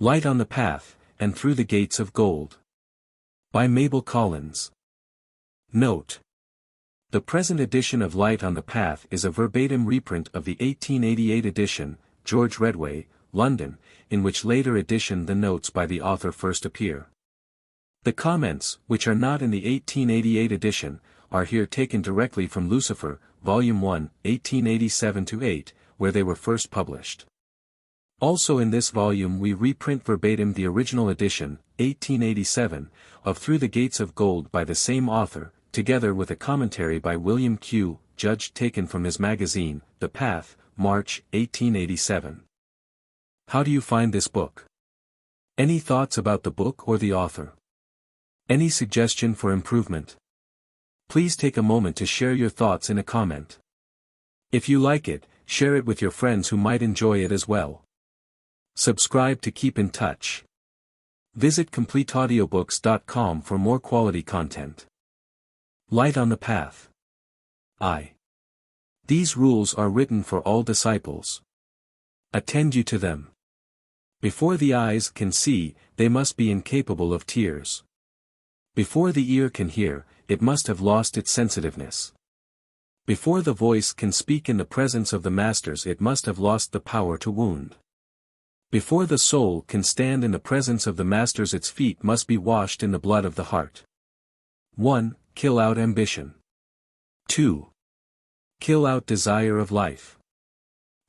Light on the Path, and Through the Gates of Gold. By Mabel Collins. Note: the present edition of Light on the Path is a verbatim reprint of the 1888 edition, George Redway, London, in which later edition the notes by the author first appear. The comments, which are not in the 1888 edition, are here taken directly from Lucifer, Volume 1, 1887-8, where they were first published. Also in this volume we reprint verbatim the original edition, 1887, of Through the Gates of Gold by the same author, together with a commentary by William Q. Judge taken from his magazine, The Path, March, 1887. How do you find this book? Any thoughts about the book or the author? Any suggestion for improvement? Please take a moment to share your thoughts in a comment. If you like it, share it with your friends who might enjoy it as well. Subscribe to keep in touch. Visit CompleteAudiobooks.com for more quality content. Light on the Path. These rules are written for all disciples. Attend you to them. Before the eyes can see, they must be incapable of tears. Before the ear can hear, it must have lost its sensitiveness. Before the voice can speak in the presence of the masters, it must have lost the power to wound. Before the soul can stand in the presence of the masters, its feet must be washed in the blood of the heart. 1. Kill out ambition. 2. Kill out desire of life.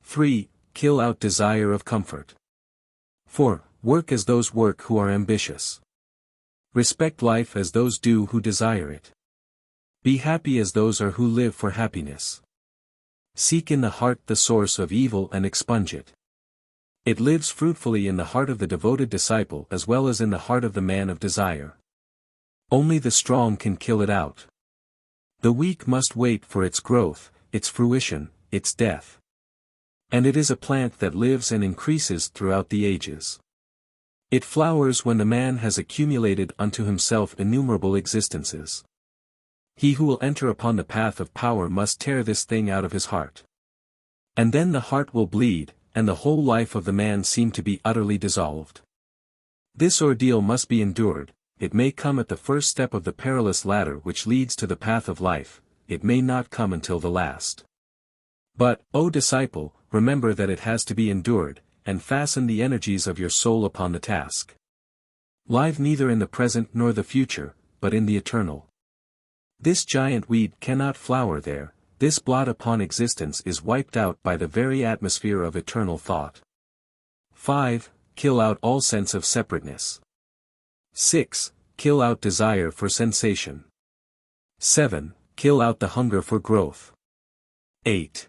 3. Kill out desire of comfort. 4. Work as those work who are ambitious. Respect life as those do who desire it. Be happy as those are who live for happiness. Seek in the heart the source of evil and expunge it. It lives fruitfully in the heart of the devoted disciple as well as in the heart of the man of desire. Only the strong can kill it out. The weak must wait for its growth, its fruition, its death. And it is a plant that lives and increases throughout the ages. It flowers when the man has accumulated unto himself innumerable existences. He who will enter upon the path of power must tear this thing out of his heart. And then the heart will bleed, and the whole life of the man seem to be utterly dissolved. This ordeal must be endured. It may come at the first step of the perilous ladder which leads to the path of life, it may not come until the last. But, O disciple, remember that it has to be endured, and fasten the energies of your soul upon the task. Live neither in the present nor the future, but in the eternal. This giant weed cannot flower there, this blot upon existence is wiped out by the very atmosphere of eternal thought. 5. Kill out all sense of separateness. 6. Kill out desire for sensation. 7. Kill out the hunger for growth. 8.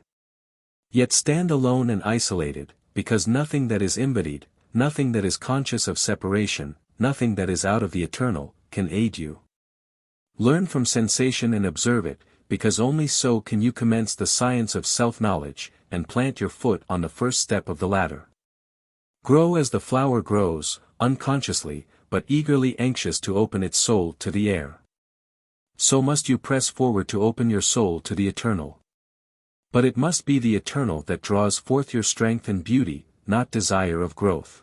Yet stand alone and isolated, because nothing that is embodied, nothing that is conscious of separation, nothing that is out of the eternal, can aid you. Learn from sensation and observe it, because only so can you commence the science of self-knowledge, and plant your foot on the first step of the ladder. Grow as the flower grows, unconsciously, but eagerly anxious to open its soul to the air. So must you press forward to open your soul to the eternal. But it must be the eternal that draws forth your strength and beauty, not desire of growth.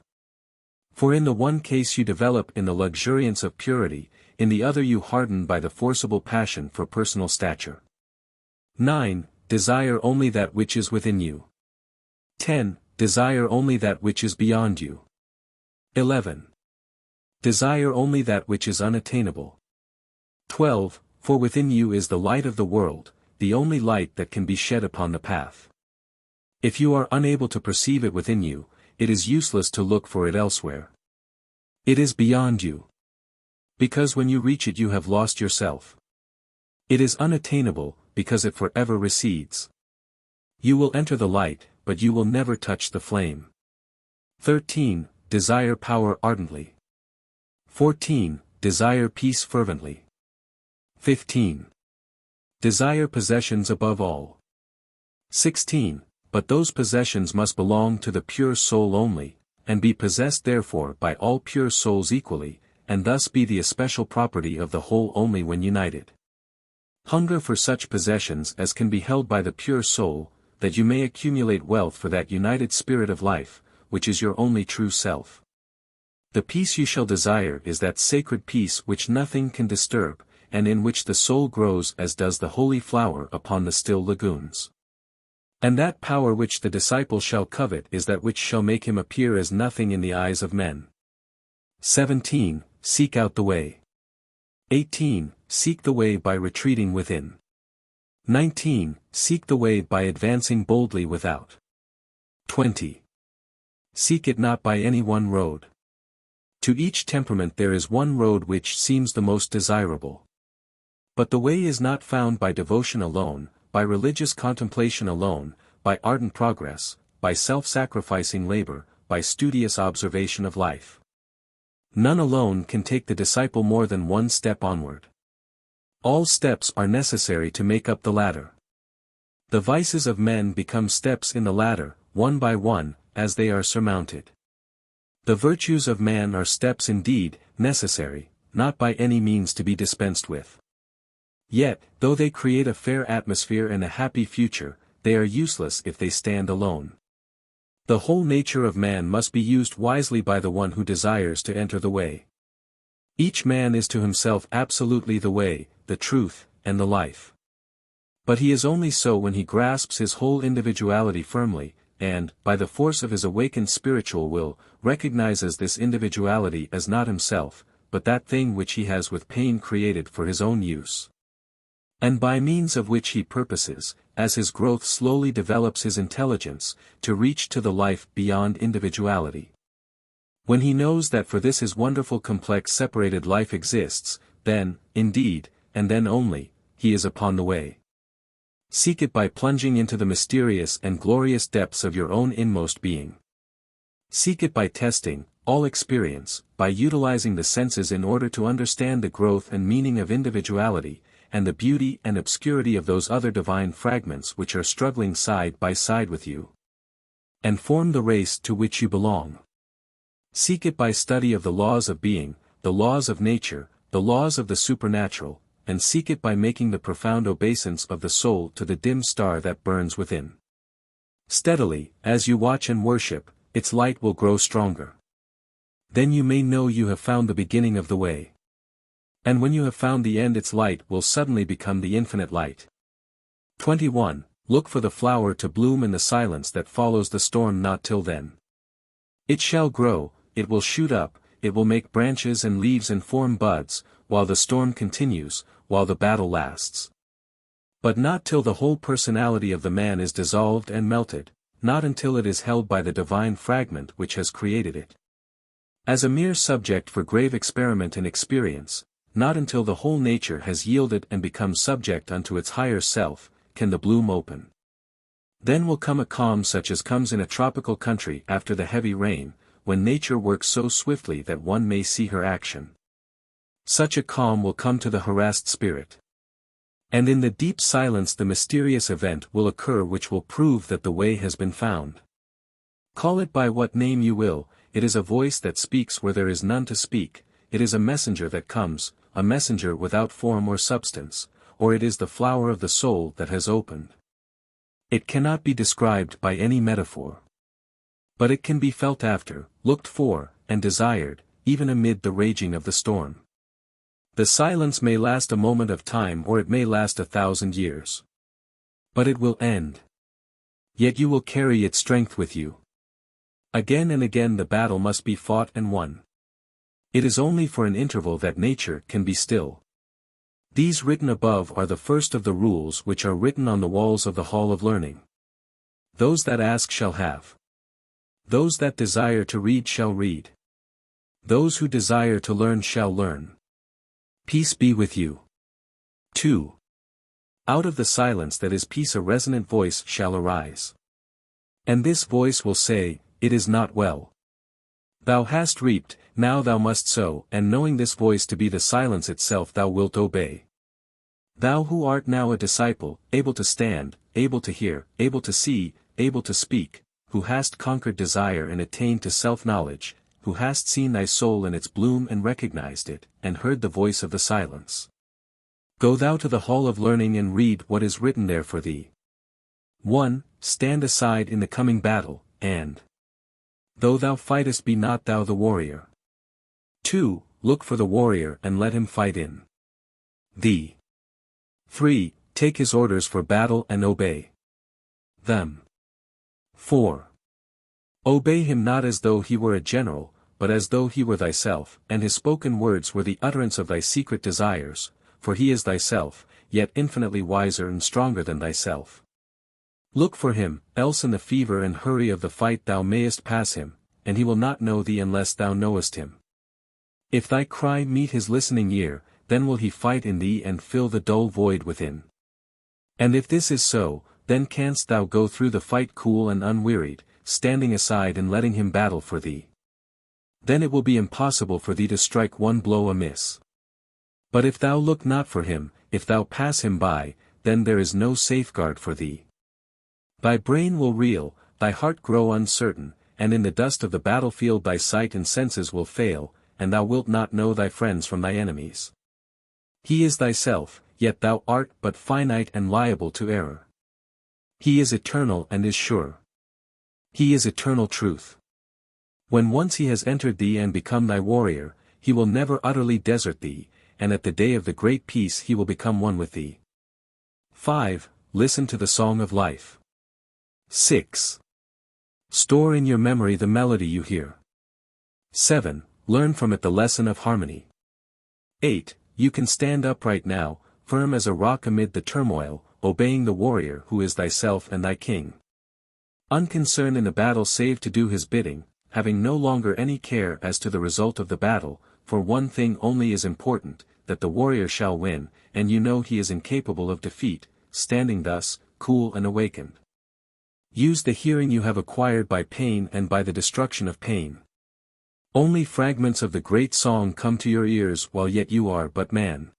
For in the one case you develop in the luxuriance of purity, in the other you harden by the forcible passion for personal stature. 9. Desire only that which is within you. 10. Desire only that which is beyond you. 11. Desire only that which is unattainable. 12. For within you is the light of the world, the only light that can be shed upon the path. If you are unable to perceive it within you, it is useless to look for it elsewhere. It is beyond you. Because when you reach it you have lost yourself. It is unattainable, because it forever recedes. You will enter the light, but you will never touch the flame. 13. Desire power ardently. 14. Desire peace fervently. 15. Desire possessions above all. 16. But those possessions must belong to the pure soul only, and be possessed therefore by all pure souls equally, and thus be the especial property of the whole only when united. Hunger for such possessions as can be held by the pure soul, that you may accumulate wealth for that united spirit of life, which is your only true self. The peace you shall desire is that sacred peace which nothing can disturb, and in which the soul grows as does the holy flower upon the still lagoons. And that power which the disciple shall covet is that which shall make him appear as nothing in the eyes of men. 17. Seek out the way. 18. Seek the way by retreating within. 19. Seek the way by advancing boldly without. 20. Seek it not by any one road. To each temperament there is one road which seems the most desirable. But the way is not found by devotion alone, by religious contemplation alone, by ardent progress, by self-sacrificing labor, by studious observation of life. None alone can take the disciple more than one step onward. All steps are necessary to make up the ladder. The vices of men become steps in the ladder, one by one, as they are surmounted. The virtues of man are steps indeed, necessary, not by any means to be dispensed with. Yet, though they create a fair atmosphere and a happy future, they are useless if they stand alone. The whole nature of man must be used wisely by the one who desires to enter the way. Each man is to himself absolutely the way, the truth, and the life. But he is only so when he grasps his whole individuality firmly, and, by the force of his awakened spiritual will, recognizes this individuality as not himself, but that thing which he has with pain created for his own use. And by means of which he purposes, as his growth slowly develops his intelligence, to reach to the life beyond individuality. When he knows that for this his wonderful complex separated life exists, then, indeed, and then only, he is upon the way. Seek it by plunging into the mysterious and glorious depths of your own inmost being. Seek it by testing all experience, by utilizing the senses in order to understand the growth and meaning of individuality, and the beauty and obscurity of those other divine fragments which are struggling side by side with you, and form the race to which you belong. Seek it by study of the laws of being, the laws of nature, the laws of the supernatural, and seek it by making the profound obeisance of the soul to the dim star that burns within. Steadily, as you watch and worship, its light will grow stronger. Then you may know you have found the beginning of the way. And when you have found the end, its light will suddenly become the infinite light. 21. Look for the flower to bloom in the silence that follows the storm. Not till then. It shall grow, it will shoot up, it will make branches and leaves and form buds, while the storm continues, while the battle lasts. But not till the whole personality of the man is dissolved and melted, not until it is held by the divine fragment which has created it. As a mere subject for grave experiment and experience, not until the whole nature has yielded and become subject unto its higher self, can the bloom open. Then will come a calm such as comes in a tropical country after the heavy rain, when nature works so swiftly that one may see her action. Such a calm will come to the harassed spirit. And in the deep silence the mysterious event will occur which will prove that the way has been found. Call it by what name you will, it is a voice that speaks where there is none to speak, it is a messenger that comes, a messenger without form or substance, or it is the flower of the soul that has opened. It cannot be described by any metaphor. But it can be felt after, looked for, and desired, even amid the raging of the storm. The silence may last a moment of time or it may last 1,000 years. But it will end. Yet you will carry its strength with you. Again and again the battle must be fought and won. It is only for an interval that nature can be still. These written above are the first of the rules which are written on the walls of the Hall of Learning. Those that ask shall have. Those that desire to read shall read. Those who desire to learn shall learn. Peace be with you. 2. Out of the silence that is peace a resonant voice shall arise. And this voice will say, it is not well. Thou hast reaped, now thou must sow, and knowing this voice to be the silence itself thou wilt obey. Thou who art now a disciple, able to stand, able to hear, able to see, able to speak, who hast conquered desire and attained to self-knowledge, who hast seen thy soul in its bloom and recognized it, and heard the voice of the silence. Go thou to the Hall of Learning and read what is written there for thee. 1. Stand aside in the coming battle, and though thou fightest be not thou the warrior. 2. Look for the warrior and let him fight in thee. 3. Take his orders for battle and obey them. 4. Obey him not as though he were a general, but as though he were thyself, and his spoken words were the utterance of thy secret desires, for he is thyself, yet infinitely wiser and stronger than thyself. Look for him, else in the fever and hurry of the fight thou mayest pass him, and he will not know thee unless thou knowest him. If thy cry meet his listening ear, then will he fight in thee and fill the dull void within. And if this is so, then canst thou go through the fight cool and unwearied, standing aside and letting him battle for thee. Then it will be impossible for thee to strike one blow amiss. But if thou look not for him, if thou pass him by, then there is no safeguard for thee. Thy brain will reel, thy heart grow uncertain, and in the dust of the battlefield thy sight and senses will fail, and thou wilt not know thy friends from thy enemies. He is thyself, yet thou art but finite and liable to error. He is eternal and is sure. He is eternal truth. When once he has entered thee and become thy warrior, he will never utterly desert thee, and at the day of the great peace he will become one with thee. 5. Listen to the song of life. 6. Store in your memory the melody you hear. 7. Learn from it the lesson of harmony. 8. You can stand upright now, firm as a rock amid the turmoil, obeying the warrior who is thyself and thy king. Unconcerned in the battle save to do his bidding, having no longer any care as to the result of the battle, for one thing only is important, that the warrior shall win, and you know he is incapable of defeat, standing thus, cool and awakened. Use the hearing you have acquired by pain and by the destruction of pain. Only fragments of the great song come to your ears while yet you are but man.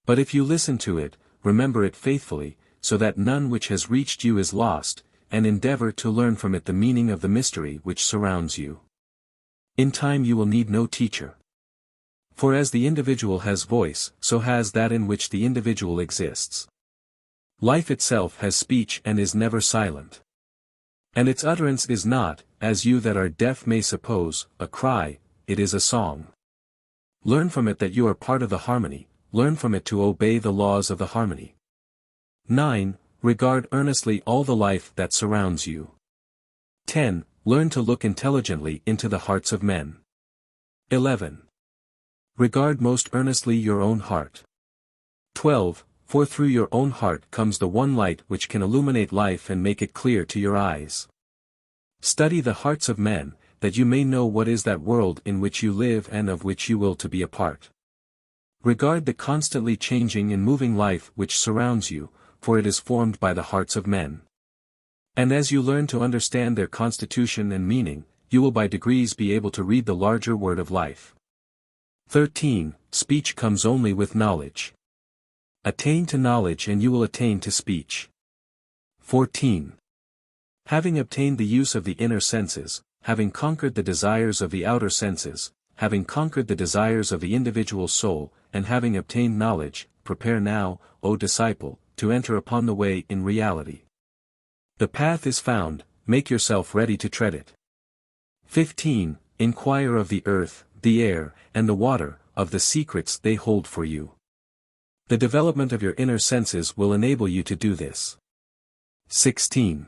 But if you listen to it, remember it faithfully, so that none which has reached you is lost, and endeavor to learn from it the meaning of the mystery which surrounds you. In time you will need no teacher. For as the individual has voice, so has that in which the individual exists. Life itself has speech and is never silent. And its utterance is not, as you that are deaf may suppose, a cry, it is a song. Learn from it that you are part of the harmony, learn from it to obey the laws of the harmony. 9. Regard earnestly all the life that surrounds you. 10. Learn to look intelligently into the hearts of men. 11. Regard most earnestly your own heart. 12. For through your own heart comes the one light which can illuminate life and make it clear to your eyes. Study the hearts of men, that you may know what is that world in which you live and of which you will to be a part. Regard the constantly changing and moving life which surrounds you, for it is formed by the hearts of men. And as you learn to understand their constitution and meaning, you will by degrees be able to read the larger word of life. 13. Speech comes only with knowledge. Attain to knowledge and you will attain to speech. 14. Having obtained the use of the inner senses, having conquered the desires of the outer senses, having conquered the desires of the individual soul, and having obtained knowledge, prepare now, O disciple, to enter upon the way in reality. The path is found, make yourself ready to tread it. 15. Inquire of the earth, the air, and the water, of the secrets they hold for you. The development of your inner senses will enable you to do this. 16.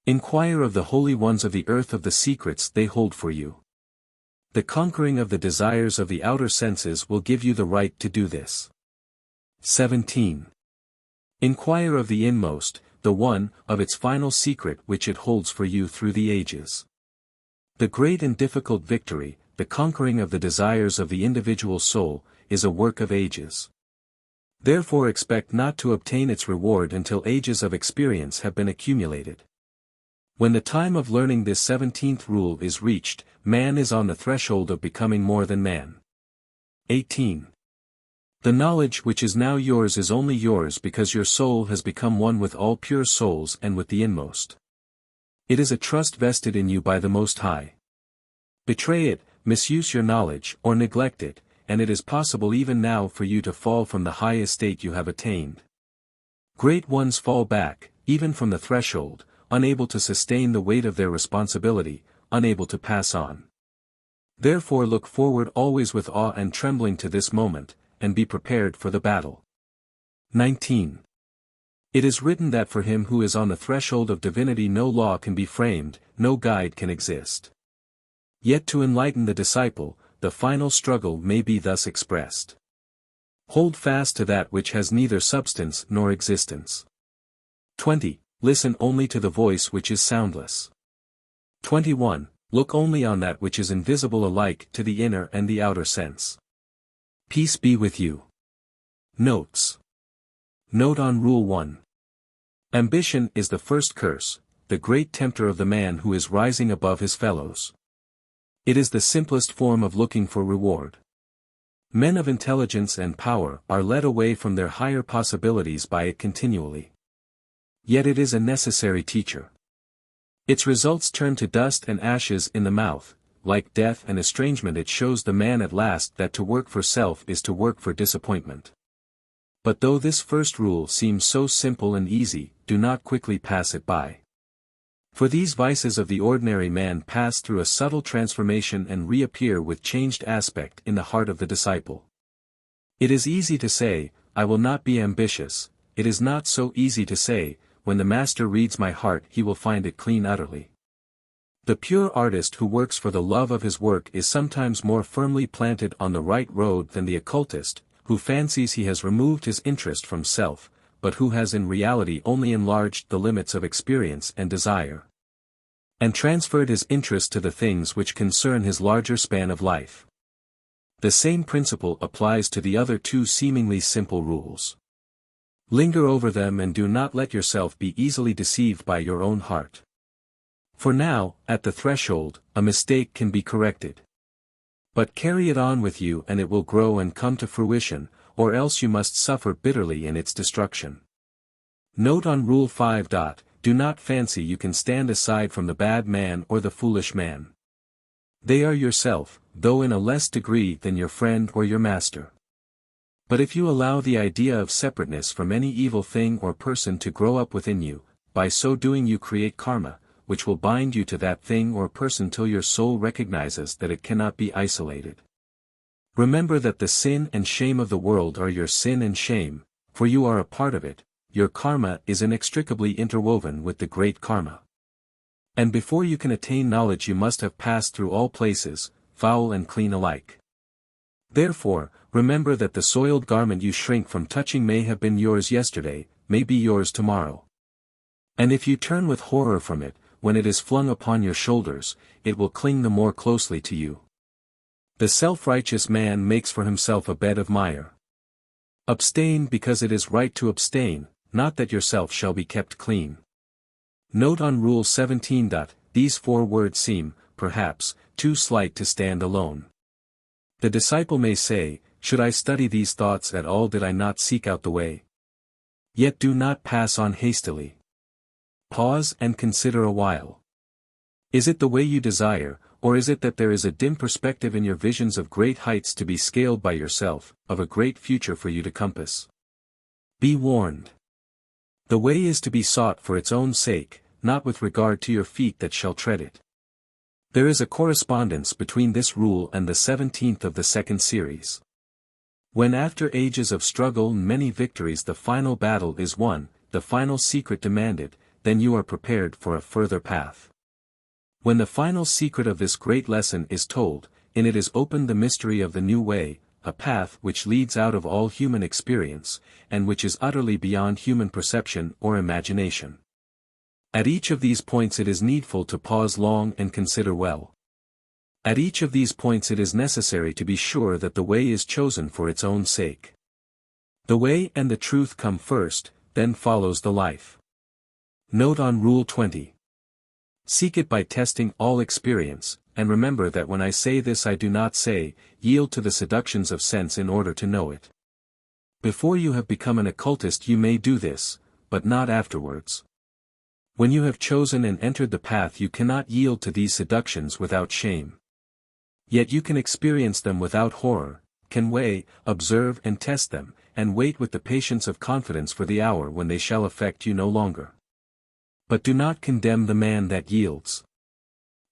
Inquire of the holy ones of the earth of the secrets they hold for you. The conquering of the desires of the outer senses will give you the right to do this. 17. Inquire of the inmost, the one, of its final secret which it holds for you through the ages. The great and difficult victory, the conquering of the desires of the individual soul, is a work of ages. Therefore expect not to obtain its reward until ages of experience have been accumulated. When the time of learning this 17th rule is reached, man is on the threshold of becoming more than man. 18. The knowledge which is now yours is only yours because your soul has become one with all pure souls and with the inmost. It is a trust vested in you by the Most High. Betray it, misuse your knowledge, or neglect it, and it is possible even now for you to fall from the high estate you have attained. Great ones fall back, even from the threshold, unable to sustain the weight of their responsibility, unable to pass on. Therefore look forward always with awe and trembling to this moment, and be prepared for the battle. 19. It is written that for him who is on the threshold of divinity no law can be framed, no guide can exist. Yet to enlighten the disciple, the final struggle may be thus expressed. Hold fast to that which has neither substance nor existence. 20. Listen only to the voice which is soundless. 21. Look only on that which is invisible alike to the inner and the outer sense. Peace be with you. Notes. Note on Rule 1. Ambition is the first curse, the great tempter of the man who is rising above his fellows. It is the simplest form of looking for reward. Men of intelligence and power are led away from their higher possibilities by it continually. Yet it is a necessary teacher. Its results turn to dust and ashes in the mouth, like death and estrangement. It shows the man at last that to work for self is to work for disappointment. But though this first rule seems so simple and easy, do not quickly pass it by. For these vices of the ordinary man pass through a subtle transformation and reappear with changed aspect in the heart of the disciple. It is easy to say, I will not be ambitious. It is not so easy to say, when the master reads my heart he will find it clean utterly. The pure artist who works for the love of his work is sometimes more firmly planted on the right road than the occultist, who fancies he has removed his interest from self, but who has in reality only enlarged the limits of experience and desire, and transferred his interest to the things which concern his larger span of life. The same principle applies to the other two seemingly simple rules. Linger over them and do not let yourself be easily deceived by your own heart. For now, at the threshold, a mistake can be corrected. But carry it on with you and it will grow and come to fruition, or else you must suffer bitterly in its destruction. Note on Rule 5. Do not fancy you can stand aside from the bad man or the foolish man. They are yourself, though in a less degree than your friend or your master. But if you allow the idea of separateness from any evil thing or person to grow up within you, by so doing you create karma, which will bind you to that thing or person till your soul recognizes that it cannot be isolated. Remember that the sin and shame of the world are your sin and shame, for you are a part of it. Your karma is inextricably interwoven with the great karma. And before you can attain knowledge you must have passed through all places, foul and clean alike. Therefore, remember that the soiled garment you shrink from touching may have been yours yesterday, may be yours tomorrow. And if you turn with horror from it, when it is flung upon your shoulders, it will cling the more closely to you. The self-righteous man makes for himself a bed of mire. Abstain because it is right to abstain, not that yourself shall be kept clean. Note on Rule 17. These 4 words seem, perhaps, too slight to stand alone. The disciple may say, should I study these thoughts at all, did I not seek out the way? Yet do not pass on hastily. Pause and consider a while. Is it the way you desire, or is it that there is a dim perspective in your visions of great heights to be scaled by yourself, of a great future for you to compass? Be warned. The way is to be sought for its own sake, not with regard to your feet that shall tread it. There is a correspondence between this rule and the 17th of the second series. When after ages of struggle and many victories the final battle is won, the final secret demanded, then you are prepared for a further path. When the final secret of this great lesson is told, in it is opened the mystery of the new way, a path which leads out of all human experience, and which is utterly beyond human perception or imagination. At each of these points it is needful to pause long and consider well. At each of these points it is necessary to be sure that the way is chosen for its own sake. The way and the truth come first, then follows the life. Note on Rule 20. Seek it by testing all experience, and remember that when I say this I do not say, yield to the seductions of sense in order to know it. Before you have become an occultist you may do this, but not afterwards. When you have chosen and entered the path you cannot yield to these seductions without shame. Yet you can experience them without horror, can weigh, observe and test them, and wait with the patience of confidence for the hour when they shall affect you no longer. But do not condemn the man that yields.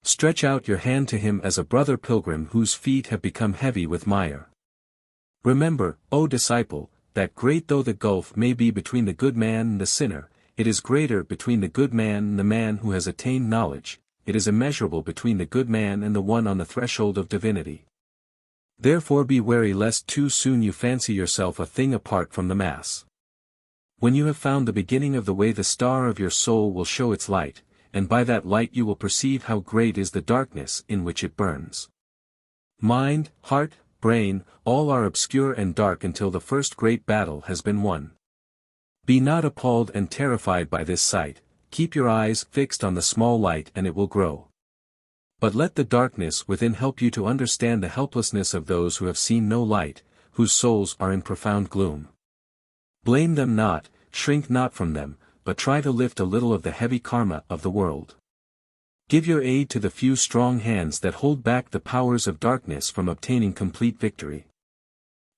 Stretch out your hand to him as a brother pilgrim whose feet have become heavy with mire. Remember, O disciple, that great though the gulf may be between the good man and the sinner, it is greater between the good man and the man who has attained knowledge, it is immeasurable between the good man and the one on the threshold of divinity. Therefore be wary lest too soon you fancy yourself a thing apart from the mass. When you have found the beginning of the way, the star of your soul will show its light, and by that light you will perceive how great is the darkness in which it burns. Mind, heart, brain, all are obscure and dark until the first great battle has been won. Be not appalled and terrified by this sight, keep your eyes fixed on the small light and it will grow. But let the darkness within help you to understand the helplessness of those who have seen no light, whose souls are in profound gloom. Blame them not, shrink not from them, but try to lift a little of the heavy karma of the world. Give your aid to the few strong hands that hold back the powers of darkness from obtaining complete victory.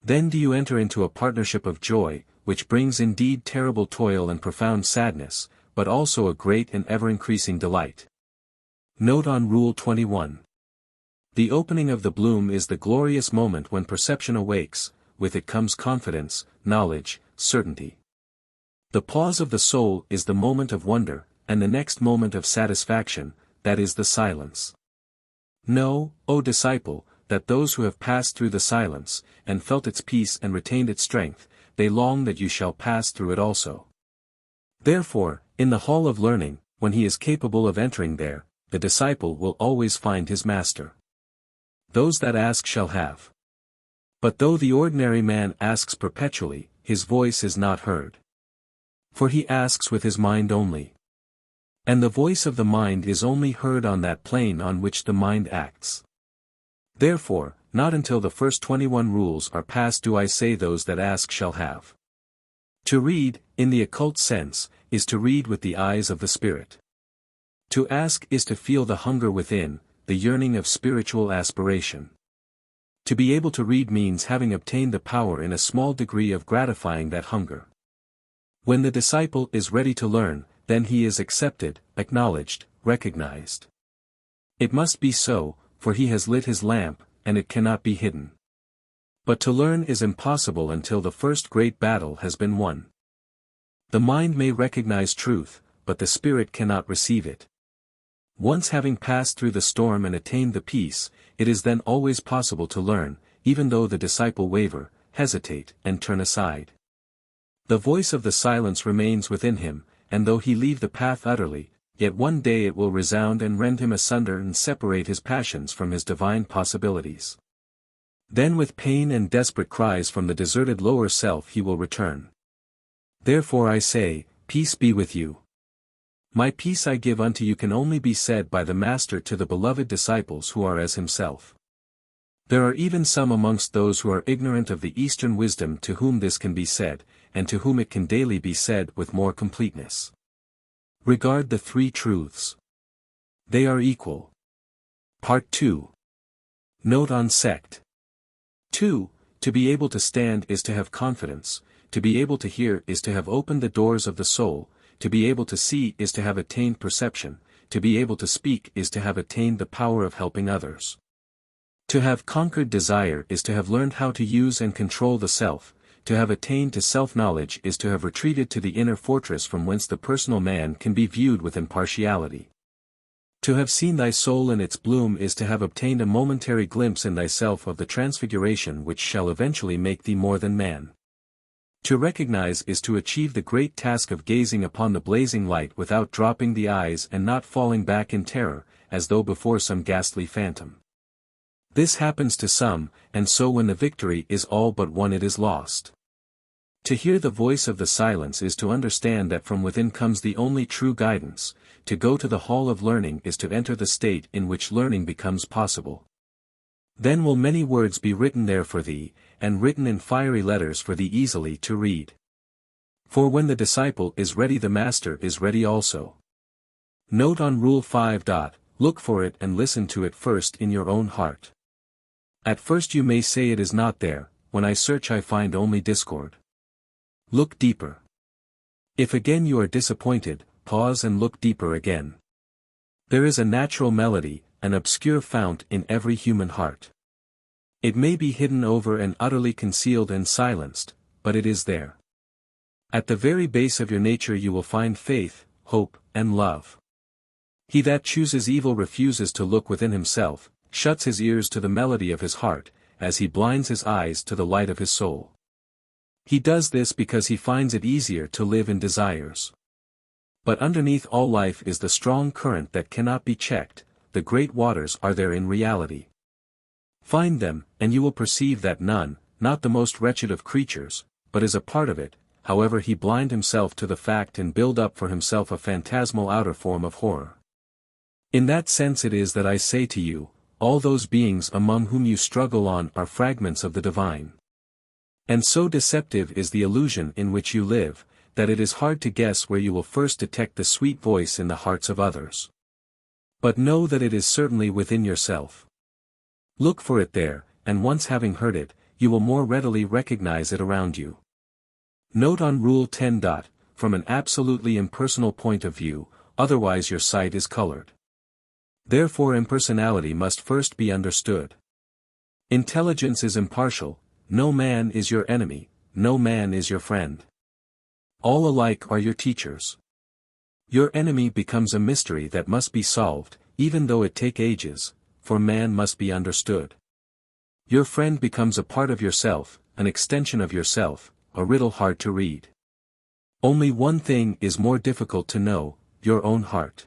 Then do you enter into a partnership of joy, which brings indeed terrible toil and profound sadness, but also a great and ever-increasing delight. Note on Rule 21. The opening of the bloom is the glorious moment when perception awakes, with it comes confidence, knowledge, certainty. The pause of the soul is the moment of wonder, and the next moment of satisfaction, that is the silence. Know, O disciple, that those who have passed through the silence, and felt its peace and retained its strength, they long that you shall pass through it also. Therefore, in the hall of learning, when he is capable of entering there, the disciple will always find his master. Those that ask shall have. But though the ordinary man asks perpetually, his voice is not heard. For he asks with his mind only. And the voice of the mind is only heard on that plane on which the mind acts. Therefore, not until the first 21 rules are passed do I say those that ask shall have. To read, in the occult sense, is to read with the eyes of the spirit. To ask is to feel the hunger within, the yearning of spiritual aspiration. To be able to read means having obtained the power in a small degree of gratifying that hunger. When the disciple is ready to learn, then he is accepted, acknowledged, recognized. It must be so, for he has lit his lamp, and it cannot be hidden. But to learn is impossible until the first great battle has been won. The mind may recognize truth, but the spirit cannot receive it. Once having passed through the storm and attained the peace, it is then always possible to learn, even though the disciple waver, hesitate, and turn aside. The voice of the silence remains within him, and though he leave the path utterly, yet one day it will resound and rend him asunder and separate his passions from his divine possibilities. Then with pain and desperate cries from the deserted lower self he will return. Therefore I say, peace be with you. My peace I give unto you can only be said by the Master to the beloved disciples who are as himself. There are even some amongst those who are ignorant of the Eastern wisdom to whom this can be said, and to whom it can daily be said with more completeness. Regard the three truths. They are equal. Part 2. Note on sect. 2. To be able to stand is to have confidence, to be able to hear is to have opened the doors of the soul, to be able to see is to have attained perception, to be able to speak is to have attained the power of helping others. To have conquered desire is to have learned how to use and control the self, to have attained to self-knowledge is to have retreated to the inner fortress from whence the personal man can be viewed with impartiality. To have seen thy soul in its bloom is to have obtained a momentary glimpse in thyself of the transfiguration which shall eventually make thee more than man. To recognize is to achieve the great task of gazing upon the blazing light without dropping the eyes and not falling back in terror, as though before some ghastly phantom. This happens to some, and so when the victory is all but won it is lost. To hear the voice of the silence is to understand that from within comes the only true guidance, to go to the hall of learning is to enter the state in which learning becomes possible. Then will many words be written there for thee, and written in fiery letters for thee easily to read. For when the disciple is ready the master is ready also. Note on Rule 5. Look for it and listen to it first in your own heart. At first you may say it is not there, when I search I find only discord. Look deeper. If again you are disappointed, pause and look deeper again. There is a natural melody, an obscure fount in every human heart. It may be hidden over and utterly concealed and silenced, but it is there. At the very base of your nature you will find faith, hope, and love. He that chooses evil refuses to look within himself, shuts his ears to the melody of his heart, as he blinds his eyes to the light of his soul. He does this because he finds it easier to live in desires. But underneath all life is the strong current that cannot be checked, the great waters are there in reality. Find them, and you will perceive that none, not the most wretched of creatures, but is a part of it, however he blind himself to the fact and build up for himself a phantasmal outer form of horror. In that sense it is that I say to you, all those beings among whom you struggle on are fragments of the divine. And so deceptive is the illusion in which you live, that it is hard to guess where you will first detect the sweet voice in the hearts of others. But know that it is certainly within yourself. Look for it there, and once having heard it, you will more readily recognize it around you. Note on Rule 10. From an absolutely impersonal point of view, otherwise your sight is colored. Therefore impersonality must first be understood. Intelligence is impartial, no man is your enemy, no man is your friend. All alike are your teachers. Your enemy becomes a mystery that must be solved, even though it take ages, for man must be understood. Your friend becomes a part of yourself, an extension of yourself, a riddle hard to read. Only one thing is more difficult to know, your own heart.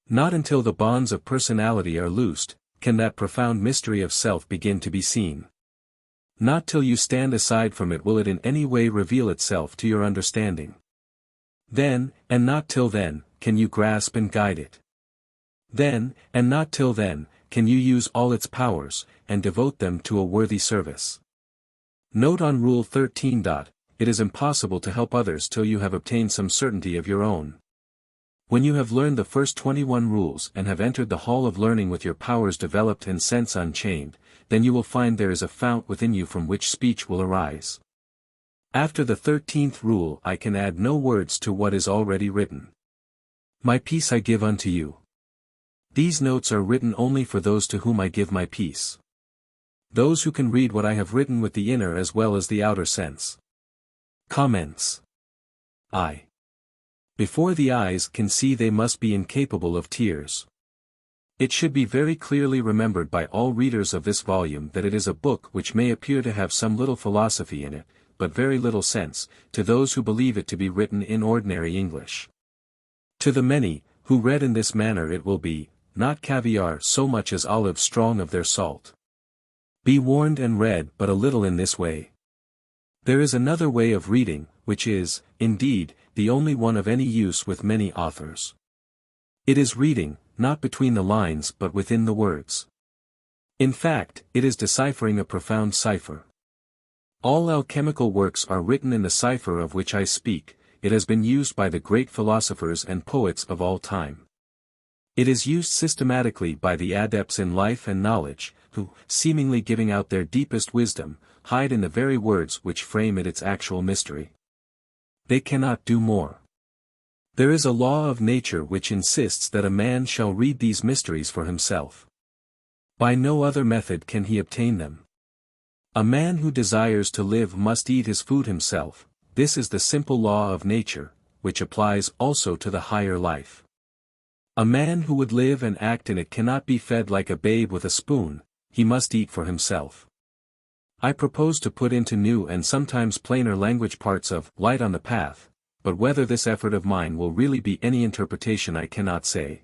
Not until the bonds of personality are loosed, can that profound mystery of self begin to be seen. Not till you stand aside from it will it in any way reveal itself to your understanding. Then, and not till then, can you grasp and guide it. Then, and not till then, can you use all its powers, and devote them to a worthy service. Note on Rule 13. It is impossible to help others till you have obtained some certainty of your own. When you have learned the first 21 rules and have entered the hall of learning with your powers developed and sense unchained, then you will find there is a fount within you from which speech will arise. After the 13th rule I can add no words to what is already written. My peace I give unto you. These notes are written only for those to whom I give my peace. Those who can read what I have written with the inner as well as the outer sense. Comments. I. Before the eyes can see they must be incapable of tears. It should be very clearly remembered by all readers of this volume that it is a book which may appear to have some little philosophy in it, but very little sense, to those who believe it to be written in ordinary English. To the many, who read in this manner it will be, not caviar so much as olives strong of their salt. Be warned and read but a little in this way. There is another way of reading, which is, indeed, the only one of any use with many authors. It is reading, not between the lines but within the words. In fact, it is deciphering a profound cipher. All alchemical works are written in the cipher of which I speak, it has been used by the great philosophers and poets of all time. It is used systematically by the adepts in life and knowledge, who, seemingly giving out their deepest wisdom, hide in the very words which frame it its actual mystery. They cannot do more. There is a law of nature which insists that a man shall read these mysteries for himself. By no other method can he obtain them. A man who desires to live must eat his food himself, this is the simple law of nature, which applies also to the higher life. A man who would live and act in it cannot be fed like a babe with a spoon, he must eat for himself. I propose to put into new and sometimes plainer language parts of Light on the Path, but whether this effort of mine will really be any interpretation I cannot say.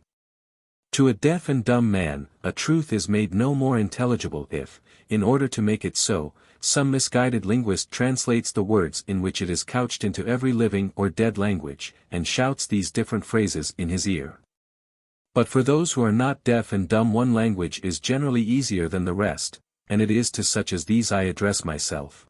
To a deaf and dumb man, a truth is made no more intelligible if, in order to make it so, some misguided linguist translates the words in which it is couched into every living or dead language, and shouts these different phrases in his ear. But for those who are not deaf and dumb one language is generally easier than the rest, and it is to such as these I address myself.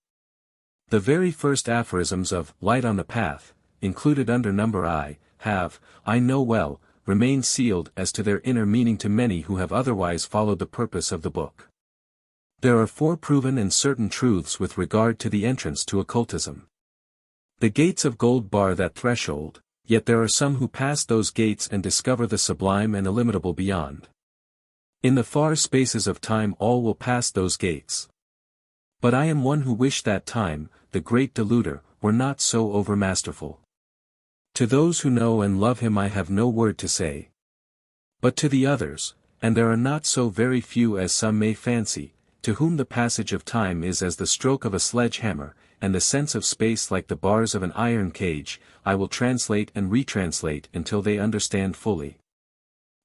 The very first aphorisms of Light on the Path, included under number I, have, I know well, remained sealed as to their inner meaning to many who have otherwise followed the purpose of the book. There are 4 proven and certain truths with regard to the entrance to occultism. The gates of gold bar that threshold, yet there are some who pass those gates and discover the sublime and illimitable beyond. In the far spaces of time all will pass those gates. But I am one who wish that time, the great deluder, were not so overmasterful. To those who know and love him I have no word to say. But to the others, and there are not so very few as some may fancy, to whom the passage of time is as the stroke of a sledge-hammer, and the sense of space like the bars of an iron cage, I will translate and retranslate until they understand fully.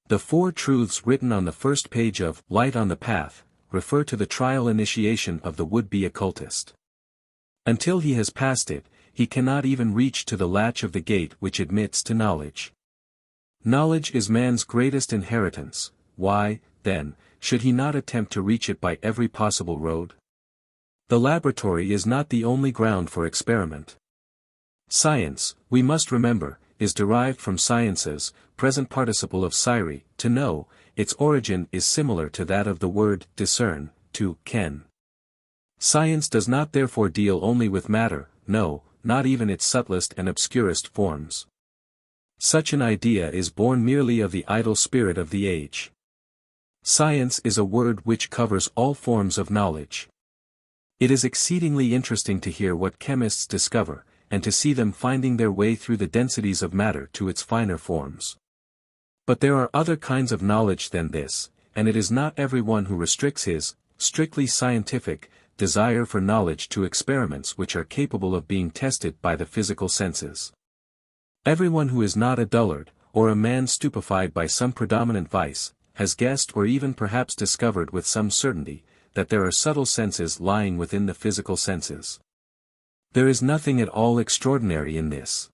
The 4 truths written on the first page of Light on the Path refer to the trial initiation of the would-be occultist. Until he has passed it, he cannot even reach to the latch of the gate which admits to knowledge. Knowledge is man's greatest inheritance. Why, then, should he not attempt to reach it by every possible road? The laboratory is not the only ground for experiment. Science, we must remember, is derived from sciences, present participle of scire, to know. Its origin is similar to that of the word discern, to ken. Science does not therefore deal only with matter, no, not even its subtlest and obscurest forms. Such an idea is born merely of the idle spirit of the age. Science is a word which covers all forms of knowledge. It is exceedingly interesting to hear what chemists discover, and to see them finding their way through the densities of matter to its finer forms. But there are other kinds of knowledge than this, and it is not everyone who restricts his, strictly scientific, desire for knowledge to experiments which are capable of being tested by the physical senses. Everyone who is not a dullard, or a man stupefied by some predominant vice, has guessed or even perhaps discovered with some certainty, that there are subtle senses lying within the physical senses. There is nothing at all extraordinary in this.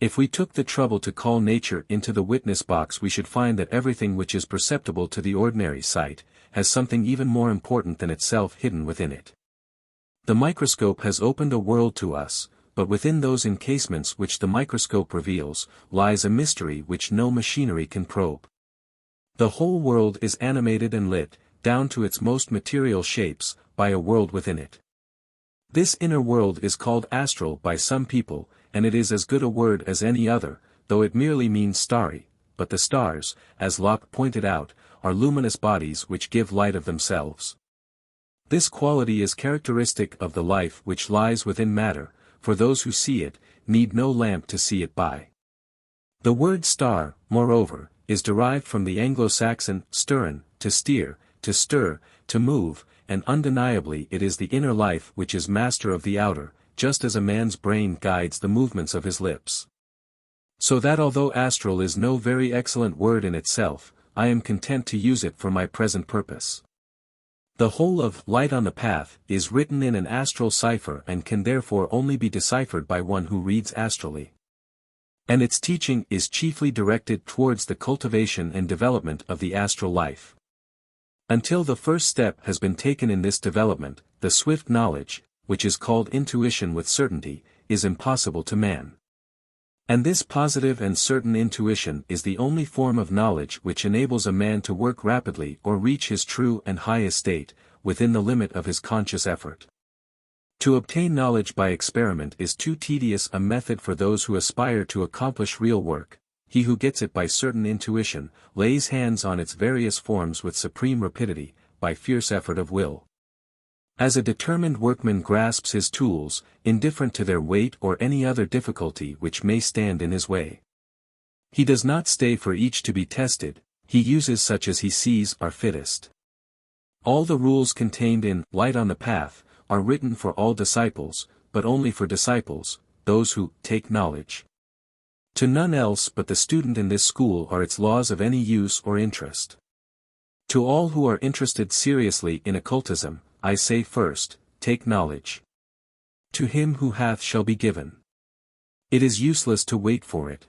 If we took the trouble to call nature into the witness box we should find that everything which is perceptible to the ordinary sight, has something even more important than itself hidden within it. The microscope has opened a world to us, but within those encasements which the microscope reveals, lies a mystery which no machinery can probe. The whole world is animated and lit, down to its most material shapes, by a world within it. This inner world is called astral by some people, and it is as good a word as any other, though it merely means starry, but the stars, as Locke pointed out, are luminous bodies which give light of themselves. This quality is characteristic of the life which lies within matter, for those who see it, need no lamp to see it by. The word star, moreover, is derived from the Anglo-Saxon stirren, to steer, to stir, to move, and undeniably it is the inner life which is master of the outer, just as a man's brain guides the movements of his lips. So that although astral is no very excellent word in itself, I am content to use it for my present purpose. The whole of Light on the Path is written in an astral cipher and can therefore only be deciphered by one who reads astrally. And its teaching is chiefly directed towards the cultivation and development of the astral life. Until the first step has been taken in this development, the swift knowledge, which is called intuition with certainty, is impossible to man. And this positive and certain intuition is the only form of knowledge which enables a man to work rapidly or reach his true and high estate, within the limit of his conscious effort. To obtain knowledge by experiment is too tedious a method for those who aspire to accomplish real work. He who gets it by certain intuition, lays hands on its various forms with supreme rapidity, by fierce effort of will. As a determined workman grasps his tools, indifferent to their weight or any other difficulty which may stand in his way. He does not stay for each to be tested, he uses such as he sees are fittest. All the rules contained in Light on the Path are written for all disciples, but only for disciples, those who take knowledge. To none else but the student in this school are its laws of any use or interest. To all who are interested seriously in occultism, I say first, take knowledge. To him who hath shall be given. It is useless to wait for it.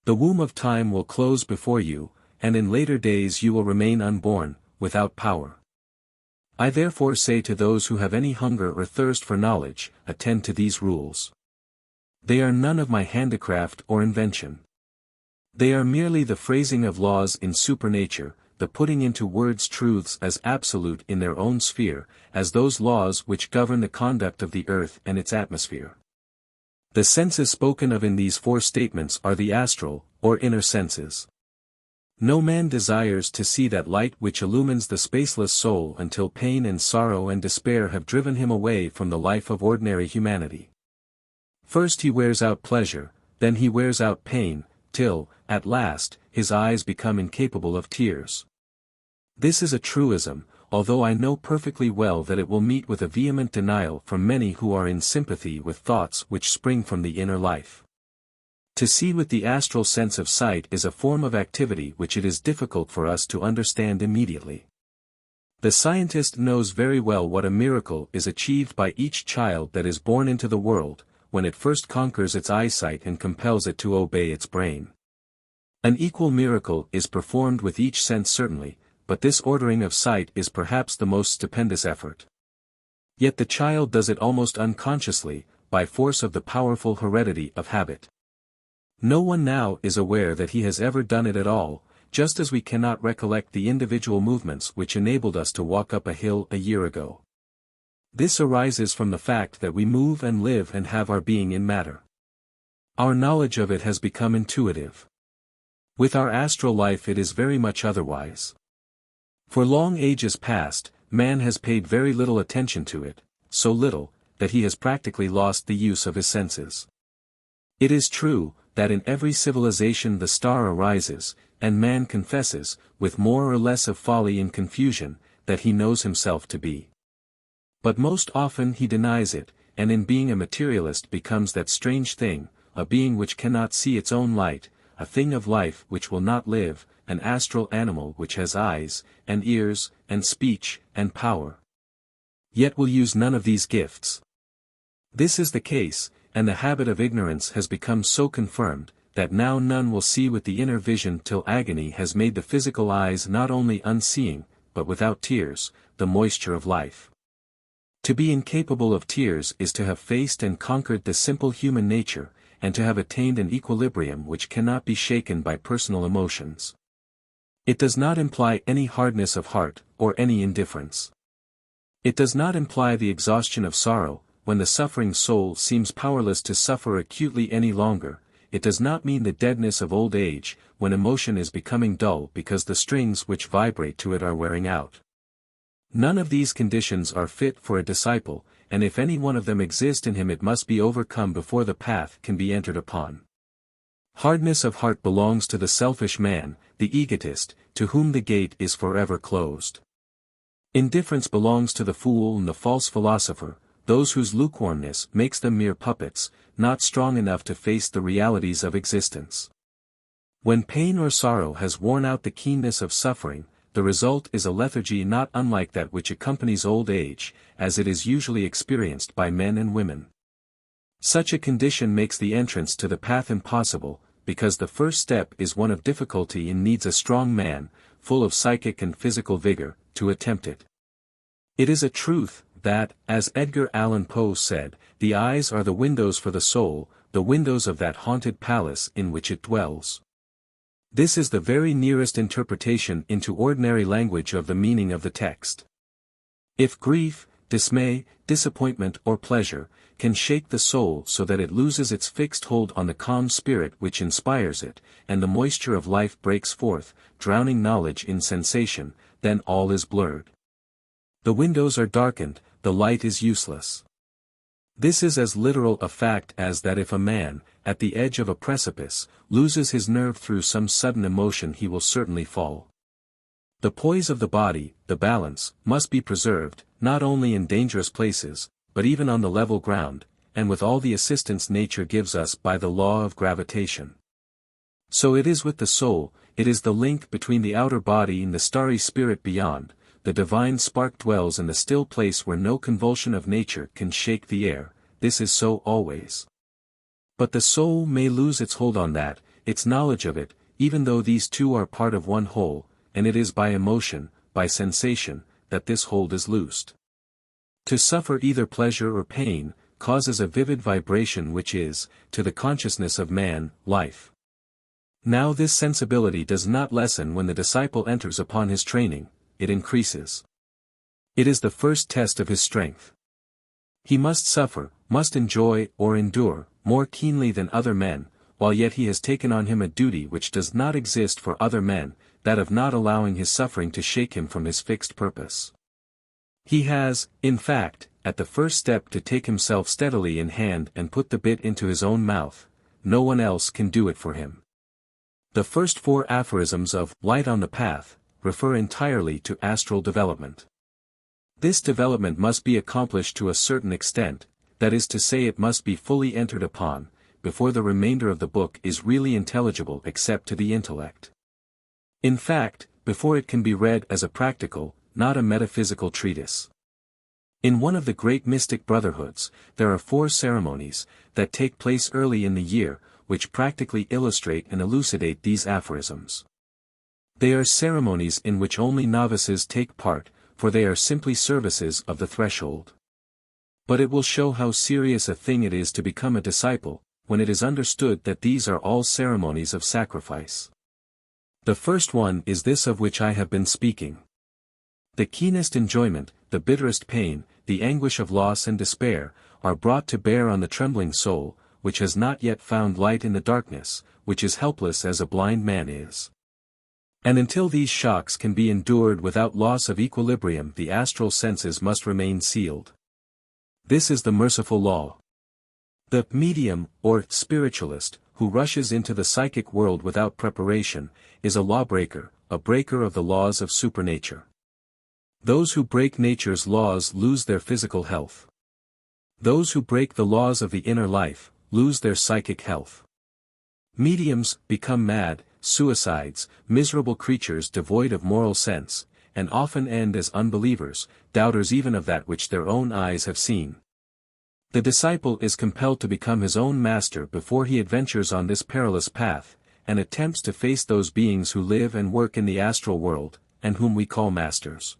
The womb of time will close before you, and in later days you will remain unborn, without power. I therefore say to those who have any hunger or thirst for knowledge, attend to these rules. They are none of my handicraft or invention. They are merely the phrasing of laws in supernature, the putting into words truths as absolute in their own sphere, as those laws which govern the conduct of the earth and its atmosphere. The senses spoken of in these 4 statements are the astral, or inner senses. No man desires to see that light which illumines the spaceless soul until pain and sorrow and despair have driven him away from the life of ordinary humanity. First he wears out pleasure, then he wears out pain, till, at last, his eyes become incapable of tears. This is a truism, although I know perfectly well that it will meet with a vehement denial from many who are in sympathy with thoughts which spring from the inner life. To see with the astral sense of sight is a form of activity which it is difficult for us to understand immediately. The scientist knows very well what a miracle is achieved by each child that is born into the world, when it first conquers its eyesight and compels it to obey its brain. An equal miracle is performed with each sense certainly, but this ordering of sight is perhaps the most stupendous effort. Yet the child does it almost unconsciously, by force of the powerful heredity of habit. No one now is aware that he has ever done it at all, just as we cannot recollect the individual movements which enabled us to walk up a hill a year ago. This arises from the fact that we move and live and have our being in matter. Our knowledge of it has become intuitive. With our astral life it is very much otherwise. For long ages past, man has paid very little attention to it, so little, that he has practically lost the use of his senses. It is true, that in every civilization the star arises, and man confesses, with more or less of folly and confusion, that he knows himself to be. But most often he denies it, and in being a materialist becomes that strange thing, a being which cannot see its own light, a thing of life which will not live, an astral animal which has eyes, and ears, and speech, and power. Yet will use none of these gifts. This is the case, and the habit of ignorance has become so confirmed, that now none will see with the inner vision till agony has made the physical eyes not only unseeing, but without tears, the moisture of life. To be incapable of tears is to have faced and conquered the simple human nature, and to have attained an equilibrium which cannot be shaken by personal emotions. It does not imply any hardness of heart, or any indifference. It does not imply the exhaustion of sorrow, when the suffering soul seems powerless to suffer acutely any longer. It does not mean the deadness of old age, when emotion is becoming dull because the strings which vibrate to it are wearing out. None of these conditions are fit for a disciple, and if any one of them exist in him it must be overcome before the path can be entered upon. Hardness of heart belongs to the selfish man, the egotist, to whom the gate is forever closed. Indifference belongs to the fool and the false philosopher, those whose lukewarmness makes them mere puppets, not strong enough to face the realities of existence. When pain or sorrow has worn out the keenness of suffering, the result is a lethargy not unlike that which accompanies old age, as it is usually experienced by men and women. Such a condition makes the entrance to the path impossible, because the first step is one of difficulty and needs a strong man, full of psychic and physical vigor, to attempt it. It is a truth, that, as Edgar Allan Poe said, the eyes are the windows for the soul, the windows of that haunted palace in which it dwells. This is the very nearest interpretation into ordinary language of the meaning of the text. If grief, dismay, disappointment or pleasure, can shake the soul so that it loses its fixed hold on the calm spirit which inspires it, and the moisture of life breaks forth, drowning knowledge in sensation, then all is blurred. The windows are darkened, the light is useless. This is as literal a fact as that if a man, at the edge of a precipice, loses his nerve through some sudden emotion he will certainly fall. The poise of the body, the balance, must be preserved, not only in dangerous places, but even on the level ground, and with all the assistance nature gives us by the law of gravitation. So it is with the soul, it is the link between the outer body and the starry spirit beyond. The divine spark dwells in the still place where no convulsion of nature can shake the air. This is so always. But the soul may lose its hold on that, its knowledge of it, even though these two are part of one whole, and it is by emotion, by sensation, that this hold is loosed. To suffer either pleasure or pain, causes a vivid vibration which is, to the consciousness of man, life. Now this sensibility does not lessen when the disciple enters upon his training, it increases. It is the first test of his strength. He must suffer, must enjoy or endure, more keenly than other men, while yet he has taken on him a duty which does not exist for other men, that of not allowing his suffering to shake him from his fixed purpose. He has, in fact, at the first step to take himself steadily in hand and put the bit into his own mouth. No one else can do it for him. The first 4 aphorisms of Light on the Path refer entirely to astral development. This development must be accomplished to a certain extent, that is to say it must be fully entered upon, before the remainder of the book is really intelligible except to the intellect. In fact, before it can be read as a practical, not a metaphysical treatise. In one of the great mystic brotherhoods, there are 4 ceremonies, that take place early in the year, which practically illustrate and elucidate these aphorisms. They are ceremonies in which only novices take part, for they are simply services of the threshold. But it will show how serious a thing it is to become a disciple, when it is understood that these are all ceremonies of sacrifice. The first one is this of which I have been speaking. The keenest enjoyment, the bitterest pain, the anguish of loss and despair, are brought to bear on the trembling soul, which has not yet found light in the darkness, which is helpless as a blind man is. And until these shocks can be endured without loss of equilibrium, the astral senses must remain sealed. This is the merciful law. The medium, or spiritualist, who rushes into the psychic world without preparation, is a lawbreaker, a breaker of the laws of supernature. Those who break nature's laws lose their physical health. Those who break the laws of the inner life, lose their psychic health. Mediums become mad, suicides, miserable creatures devoid of moral sense, and often end as unbelievers, doubters even of that which their own eyes have seen. The disciple is compelled to become his own master before he adventures on this perilous path, and attempts to face those beings who live and work in the astral world, and whom we call masters.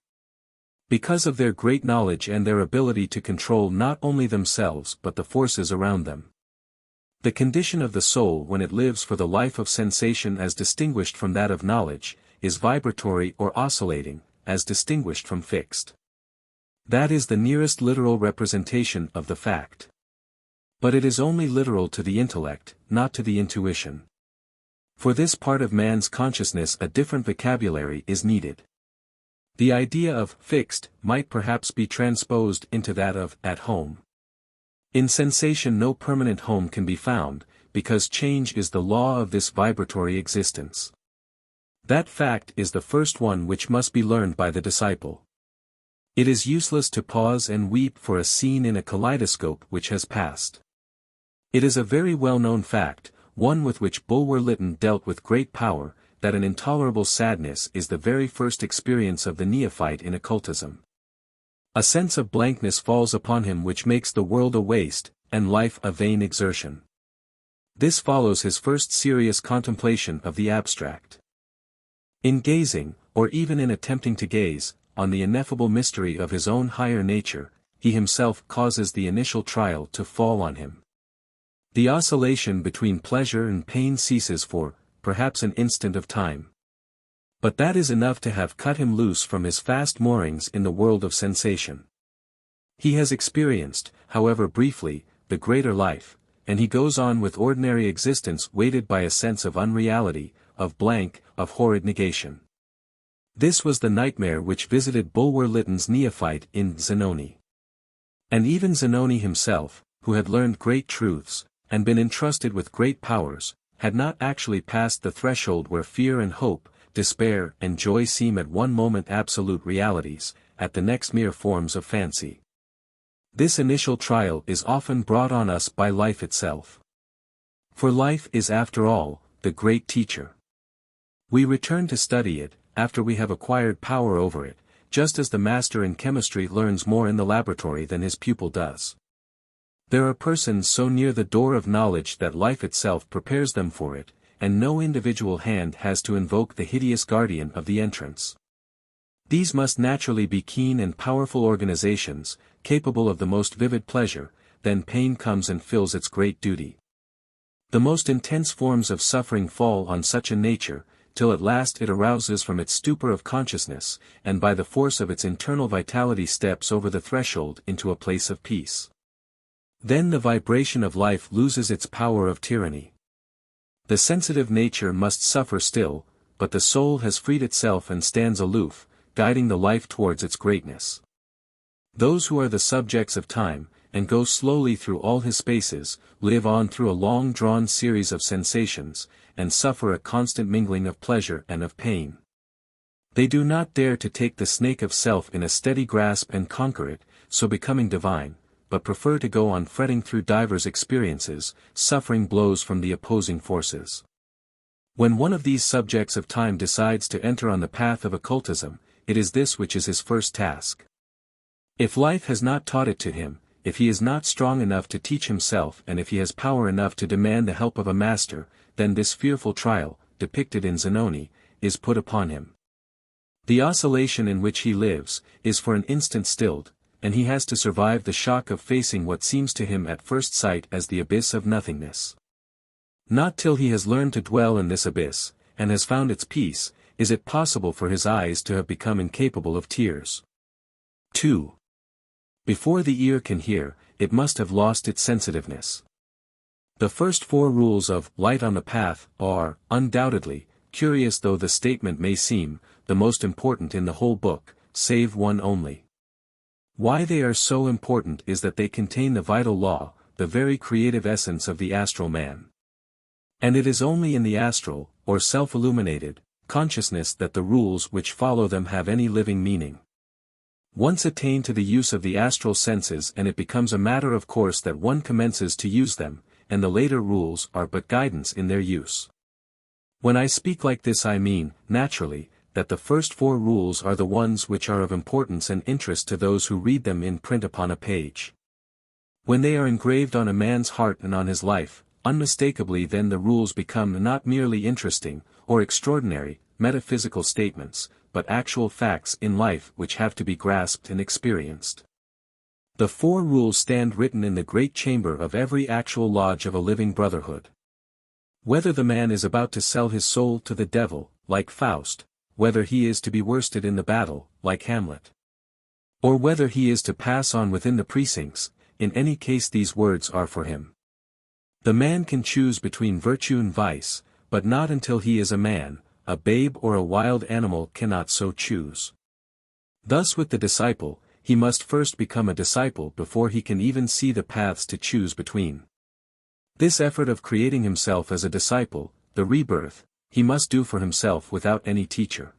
Because of their great knowledge and their ability to control not only themselves but the forces around them. The condition of the soul when it lives for the life of sensation as distinguished from that of knowledge, is vibratory or oscillating, as distinguished from fixed. That is the nearest literal representation of the fact. But it is only literal to the intellect, not to the intuition. For this part of man's consciousness a different vocabulary is needed. The idea of fixed might perhaps be transposed into that of at home. In sensation no permanent home can be found, because change is the law of this vibratory existence. That fact is the first one which must be learned by the disciple. It is useless to pause and weep for a scene in a kaleidoscope which has passed. It is a very well-known fact, one with which Bulwer Lytton dealt with great power, that an intolerable sadness is the very first experience of the neophyte in occultism. A sense of blankness falls upon him which makes the world a waste, and life a vain exertion. This follows his first serious contemplation of the abstract. In gazing, or even in attempting to gaze, on the ineffable mystery of his own higher nature, he himself causes the initial trial to fall on him. The oscillation between pleasure and pain ceases for, perhaps an instant of time. But that is enough to have cut him loose from his fast moorings in the world of sensation. He has experienced, however briefly, the greater life, and he goes on with ordinary existence weighted by a sense of unreality, of blank, of horrid negation. This was the nightmare which visited Bulwer Lytton's neophyte in Zanoni. And even Zanoni himself, who had learned great truths, and been entrusted with great powers, had not actually passed the threshold where fear and hope, despair and joy seem at one moment absolute realities, at the next mere forms of fancy. This initial trial is often brought on us by life itself. For life is after all, the great teacher. We return to study it, after we have acquired power over it, just as the master in chemistry learns more in the laboratory than his pupil does. There are persons so near the door of knowledge that life itself prepares them for it, and no individual hand has to invoke the hideous guardian of the entrance. These must naturally be keen and powerful organizations, capable of the most vivid pleasure, then pain comes and fills its great duty. The most intense forms of suffering fall on such a nature, till at last it arouses from its stupor of consciousness, and by the force of its internal vitality steps over the threshold into a place of peace. Then the vibration of life loses its power of tyranny. The sensitive nature must suffer still, but the soul has freed itself and stands aloof, guiding the life towards its greatness. Those who are the subjects of time, and go slowly through all his spaces, live on through a long-drawn series of sensations, and suffer a constant mingling of pleasure and of pain. They do not dare to take the snake of self in a steady grasp and conquer it, so becoming divine, but prefer to go on fretting through divers experiences, suffering blows from the opposing forces. When one of these subjects of time decides to enter on the path of occultism, it is this which is his first task. If life has not taught it to him, if he is not strong enough to teach himself, and if he has power enough to demand the help of a master, then this fearful trial, depicted in Zanoni, is put upon him. The oscillation in which he lives, is for an instant stilled, and he has to survive the shock of facing what seems to him at first sight as the abyss of nothingness. Not till he has learned to dwell in this abyss, and has found its peace, is it possible for his eyes to have become incapable of tears. 2. Before the ear can hear, it must have lost its sensitiveness. The first 4 rules of Light on the Path are, undoubtedly, curious though the statement may seem, the most important in the whole book, save one only. Why they are so important is that they contain the vital law, the very creative essence of the astral man. And it is only in the astral, or self-illuminated, consciousness that the rules which follow them have any living meaning. Once attain to the use of the astral senses and it becomes a matter of course that one commences to use them, and the later rules are but guidance in their use. When I speak like this I mean, naturally, that the first 4 rules are the ones which are of importance and interest to those who read them in print upon a page. When they are engraved on a man's heart and on his life, unmistakably then the rules become not merely interesting, or extraordinary, metaphysical statements, but actual facts in life which have to be grasped and experienced. The 4 rules stand written in the great chamber of every actual lodge of a living brotherhood. Whether the man is about to sell his soul to the devil, like Faust, whether he is to be worsted in the battle, like Hamlet, or whether he is to pass on within the precincts, in any case these words are for him. The man can choose between virtue and vice, but not until he is a man. A babe or a wild animal cannot so choose. Thus with the disciple, he must first become a disciple before he can even see the paths to choose between. This effort of creating himself as a disciple, the rebirth, he must do for himself without any teacher.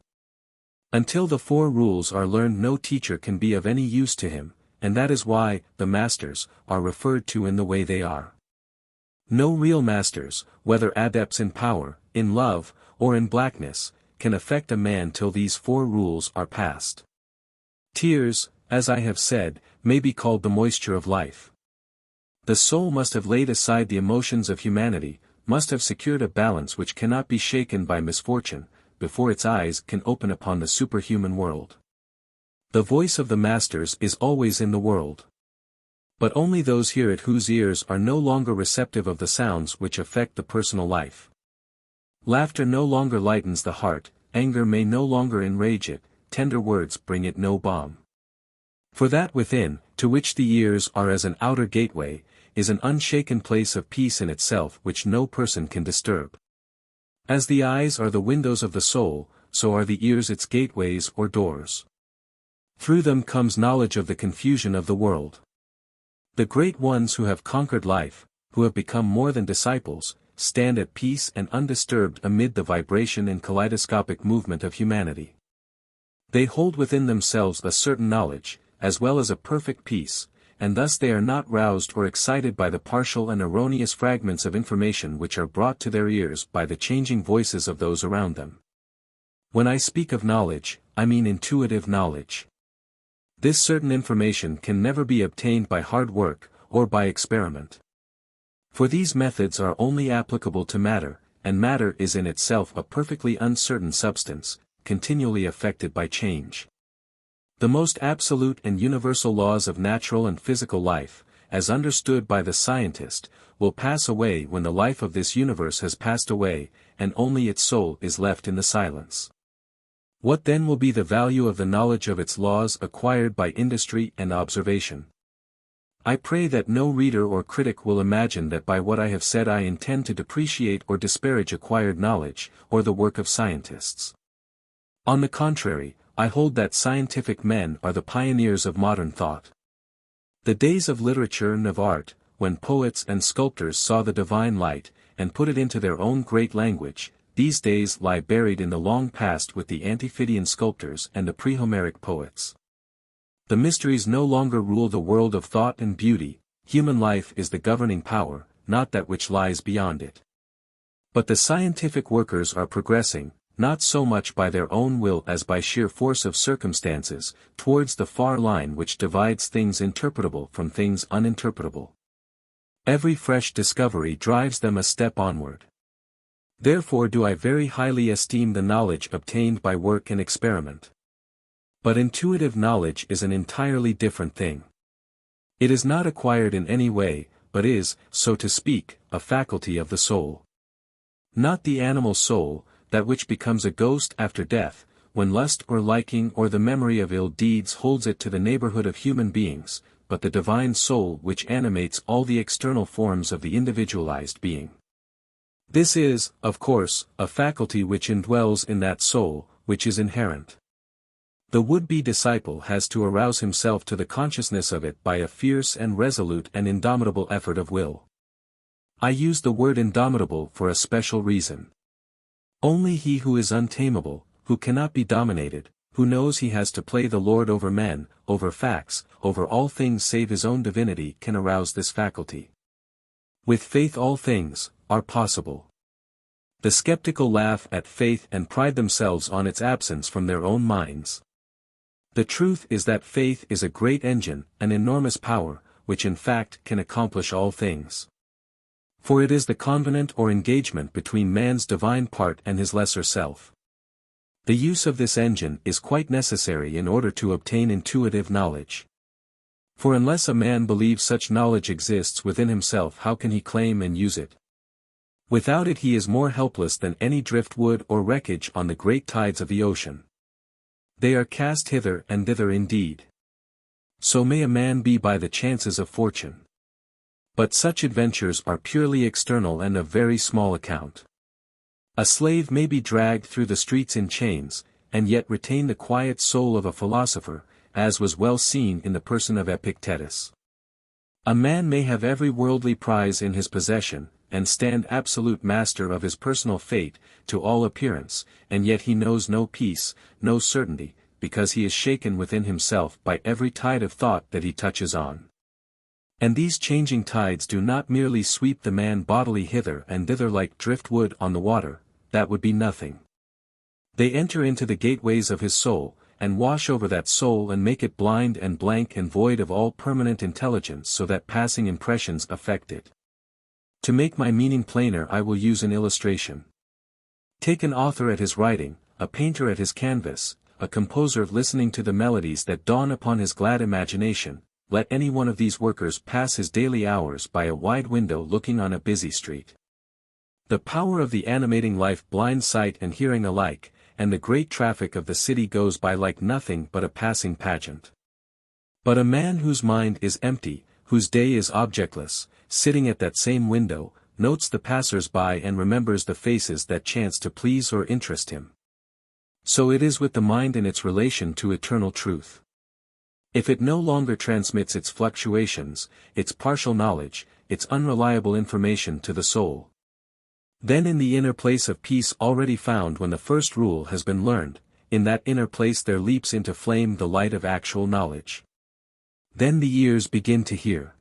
Until the 4 rules are learned no teacher can be of any use to him, and that is why the masters are referred to in the way they are. No real masters, whether adepts in power, in love, or in blackness, can affect a man till these 4 rules are passed. Tears, as I have said, may be called the moisture of life. The soul must have laid aside the emotions of humanity, must have secured a balance which cannot be shaken by misfortune, before its eyes can open upon the superhuman world. The voice of the masters is always in the world. But only those hear it whose ears are no longer receptive of the sounds which affect the personal life. Laughter no longer lightens the heart, anger may no longer enrage it, tender words bring it no balm. For that within, to which the ears are as an outer gateway, is an unshaken place of peace in itself which no person can disturb. As the eyes are the windows of the soul, so are the ears its gateways or doors. Through them comes knowledge of the confusion of the world. The great ones who have conquered life, who have become more than disciples, stand at peace and undisturbed amid the vibration and kaleidoscopic movement of humanity. They hold within themselves a certain knowledge, as well as a perfect peace, and thus they are not roused or excited by the partial and erroneous fragments of information which are brought to their ears by the changing voices of those around them. When I speak of knowledge, I mean intuitive knowledge. This certain information can never be obtained by hard work, or by experiment. For these methods are only applicable to matter, and matter is in itself a perfectly uncertain substance, continually affected by change. The most absolute and universal laws of natural and physical life, as understood by the scientist, will pass away when the life of this universe has passed away, and only its soul is left in the silence. What then will be the value of the knowledge of its laws acquired by industry and observation? I pray that no reader or critic will imagine that by what I have said I intend to depreciate or disparage acquired knowledge, or the work of scientists. On the contrary, I hold that scientific men are the pioneers of modern thought. The days of literature and of art, when poets and sculptors saw the divine light, and put it into their own great language, these days lie buried in the long past with the Antiphidian sculptors and the pre-Homeric poets. The mysteries no longer rule the world of thought and beauty, human life is the governing power, not that which lies beyond it. But the scientific workers are progressing, not so much by their own will as by sheer force of circumstances, towards the far line which divides things interpretable from things uninterpretable. Every fresh discovery drives them a step onward. Therefore do I very highly esteem the knowledge obtained by work and experiment. But intuitive knowledge is an entirely different thing. It is not acquired in any way, but is, so to speak, a faculty of the soul. Not the animal soul, that which becomes a ghost after death, when lust or liking or the memory of ill deeds holds it to the neighborhood of human beings, but the divine soul which animates all the external forms of the individualized being. This is, of course, a faculty which indwells in that soul, which is inherent. The would-be disciple has to arouse himself to the consciousness of it by a fierce and resolute and indomitable effort of will. I use the word indomitable for a special reason. Only he who is untamable, who cannot be dominated, who knows he has to play the lord over men, over facts, over all things save his own divinity can arouse this faculty. With faith all things are possible. The skeptical laugh at faith and pride themselves on its absence from their own minds. The truth is that faith is a great engine, an enormous power, which in fact can accomplish all things. For it is the covenant or engagement between man's divine part and his lesser self. The use of this engine is quite necessary in order to obtain intuitive knowledge. For unless a man believes such knowledge exists within himself, how can he claim and use it? Without it he is more helpless than any driftwood or wreckage on the great tides of the ocean. They are cast hither and thither indeed. So may a man be by the chances of fortune. But such adventures are purely external and of very small account. A slave may be dragged through the streets in chains, and yet retain the quiet soul of a philosopher, as was well seen in the person of Epictetus. A man may have every worldly prize in his possession, and stand absolute master of his personal fate, to all appearance, and yet he knows no peace, no certainty, because he is shaken within himself by every tide of thought that he touches on. And these changing tides do not merely sweep the man bodily hither and thither like driftwood on the water, that would be nothing. They enter into the gateways of his soul, and wash over that soul and make it blind and blank and void of all permanent intelligence so that passing impressions affect it. To make my meaning plainer I will use an illustration. Take an author at his writing, a painter at his canvas, a composer listening to the melodies that dawn upon his glad imagination. Let any one of these workers pass his daily hours by a wide window looking on a busy street. The power of the animating life blinds sight and hearing alike, and the great traffic of the city goes by like nothing but a passing pageant. But a man whose mind is empty, whose day is objectless, sitting at that same window, notes the passers-by and remembers the faces that chance to please or interest him. So it is with the mind in its relation to eternal truth. If it no longer transmits its fluctuations, its partial knowledge, its unreliable information to the soul, then in the inner place of peace already found when the first rule has been learned, in that inner place there leaps into flame the light of actual knowledge. Then the ears begin to hear.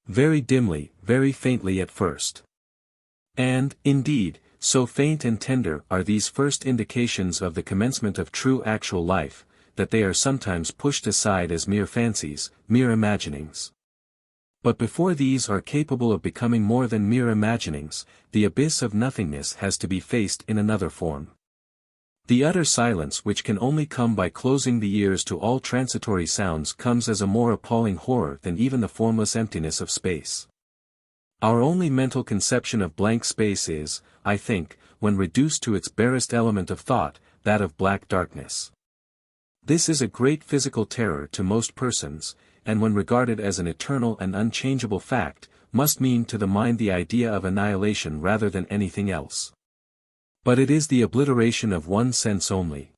Very dimly, very faintly at first. And, indeed, so faint and tender are these first indications of the commencement of true actual life, that they are sometimes pushed aside as mere fancies, mere imaginings. But before these are capable of becoming more than mere imaginings, the abyss of nothingness has to be faced in another form. The utter silence which can only come by closing the ears to all transitory sounds comes as a more appalling horror than even the formless emptiness of space. Our only mental conception of blank space is, I think, when reduced to its barest element of thought, that of black darkness. This is a great physical terror to most persons, and when regarded as an eternal and unchangeable fact, must mean to the mind the idea of annihilation rather than anything else. But it is the obliteration of one sense only.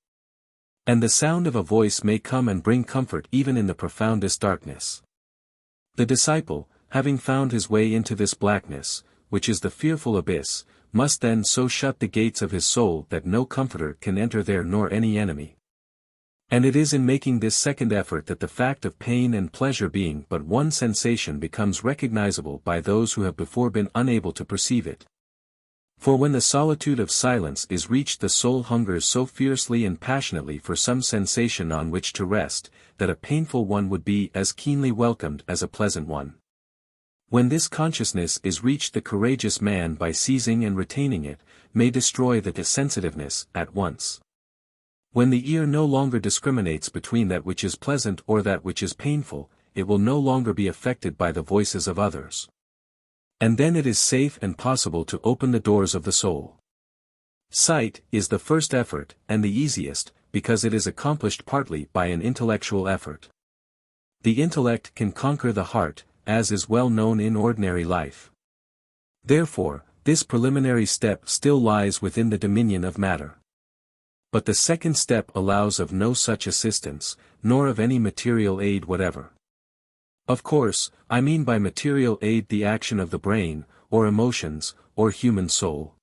And the sound of a voice may come and bring comfort even in the profoundest darkness. The disciple, having found his way into this blackness, which is the fearful abyss, must then so shut the gates of his soul that no comforter can enter there nor any enemy. And it is in making this second effort that the fact of pain and pleasure being but one sensation becomes recognizable by those who have before been unable to perceive it. For when the solitude of silence is reached, the soul hungers so fiercely and passionately for some sensation on which to rest, that a painful one would be as keenly welcomed as a pleasant one. When this consciousness is reached, the courageous man, by seizing and retaining it, may destroy the sensitiveness at once. When the ear no longer discriminates between that which is pleasant or that which is painful, it will no longer be affected by the voices of others. And then it is safe and possible to open the doors of the soul. Sight is the first effort, and the easiest, because it is accomplished partly by an intellectual effort. The intellect can conquer the heart, as is well known in ordinary life. Therefore, this preliminary step still lies within the dominion of matter. But the second step allows of no such assistance, nor of any material aid whatever. Of course, I mean by material aid the action of the brain, or emotions, or human soul.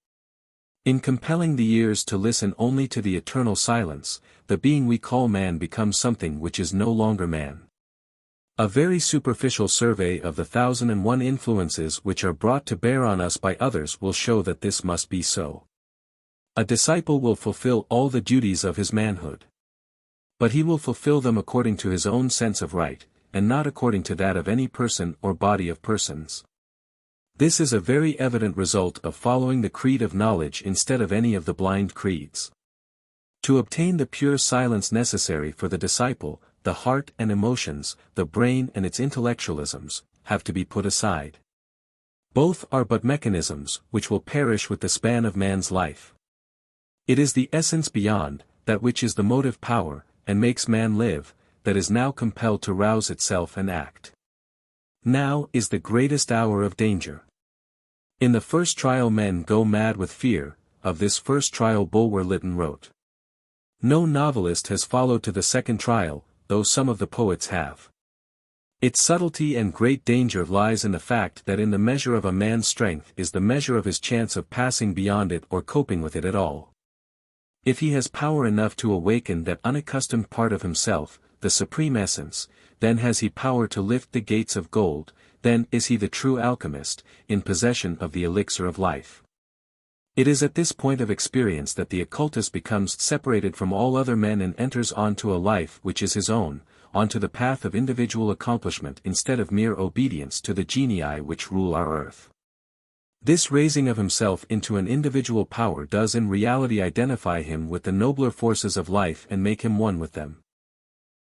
In compelling the ears to listen only to the eternal silence, the being we call man becomes something which is no longer man. A very superficial survey of the 1001 influences which are brought to bear on us by others will show that this must be so. A disciple will fulfill all the duties of his manhood. But he will fulfill them according to his own sense of right, and not according to that of any person or body of persons. This is a very evident result of following the creed of knowledge instead of any of the blind creeds. To obtain the pure silence necessary for the disciple, the heart and emotions, the brain and its intellectualisms, have to be put aside. Both are but mechanisms which will perish with the span of man's life. It is the essence beyond, that which is the motive power, and makes man live, that is now compelled to rouse itself and act. Now is the greatest hour of danger. In the first trial men go mad with fear, of this first trial Bulwer Lytton wrote. No novelist has followed to the second trial, though some of the poets have. Its subtlety and great danger lies in the fact that in the measure of a man's strength is the measure of his chance of passing beyond it or coping with it at all. If he has power enough to awaken that unaccustomed part of himself, the supreme essence, then has he power to lift the gates of gold, then is he the true alchemist, in possession of the elixir of life. It is at this point of experience that the occultist becomes separated from all other men and enters onto a life which is his own, onto the path of individual accomplishment instead of mere obedience to the genii which rule our earth. This raising of himself into an individual power does in reality identify him with the nobler forces of life and make him one with them.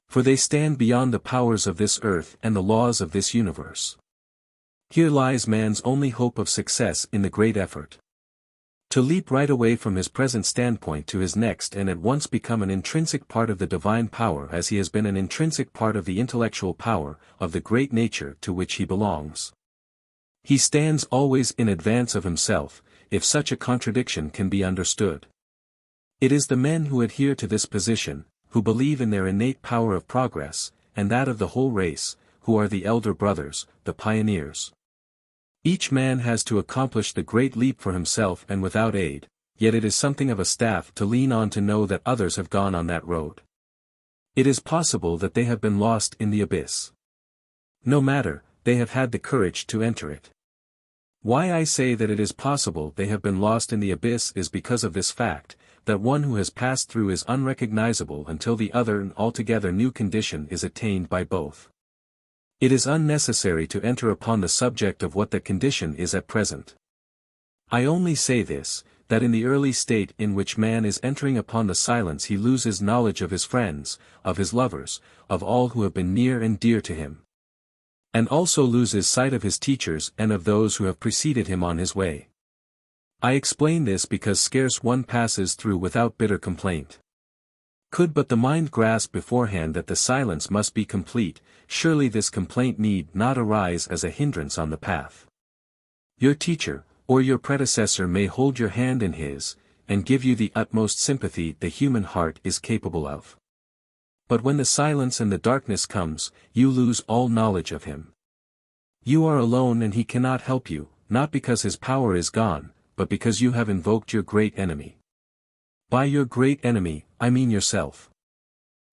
For they stand beyond the powers of this earth and the laws of this universe. Here lies man's only hope of success in the great effort. To leap right away from his present standpoint to his next and at once become an intrinsic part of the divine power as he has been an intrinsic part of the intellectual power of the great nature to which he belongs. He stands always in advance of himself, if such a contradiction can be understood. It is the men who adhere to this position, who believe in their innate power of progress, and that of the whole race, who are the elder brothers, the pioneers. Each man has to accomplish the great leap for himself and without aid, yet it is something of a staff to lean on to know that others have gone on that road. It is possible that they have been lost in the abyss. No matter, they have had the courage to enter it. Why I say that it is possible they have been lost in the abyss is because of this fact, that one who has passed through is unrecognizable until the other and altogether new condition is attained by both. It is unnecessary to enter upon the subject of what that condition is at present. I only say this, that in the early state in which man is entering upon the silence he loses knowledge of his friends, of his lovers, of all who have been near and dear to him. And also loses sight of his teachers and of those who have preceded him on his way. I explain this because scarce one passes through without bitter complaint. Could but the mind grasp beforehand that the silence must be complete, surely this complaint need not arise as a hindrance on the path. Your teacher, or your predecessor may hold your hand in his, and give you the utmost sympathy the human heart is capable of. But when the silence and the darkness comes, you lose all knowledge of him. You are alone and he cannot help you, not because his power is gone, but because you have invoked your great enemy. By your great enemy, I mean yourself.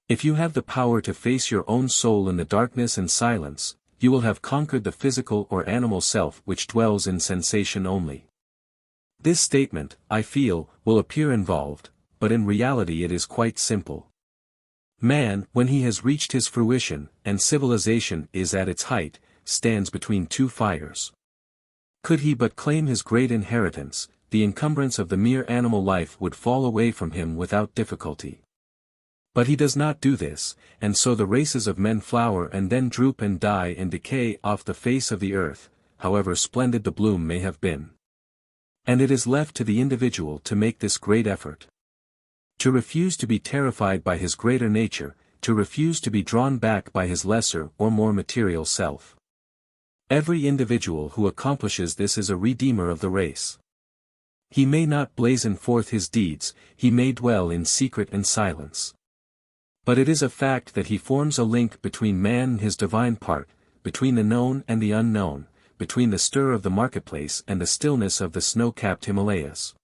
If you have the power to face your own soul in the darkness and silence, you will have conquered the physical or animal self which dwells in sensation only. This statement, I feel, will appear involved, but in reality it is quite simple. Man, when he has reached his fruition, and civilization is at its height, stands between two fires. Could he but claim his great inheritance, the encumbrance of the mere animal life would fall away from him without difficulty. But he does not do this, and so the races of men flower and then droop and die and decay off the face of the earth, however splendid the bloom may have been. And it is left to the individual to make this great effort. To refuse to be terrified by his greater nature, to refuse to be drawn back by his lesser or more material self. Every individual who accomplishes this is a redeemer of the race. He may not blazon forth his deeds, he may dwell in secret and silence. But it is a fact that he forms a link between man and his divine part, between the known and the unknown, between the stir of the marketplace and the stillness of the snow-capped Himalayas.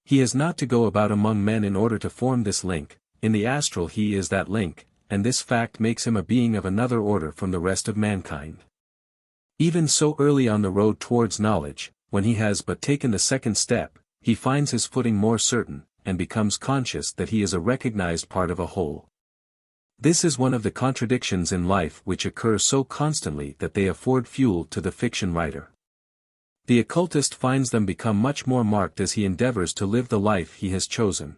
He has not to go about among men in order to form this link, in the astral he is that link, and this fact makes him a being of another order from the rest of mankind. Even so early on the road towards knowledge, when he has but taken the second step, he finds his footing more certain, and becomes conscious that he is a recognized part of a whole. This is one of the contradictions in life which occur so constantly that they afford fuel to the fiction writer. The occultist finds them become much more marked as he endeavors to live the life he has chosen.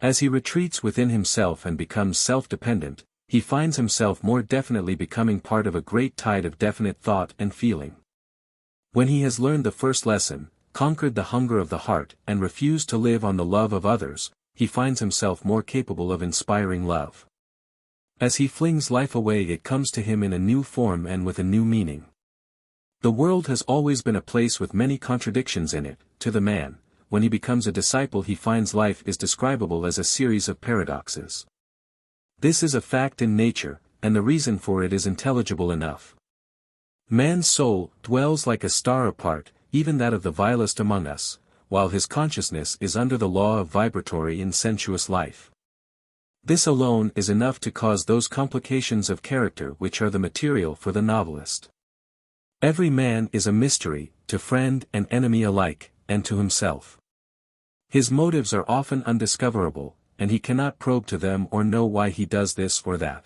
As he retreats within himself and becomes self-dependent, he finds himself more definitely becoming part of a great tide of definite thought and feeling. When he has learned the first lesson, conquered the hunger of the heart and refused to live on the love of others, he finds himself more capable of inspiring love. As he flings life away it comes to him in a new form and with a new meaning. The world has always been a place with many contradictions in it. To the man, when he becomes a disciple he finds life is describable as a series of paradoxes. This is a fact in nature, and the reason for it is intelligible enough. Man's soul dwells like a star apart, even that of the vilest among us, while his consciousness is under the law of vibratory and sensuous life. This alone is enough to cause those complications of character which are the material for the novelist. Every man is a mystery, to friend and enemy alike, and to himself. His motives are often undiscoverable, and he cannot probe to them or know why he does this or that.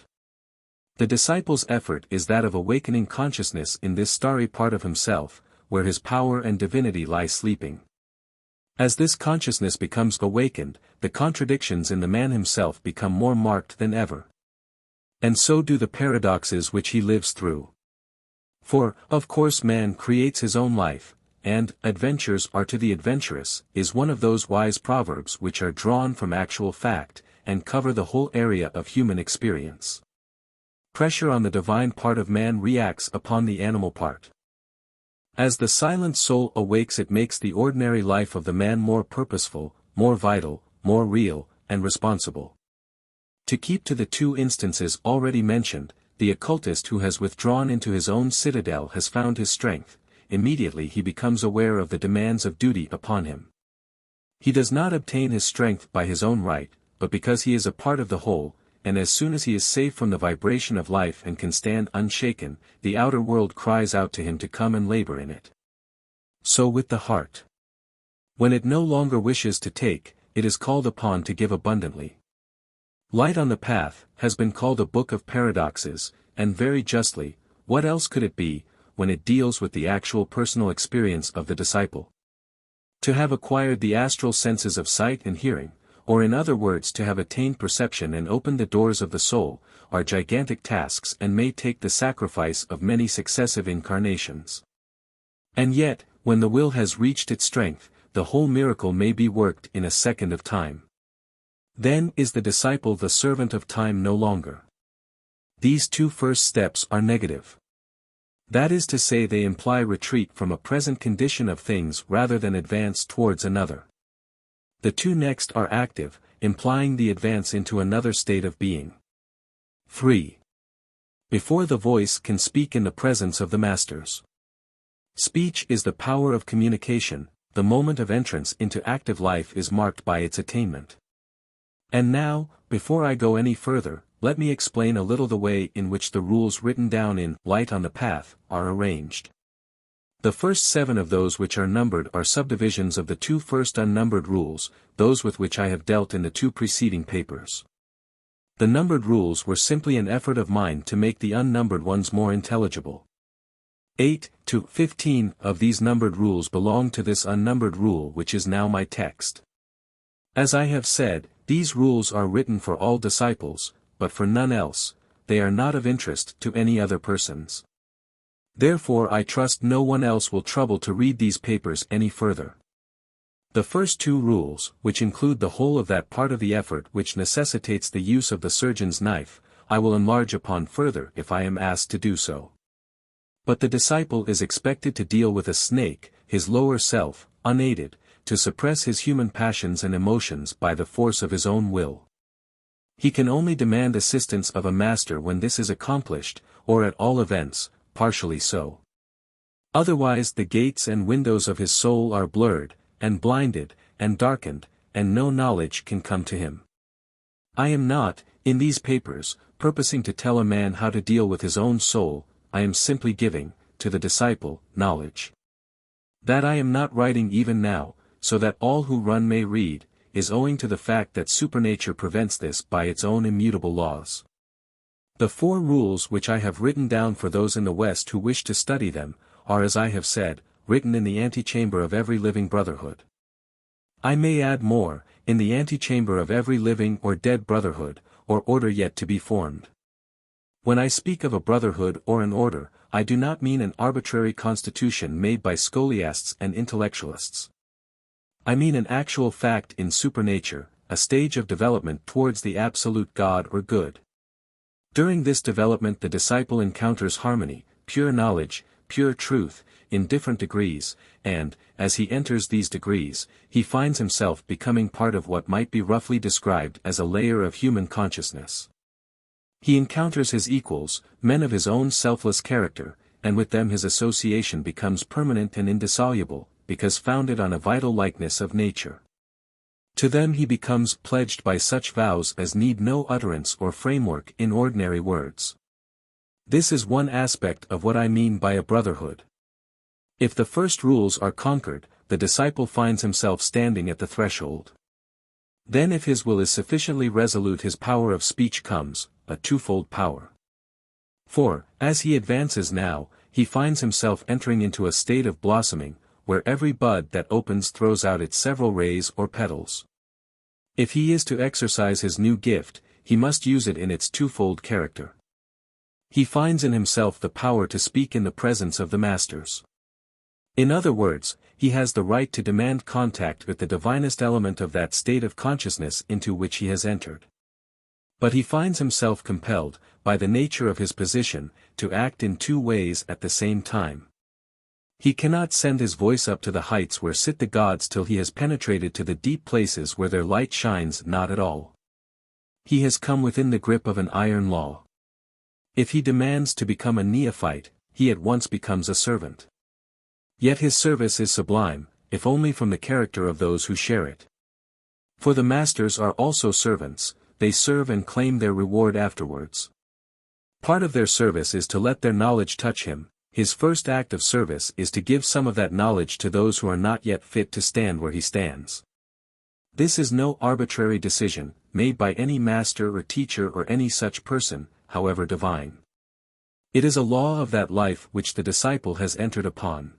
The disciple's effort is that of awakening consciousness in this starry part of himself, where his power and divinity lie sleeping. As this consciousness becomes awakened, the contradictions in the man himself become more marked than ever. And so do the paradoxes which he lives through. For, of course man creates his own life, and, adventures are to the adventurous, is one of those wise proverbs which are drawn from actual fact, and cover the whole area of human experience. Pressure on the divine part of man reacts upon the animal part. As the silent soul awakes it makes the ordinary life of the man more purposeful, more vital, more real, and responsible. To keep to the two instances already mentioned, the occultist who has withdrawn into his own citadel has found his strength. Immediately he becomes aware of the demands of duty upon him. He does not obtain his strength by his own right, but because he is a part of the whole, and as soon as he is safe from the vibration of life and can stand unshaken, the outer world cries out to him to come and labor in it. So with the heart. When it no longer wishes to take, it is called upon to give abundantly. Light on the Path has been called a book of paradoxes, and very justly. What else could it be, when it deals with the actual personal experience of the disciple? To have acquired the astral senses of sight and hearing, or in other words to have attained perception and opened the doors of the soul, are gigantic tasks and may take the sacrifice of many successive incarnations. And yet, when the will has reached its strength, the whole miracle may be worked in a second of time. Then is the disciple the servant of time no longer. These two first steps are negative. That is to say, they imply retreat from a present condition of things rather than advance towards another. The two next are active, implying the advance into another state of being. 3. Before the voice can speak in the presence of the masters. Speech is the power of communication. The moment of entrance into active life is marked by its attainment. And now, before I go any further, let me explain a little the way in which the rules written down in Light on the Path are arranged. The first 7 of those which are numbered are subdivisions of the 2 first unnumbered rules, those with which I have dealt in the 2 preceding papers. The numbered rules were simply an effort of mine to make the unnumbered ones more intelligible. 8 to 15 of these numbered rules belong to this unnumbered rule which is now my text. As I have said, these rules are written for all disciples, but for none else. They are not of interest to any other persons. Therefore I trust no one else will trouble to read these papers any further. The first 2 rules, which include the whole of that part of the effort which necessitates the use of the surgeon's knife, I will enlarge upon further if I am asked to do so. But the disciple is expected to deal with a snake, his lower self, unaided, to suppress his human passions and emotions by the force of his own will. He can only demand assistance of a master when this is accomplished, or at all events, partially so. Otherwise the gates and windows of his soul are blurred, and blinded, and darkened, and no knowledge can come to him. I am not, in these papers, purposing to tell a man how to deal with his own soul. I am simply giving, to the disciple, knowledge. That I am not writing even now, so that all who run may read, is owing to the fact that supernature prevents this by its own immutable laws. The 4 rules which I have written down for those in the West who wish to study them, are, as I have said, written in the antechamber of every living brotherhood. I may add more, in the antechamber of every living or dead brotherhood, or order yet to be formed. When I speak of a brotherhood or an order, I do not mean an arbitrary constitution made by scholiasts and intellectualists. I mean an actual fact in supernature, a stage of development towards the absolute God or good. During this development the disciple encounters harmony, pure knowledge, pure truth, in different degrees, and, as he enters these degrees, he finds himself becoming part of what might be roughly described as a layer of human consciousness. He encounters his equals, men of his own selfless character, and with them his association becomes permanent and indissoluble, because founded on a vital likeness of nature. To them he becomes pledged by such vows as need no utterance or framework in ordinary words. This is one aspect of what I mean by a brotherhood. If the first rules are conquered, the disciple finds himself standing at the threshold. Then if his will is sufficiently resolute his power of speech comes, a twofold power. For, as he advances now, he finds himself entering into a state of blossoming, where every bud that opens throws out its several rays or petals. If he is to exercise his new gift, he must use it in its twofold character. He finds in himself the power to speak in the presence of the masters. In other words, he has the right to demand contact with the divinest element of that state of consciousness into which he has entered. But he finds himself compelled, by the nature of his position, to act in 2 ways at the same time. He cannot send his voice up to the heights where sit the gods till he has penetrated to the deep places where their light shines not at all. He has come within the grip of an iron law. If he demands to become a neophyte, he at once becomes a servant. Yet his service is sublime, if only from the character of those who share it. For the masters are also servants, they serve and claim their reward afterwards. Part of their service is to let their knowledge touch him. His first act of service is to give some of that knowledge to those who are not yet fit to stand where he stands. This is no arbitrary decision, made by any master or teacher or any such person, however divine. It is a law of that life which the disciple has entered upon.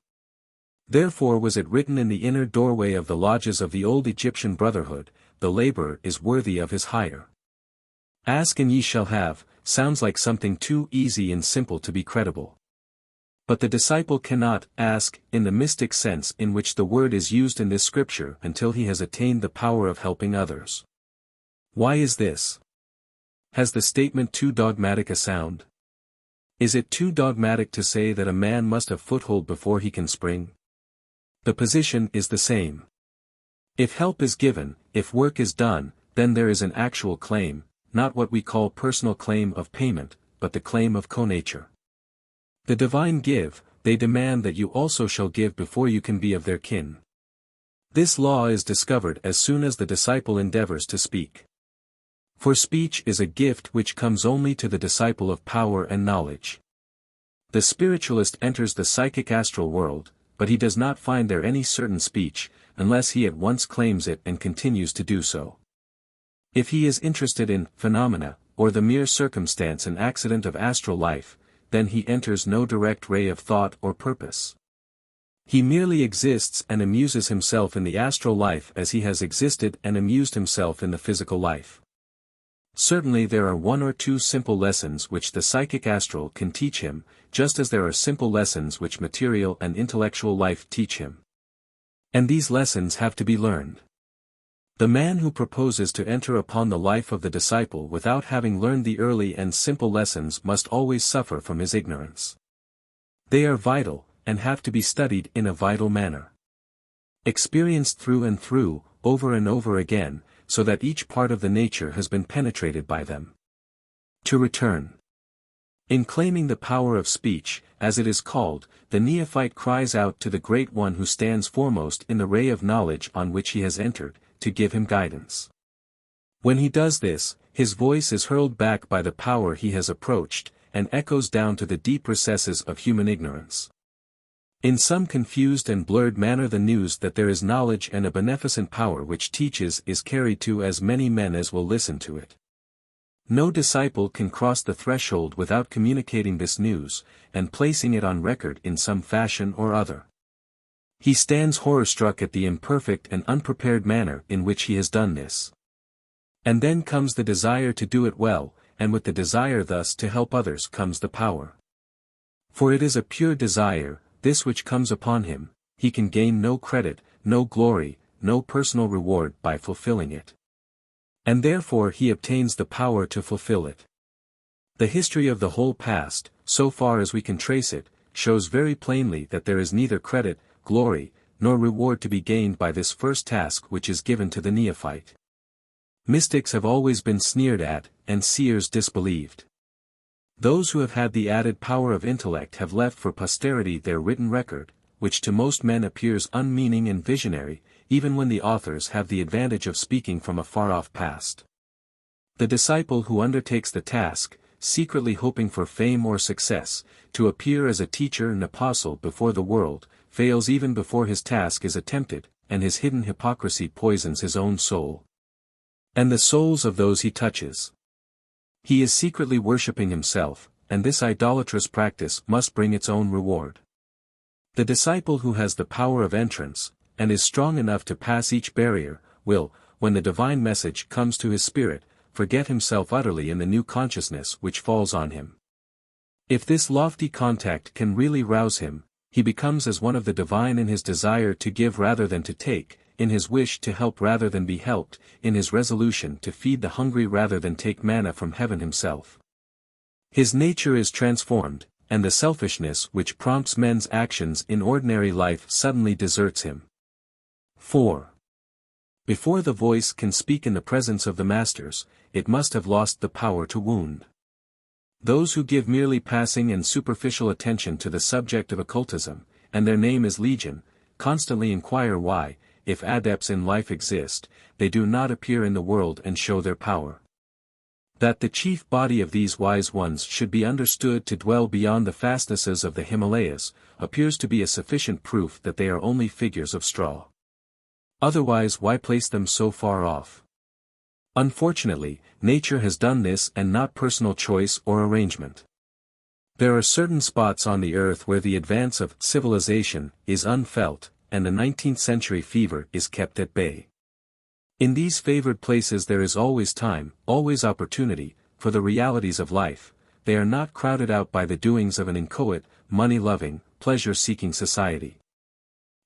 Therefore was it written in the inner doorway of the lodges of the old Egyptian brotherhood, the laborer is worthy of his hire. Ask and ye shall have, sounds like something too easy and simple to be credible. But the disciple cannot ask in the mystic sense in which the word is used in this scripture until he has attained the power of helping others. Why is this? Has the statement too dogmatic a sound? Is it too dogmatic to say that a man must have foothold before he can spring? The position is the same. If help is given, if work is done, then there is an actual claim, not what we call personal claim of payment, but the claim of connature. The divine give, they demand that you also shall give before you can be of their kin. This law is discovered as soon as the disciple endeavors to speak. For speech is a gift which comes only to the disciple of power and knowledge. The spiritualist enters the psychic astral world, but he does not find there any certain speech, unless he at once claims it and continues to do so. If he is interested in phenomena, or the mere circumstance and accident of astral life, then he enters no direct ray of thought or purpose. He merely exists and amuses himself in the astral life as he has existed and amused himself in the physical life. Certainly there are one or two simple lessons which the psychic astral can teach him, just as there are simple lessons which material and intellectual life teach him. And these lessons have to be learned. The man who proposes to enter upon the life of the disciple without having learned the early and simple lessons must always suffer from his ignorance. They are vital, and have to be studied in a vital manner. Experienced through and through, over and over again, so that each part of the nature has been penetrated by them. To return. In claiming the power of speech, as it is called, the neophyte cries out to the Great One who stands foremost in the ray of knowledge on which he has entered, to give him guidance. When he does this, his voice is hurled back by the power he has approached, and echoes down to the deep recesses of human ignorance. In some confused and blurred manner the news that there is knowledge and a beneficent power which teaches is carried to as many men as will listen to it. No disciple can cross the threshold without communicating this news, and placing it on record in some fashion or other. He stands horror-struck at the imperfect and unprepared manner in which he has done this. And then comes the desire to do it well, and with the desire thus to help others comes the power. For it is a pure desire, this which comes upon him, he can gain no credit, no glory, no personal reward by fulfilling it. And therefore he obtains the power to fulfill it. The history of the whole past, so far as we can trace it, shows very plainly that there is neither credit, glory, nor reward to be gained by this first task which is given to the neophyte. Mystics have always been sneered at, and seers disbelieved. Those who have had the added power of intellect have left for posterity their written record, which to most men appears unmeaning and visionary, even when the authors have the advantage of speaking from a far-off past. The disciple who undertakes the task, secretly hoping for fame or success, to appear as a teacher and apostle before the world, fails even before his task is attempted, and his hidden hypocrisy poisons his own soul. And the souls of those he touches. He is secretly worshipping himself, and this idolatrous practice must bring its own reward. The disciple who has the power of entrance, and is strong enough to pass each barrier, will, when the divine message comes to his spirit, forget himself utterly in the new consciousness which falls on him. If this lofty contact can really rouse him, he becomes as one of the divine in his desire to give rather than to take, in his wish to help rather than be helped, in his resolution to feed the hungry rather than take manna from heaven himself. His nature is transformed, and the selfishness which prompts men's actions in ordinary life suddenly deserts him. 4. Before the voice can speak in the presence of the masters, it must have lost the power to wound. Those who give merely passing and superficial attention to the subject of occultism, and their name is legion, constantly inquire why, if adepts in life exist, they do not appear in the world and show their power. That the chief body of these wise ones should be understood to dwell beyond the fastnesses of the Himalayas, appears to be a sufficient proof that they are only figures of straw. Otherwise why place them so far off? Unfortunately, nature has done this and not personal choice or arrangement. There are certain spots on the earth where the advance of civilization is unfelt, and the 19th century fever is kept at bay. In these favored places there is always time, always opportunity, for the realities of life. They are not crowded out by the doings of an inchoate, money-loving, pleasure-seeking society.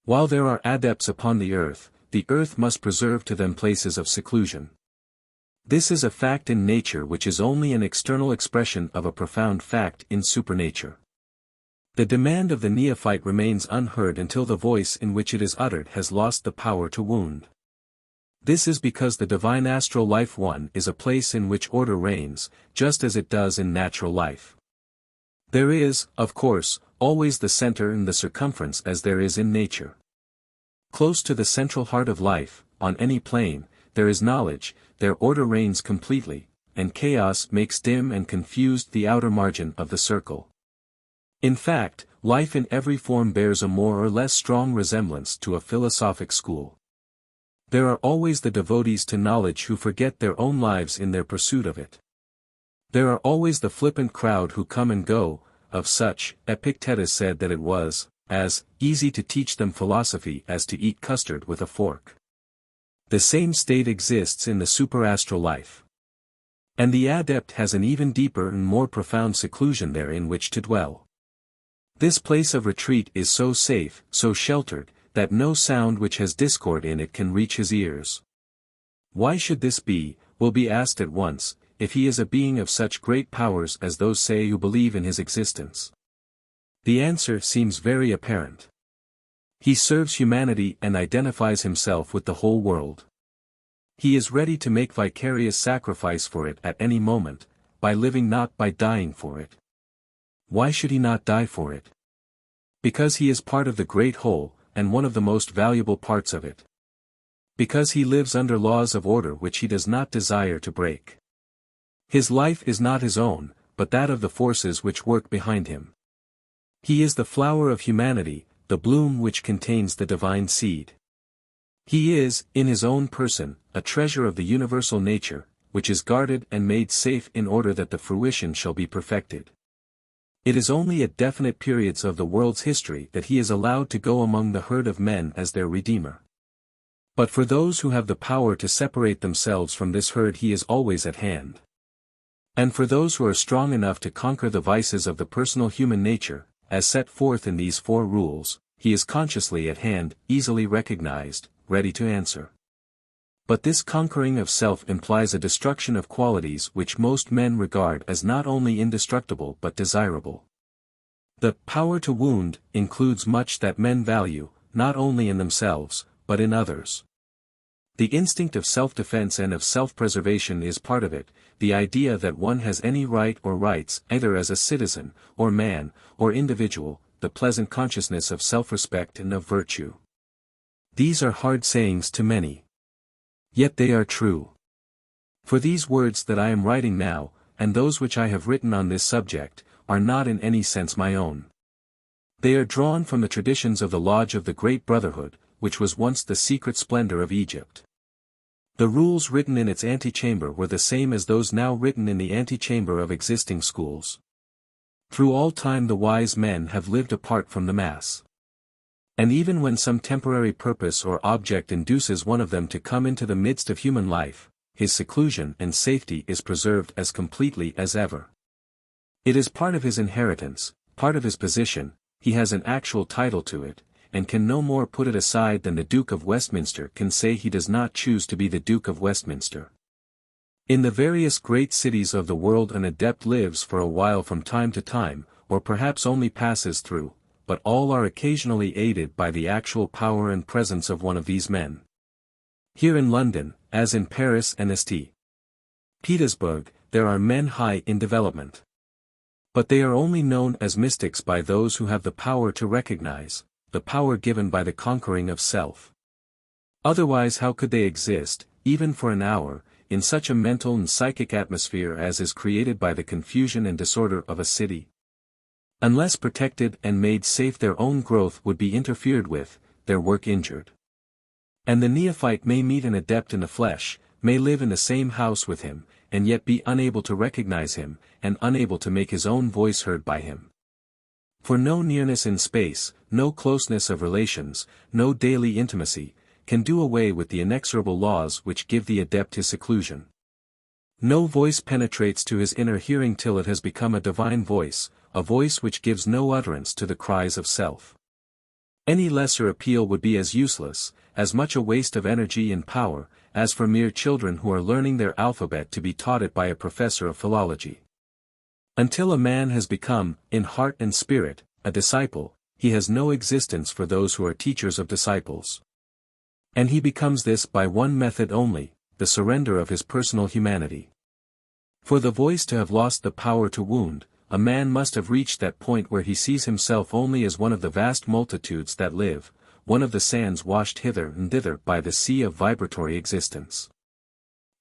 While there are adepts upon the earth must preserve to them places of seclusion. This is a fact in nature which is only an external expression of a profound fact in supernature. The demand of the neophyte remains unheard until the voice in which it is uttered has lost the power to wound. This is because the divine astral life one is a place in which order reigns, just as it does in natural life. There is, of course, always the center and the circumference as there is in nature. Close to the central heart of life, on any plane, there is knowledge, there order reigns completely, and chaos makes dim and confused the outer margin of the circle. In fact, life in every form bears a more or less strong resemblance to a philosophic school. There are always the devotees to knowledge who forget their own lives in their pursuit of it. There are always the flippant crowd who come and go. Of such, Epictetus said that it was as easy to teach them philosophy as to eat custard with a fork. The same state exists in the superastral life. And the adept has an even deeper and more profound seclusion there in which to dwell. This place of retreat is so safe, so sheltered, that no sound which has discord in it can reach his ears. Why should this be, will be asked at once, if he is a being of such great powers as those say who believe in his existence? The answer seems very apparent. He serves humanity and identifies himself with the whole world. He is ready to make vicarious sacrifice for it at any moment, by living not by dying for it. Why should he not die for it? Because he is part of the great whole, and one of the most valuable parts of it. Because he lives under laws of order which he does not desire to break. His life is not his own, but that of the forces which work behind him. He is the flower of humanity, the bloom which contains the divine seed. He is, in his own person, a treasure of the universal nature, which is guarded and made safe in order that the fruition shall be perfected. It is only at definite periods of the world's history that he is allowed to go among the herd of men as their Redeemer. But for those who have the power to separate themselves from this herd he is always at hand. And for those who are strong enough to conquer the vices of the personal human nature, as set forth in these 4 rules, he is consciously at hand, easily recognized, ready to answer. But this conquering of self implies a destruction of qualities which most men regard as not only indestructible but desirable. The power to wound includes much that men value, not only in themselves, but in others. The instinct of self-defense and of self-preservation is part of it, the idea that one has any right or rights either as a citizen, or man, or individual, the pleasant consciousness of self-respect and of virtue. These are hard sayings to many. Yet they are true. For these words that I am writing now, and those which I have written on this subject, are not in any sense my own. They are drawn from the traditions of the Lodge of the Great Brotherhood, which was once the secret splendor of Egypt. The rules written in its antechamber were the same as those now written in the antechamber of existing schools. Through all time the wise men have lived apart from the mass. And even when some temporary purpose or object induces one of them to come into the midst of human life, his seclusion and safety is preserved as completely as ever. It is part of his inheritance, part of his position, he has an actual title to it, and can no more put it aside than the Duke of Westminster can say he does not choose to be the Duke of Westminster. In the various great cities of the world an adept lives for a while from time to time, or perhaps only passes through, but all are occasionally aided by the actual power and presence of one of these men. Here in London, as in Paris and St. Petersburg, there are men high in development. But they are only known as mystics by those who have the power to recognize, the power given by the conquering of self. Otherwise how could they exist, even for an hour, in such a mental and psychic atmosphere as is created by the confusion and disorder of a city? Unless protected and made safe their own growth would be interfered with, their work injured. And the neophyte may meet an adept in the flesh, may live in the same house with him, and yet be unable to recognize him, and unable to make his own voice heard by him. For no nearness in space, no closeness of relations, no daily intimacy, can do away with the inexorable laws which give the adept his seclusion. No voice penetrates to his inner hearing till it has become a divine voice, a voice which gives no utterance to the cries of self. Any lesser appeal would be as useless, as much a waste of energy and power, as for mere children who are learning their alphabet to be taught it by a professor of philology. Until a man has become, in heart and spirit, a disciple, he has no existence for those who are teachers of disciples. And he becomes this by one method only, the surrender of his personal humanity. For the voice to have lost the power to wound, a man must have reached that point where he sees himself only as one of the vast multitudes that live, one of the sands washed hither and thither by the sea of vibratory existence.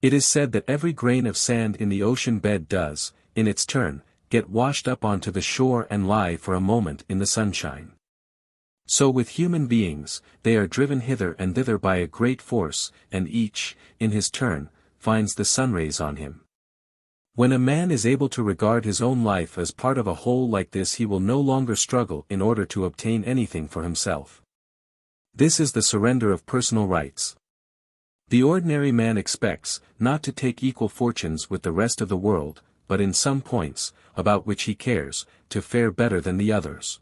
It is said that every grain of sand in the ocean bed does, in its turn, get washed up onto the shore and lie for a moment in the sunshine. So with human beings, they are driven hither and thither by a great force, and each, in his turn, finds the sunrays on him. When a man is able to regard his own life as part of a whole like this, he will no longer struggle in order to obtain anything for himself. This is the surrender of personal rights. The ordinary man expects, not to take equal fortunes with the rest of the world, but in some points, about which he cares, to fare better than the others.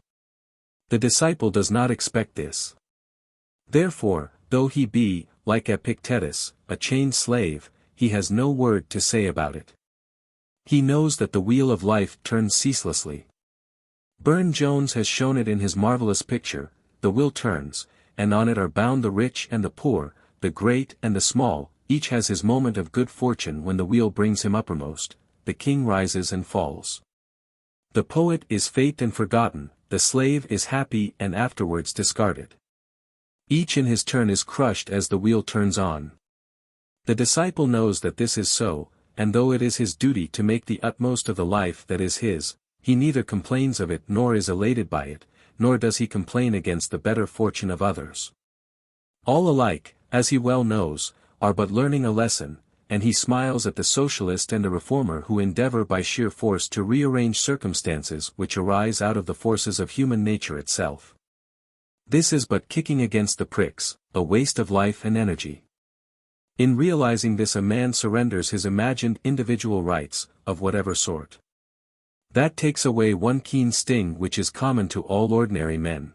The disciple does not expect this. Therefore, though he be, like Epictetus, a chained slave, he has no word to say about it. He knows that the wheel of life turns ceaselessly. Burne-Jones has shown it in his marvelous picture, The Wheel Turns, and on it are bound the rich and the poor, the great and the small, each has his moment of good fortune when the wheel brings him uppermost, the king rises and falls. The poet is faked and forgotten, the slave is happy and afterwards discarded. Each in his turn is crushed as the wheel turns on. The disciple knows that this is so, and though it is his duty to make the utmost of the life that is his, he neither complains of it nor is elated by it, nor does he complain against the better fortune of others. All alike, as he well knows, are but learning a lesson, and he smiles at the socialist and the reformer who endeavor by sheer force to rearrange circumstances which arise out of the forces of human nature itself. This is but kicking against the pricks, a waste of life and energy. In realizing this, a man surrenders his imagined individual rights, of whatever sort. That takes away one keen sting which is common to all ordinary men.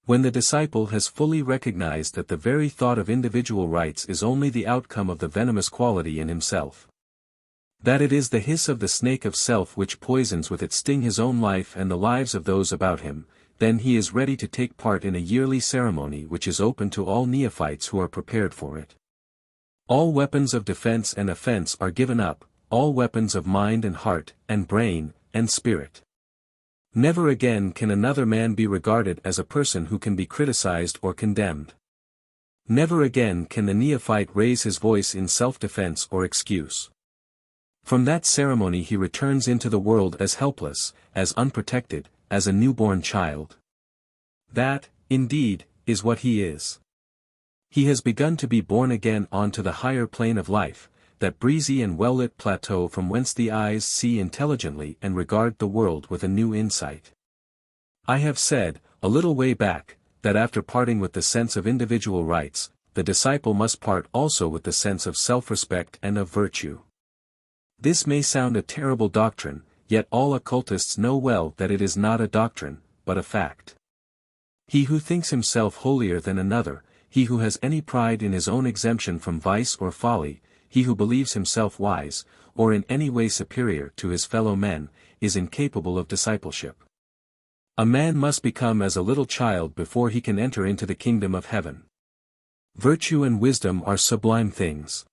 When the disciple has fully recognized that the very thought of individual rights is only the outcome of the venomous quality in himself, that it is the hiss of the snake of self which poisons with its sting his own life and the lives of those about him, then he is ready to take part in a yearly ceremony which is open to all neophytes who are prepared for it. All weapons of defense and offense are given up, all weapons of mind and heart, and brain, and spirit. Never again can another man be regarded as a person who can be criticized or condemned. Never again can the neophyte raise his voice in self-defense or excuse. From that ceremony he returns into the world as helpless, as unprotected, as a newborn child. That, indeed, is what he is. He has begun to be born again onto the higher plane of life, that breezy and well-lit plateau from whence the eyes see intelligently and regard the world with a new insight. I have said, a little way back, that after parting with the sense of individual rights, the disciple must part also with the sense of self-respect and of virtue. This may sound a terrible doctrine, yet all occultists know well that it is not a doctrine, but a fact. He who thinks himself holier than another, he who has any pride in his own exemption from vice or folly, he who believes himself wise, or in any way superior to his fellow men, is incapable of discipleship. A man must become as a little child before he can enter into the kingdom of heaven. Virtue and wisdom are sublime things.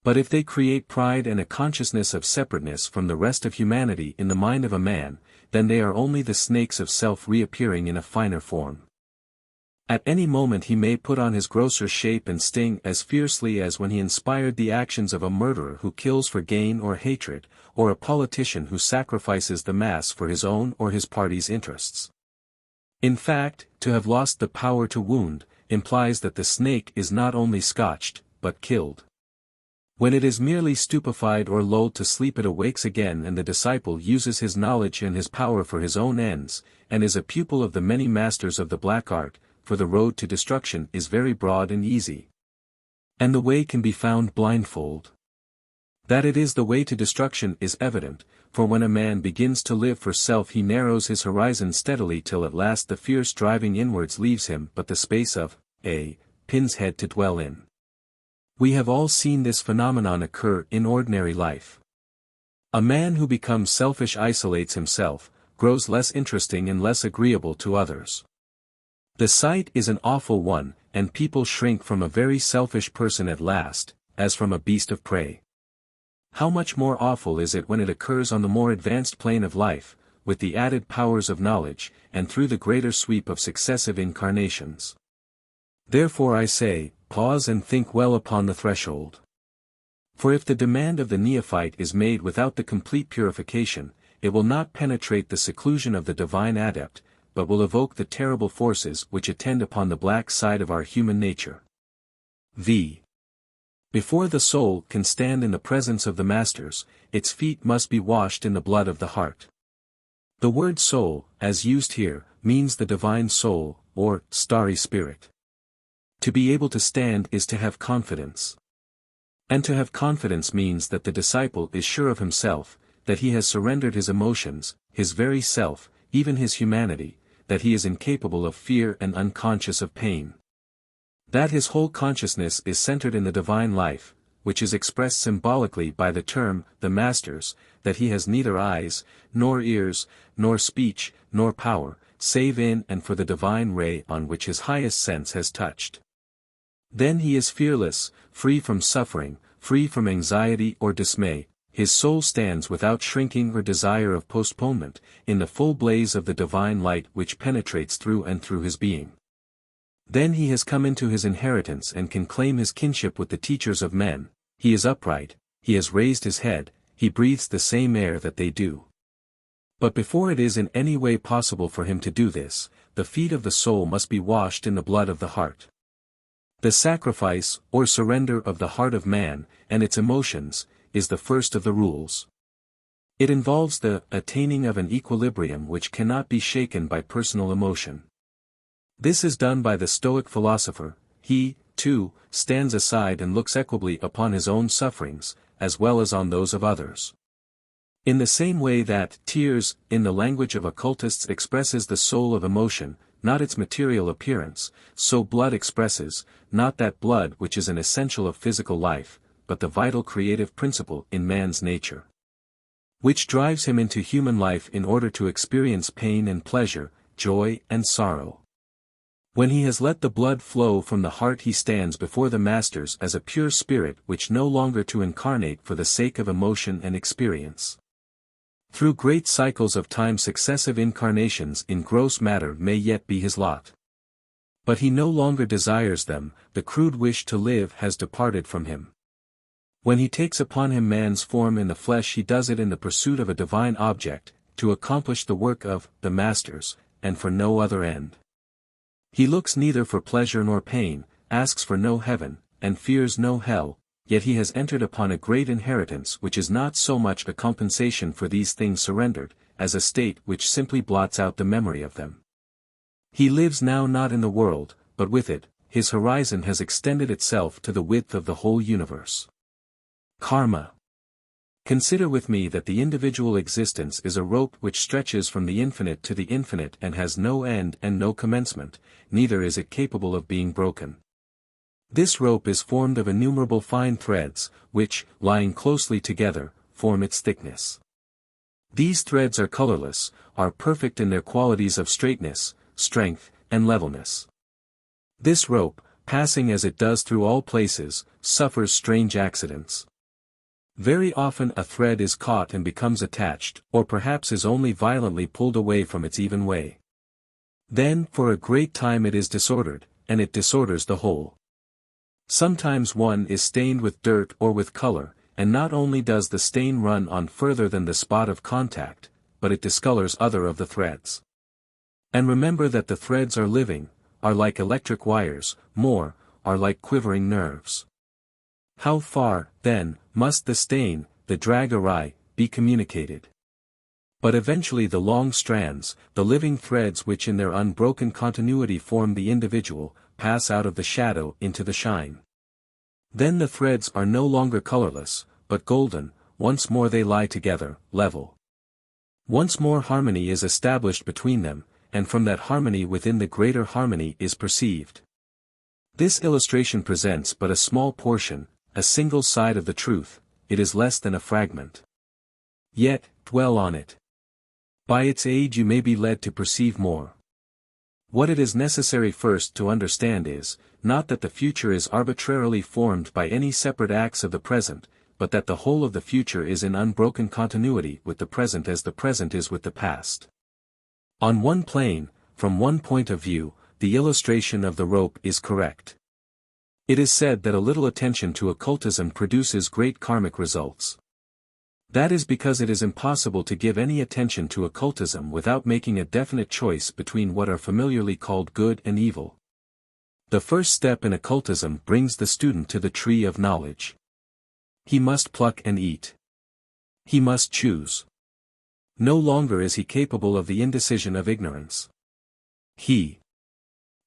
But if they create pride and a consciousness of separateness from the rest of humanity in the mind of a man, then they are only the snakes of self reappearing in a finer form. At any moment he may put on his grosser shape and sting as fiercely as when he inspired the actions of a murderer who kills for gain or hatred, or a politician who sacrifices the mass for his own or his party's interests. In fact, to have lost the power to wound, implies that the snake is not only scotched, but killed. When it is merely stupefied or lulled to sleep, it awakes again, and the disciple uses his knowledge and his power for his own ends, and is a pupil of the many masters of the black art, for the road to destruction is very broad and easy. And the way can be found blindfold. That it is the way to destruction is evident, for when a man begins to live for self he narrows his horizon steadily till at last the fierce driving inwards leaves him but the space of a pin's head to dwell in. We have all seen this phenomenon occur in ordinary life. A man who becomes selfish isolates himself, grows less interesting and less agreeable to others. The sight is an awful one, and people shrink from a very selfish person at last, as from a beast of prey. How much more awful is it when it occurs on the more advanced plane of life, with the added powers of knowledge, and through the greater sweep of successive incarnations. Therefore I say, pause and think well upon the threshold. For if the demand of the neophyte is made without the complete purification, it will not penetrate the seclusion of the divine adept, but will evoke the terrible forces which attend upon the black side of our human nature. Before the soul can stand in the presence of the masters, its feet must be washed in the blood of the heart. The word soul, as used here, means the divine soul, or starry spirit. To be able to stand is to have confidence. And to have confidence means that the disciple is sure of himself, that he has surrendered his emotions, his very self, even his humanity, that he is incapable of fear and unconscious of pain. That his whole consciousness is centered in the divine life, which is expressed symbolically by the term, the masters, that he has neither eyes, nor ears, nor speech, nor power, save in and for the divine ray on which his highest sense has touched. Then he is fearless, free from suffering, free from anxiety or dismay. His soul stands without shrinking or desire of postponement, in the full blaze of the divine light which penetrates through and through his being. Then he has come into his inheritance and can claim his kinship with the teachers of men. He is upright, he has raised his head, he breathes the same air that they do. But before it is in any way possible for him to do this, the feet of the soul must be washed in the blood of the heart. The sacrifice, or surrender of the heart of man, and its emotions, is the first of the rules. It involves the attaining of an equilibrium which cannot be shaken by personal emotion. This is done by the Stoic philosopher. He, too, stands aside and looks equably upon his own sufferings, as well as on those of others. In the same way that tears, in the language of occultists, expresses the soul of emotion, not its material appearance, so blood expresses, not that blood which is an essential of physical life, but the vital creative principle in man's nature, which drives him into human life in order to experience pain and pleasure, joy and sorrow. When he has let the blood flow from the heart, he stands before the masters as a pure spirit which no longer to incarnate for the sake of emotion and experience. Through great cycles of time, successive incarnations in gross matter may yet be his lot. But he no longer desires them, the crude wish to live has departed from him. When he takes upon him man's form in the flesh, he does it in the pursuit of a divine object, to accomplish the work of the masters, and for no other end. He looks neither for pleasure nor pain, asks for no heaven, and fears no hell, yet he has entered upon a great inheritance which is not so much a compensation for these things surrendered, as a state which simply blots out the memory of them. He lives now not in the world, but with it. His horizon has extended itself to the width of the whole universe. Karma. Consider with me that the individual existence is a rope which stretches from the infinite to the infinite and has no end and no commencement, neither is it capable of being broken. This rope is formed of innumerable fine threads, which, lying closely together, form its thickness. These threads are colorless, are perfect in their qualities of straightness, strength, and levelness. This rope, passing as it does through all places, suffers strange accidents. Very often a thread is caught and becomes attached, or perhaps is only violently pulled away from its even way. Then for a great time it is disordered, and it disorders the whole. Sometimes one is stained with dirt or with color, and not only does the stain run on further than the spot of contact, but it discolors other of the threads. And remember that the threads are living, are like electric wires, more, are like quivering nerves. How far, then, must the stain, the drag awry, be communicated? But eventually the long strands, the living threads which in their unbroken continuity form the individual, pass out of the shadow into the shine. Then the threads are no longer colorless, but golden, once more they lie together, level. Once more harmony is established between them, and from that harmony within the greater harmony is perceived. This illustration presents but a small portion, a single side of the truth, it is less than a fragment. Yet, dwell on it. By its aid you may be led to perceive more. What it is necessary first to understand is, not that the future is arbitrarily formed by any separate acts of the present, but that the whole of the future is in unbroken continuity with the present as the present is with the past. On one plane, from one point of view, the illustration of the rope is correct. It is said that a little attention to occultism produces great karmic results. That is because it is impossible to give any attention to occultism without making a definite choice between what are familiarly called good and evil. The first step in occultism brings the student to the tree of knowledge. He must pluck and eat. He must choose. No longer is he capable of the indecision of ignorance. He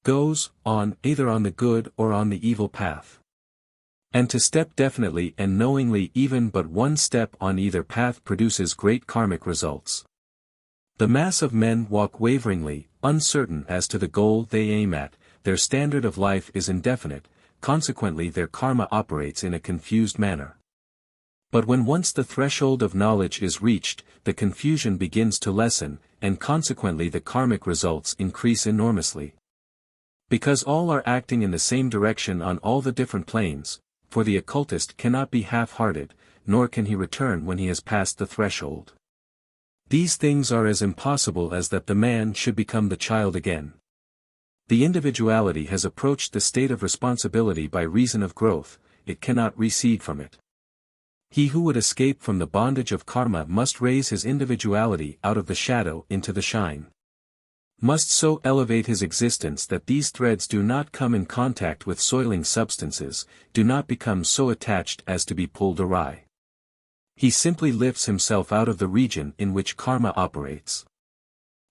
goes on either on the good or on the evil path. And to step definitely and knowingly even but one step on either path produces great karmic results. The mass of men walk waveringly, uncertain as to the goal they aim at, their standard of life is indefinite, consequently their karma operates in a confused manner. But when once the threshold of knowledge is reached, the confusion begins to lessen, and consequently the karmic results increase enormously. Because all are acting in the same direction on all the different planes, for the occultist cannot be half-hearted, nor can he return when he has passed the threshold. These things are as impossible as that the man should become the child again. The individuality has approached the state of responsibility by reason of growth, it cannot recede from it. He who would escape from the bondage of karma must raise his individuality out of the shadow into the shine. Must so elevate his existence that these threads do not come in contact with soiling substances, do not become so attached as to be pulled awry. He simply lifts himself out of the region in which karma operates.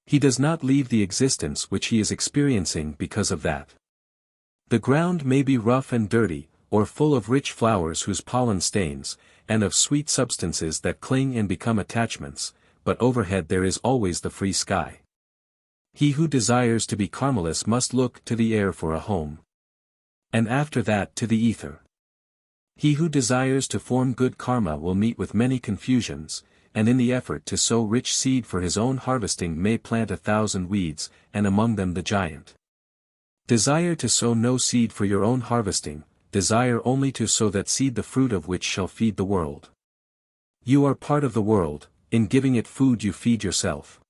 He does not leave the existence which he is experiencing because of that. The ground may be rough and dirty, or full of rich flowers whose pollen stains, and of sweet substances that cling and become attachments, but overhead there is always the free sky. He who desires to be karmaless must look to the air for a home. And after that to the ether. He who desires to form good karma will meet with many confusions, and in the effort to sow rich seed for his own harvesting may plant 1,000 weeds, and among them the giant. Desire to sow no seed for your own harvesting, desire only to sow that seed the fruit of which shall feed the world. You are part of the world, in giving it food you feed yourself.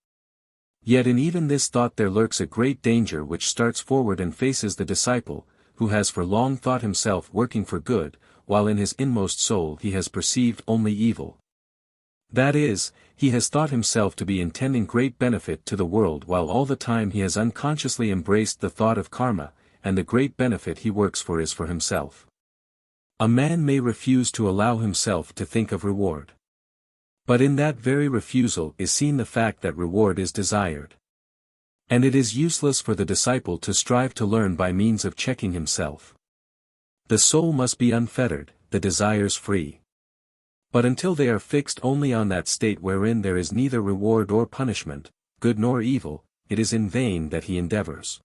Yet in even this thought there lurks a great danger which starts forward and faces the disciple, who has for long thought himself working for good, while in his inmost soul he has perceived only evil. That is, he has thought himself to be intending great benefit to the world while all the time he has unconsciously embraced the thought of karma, and the great benefit he works for is for himself. A man may refuse to allow himself to think of reward. But in that very refusal is seen the fact that reward is desired. And it is useless for the disciple to strive to learn by means of checking himself. The soul must be unfettered, the desires free. But until they are fixed only on that state wherein there is neither reward or punishment, good nor evil, it is in vain that he endeavors.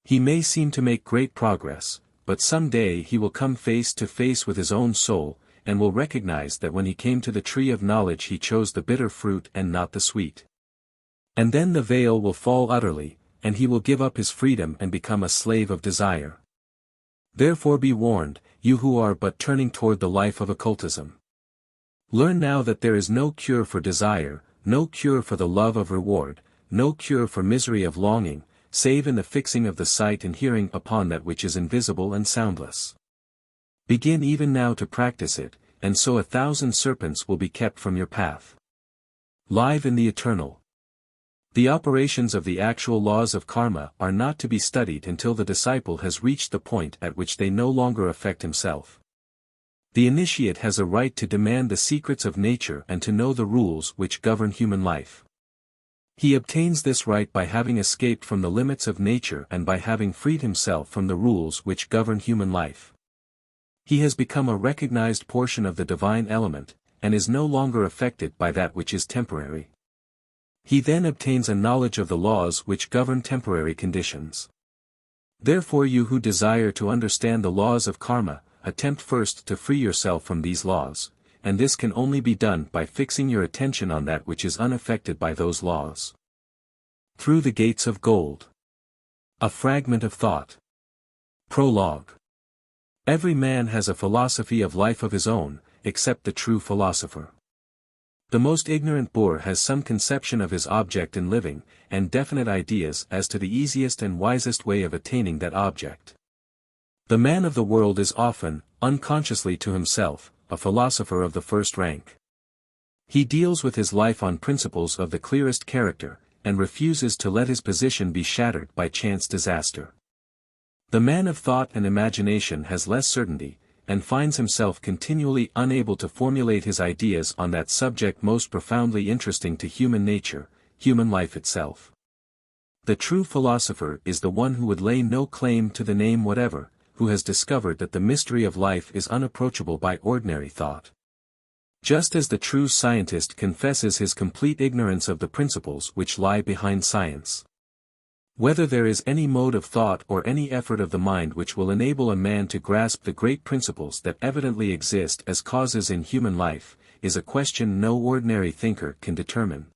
He may seem to make great progress, but some day he will come face to face with his own soul, and will recognize that when he came to the tree of knowledge he chose the bitter fruit and not the sweet. And then the veil will fall utterly, and he will give up his freedom and become a slave of desire. Therefore be warned, you who are but turning toward the life of occultism. Learn now that there is no cure for desire, no cure for the love of reward, no cure for misery of longing, save in the fixing of the sight and hearing upon that which is invisible and soundless. Begin even now to practice it, and so 1,000 serpents will be kept from your path. Live in the eternal. The operations of the actual laws of karma are not to be studied until the disciple has reached the point at which they no longer affect himself. The initiate has a right to demand the secrets of nature and to know the rules which govern human life. He obtains this right by having escaped from the limits of nature and by having freed himself from the rules which govern human life. He has become a recognized portion of the divine element, and is no longer affected by that which is temporary. He then obtains a knowledge of the laws which govern temporary conditions. Therefore you who desire to understand the laws of karma, attempt first to free yourself from these laws, and this can only be done by fixing your attention on that which is unaffected by those laws. Through the gates of gold. A fragment of thought. Prologue. Every man has a philosophy of life of his own, except the true philosopher. The most ignorant boor has some conception of his object in living, and definite ideas as to the easiest and wisest way of attaining that object. The man of the world is often, unconsciously to himself, a philosopher of the first rank. He deals with his life on principles of the clearest character, and refuses to let his position be shattered by chance disaster. The man of thought and imagination has less certainty, and finds himself continually unable to formulate his ideas on that subject most profoundly interesting to human nature, human life itself. The true philosopher is the one who would lay no claim to the name whatever, who has discovered that the mystery of life is unapproachable by ordinary thought. Just as the true scientist confesses his complete ignorance of the principles which lie behind science. Whether there is any mode of thought or any effort of the mind which will enable a man to grasp the great principles that evidently exist as causes in human life, is a question no ordinary thinker can determine.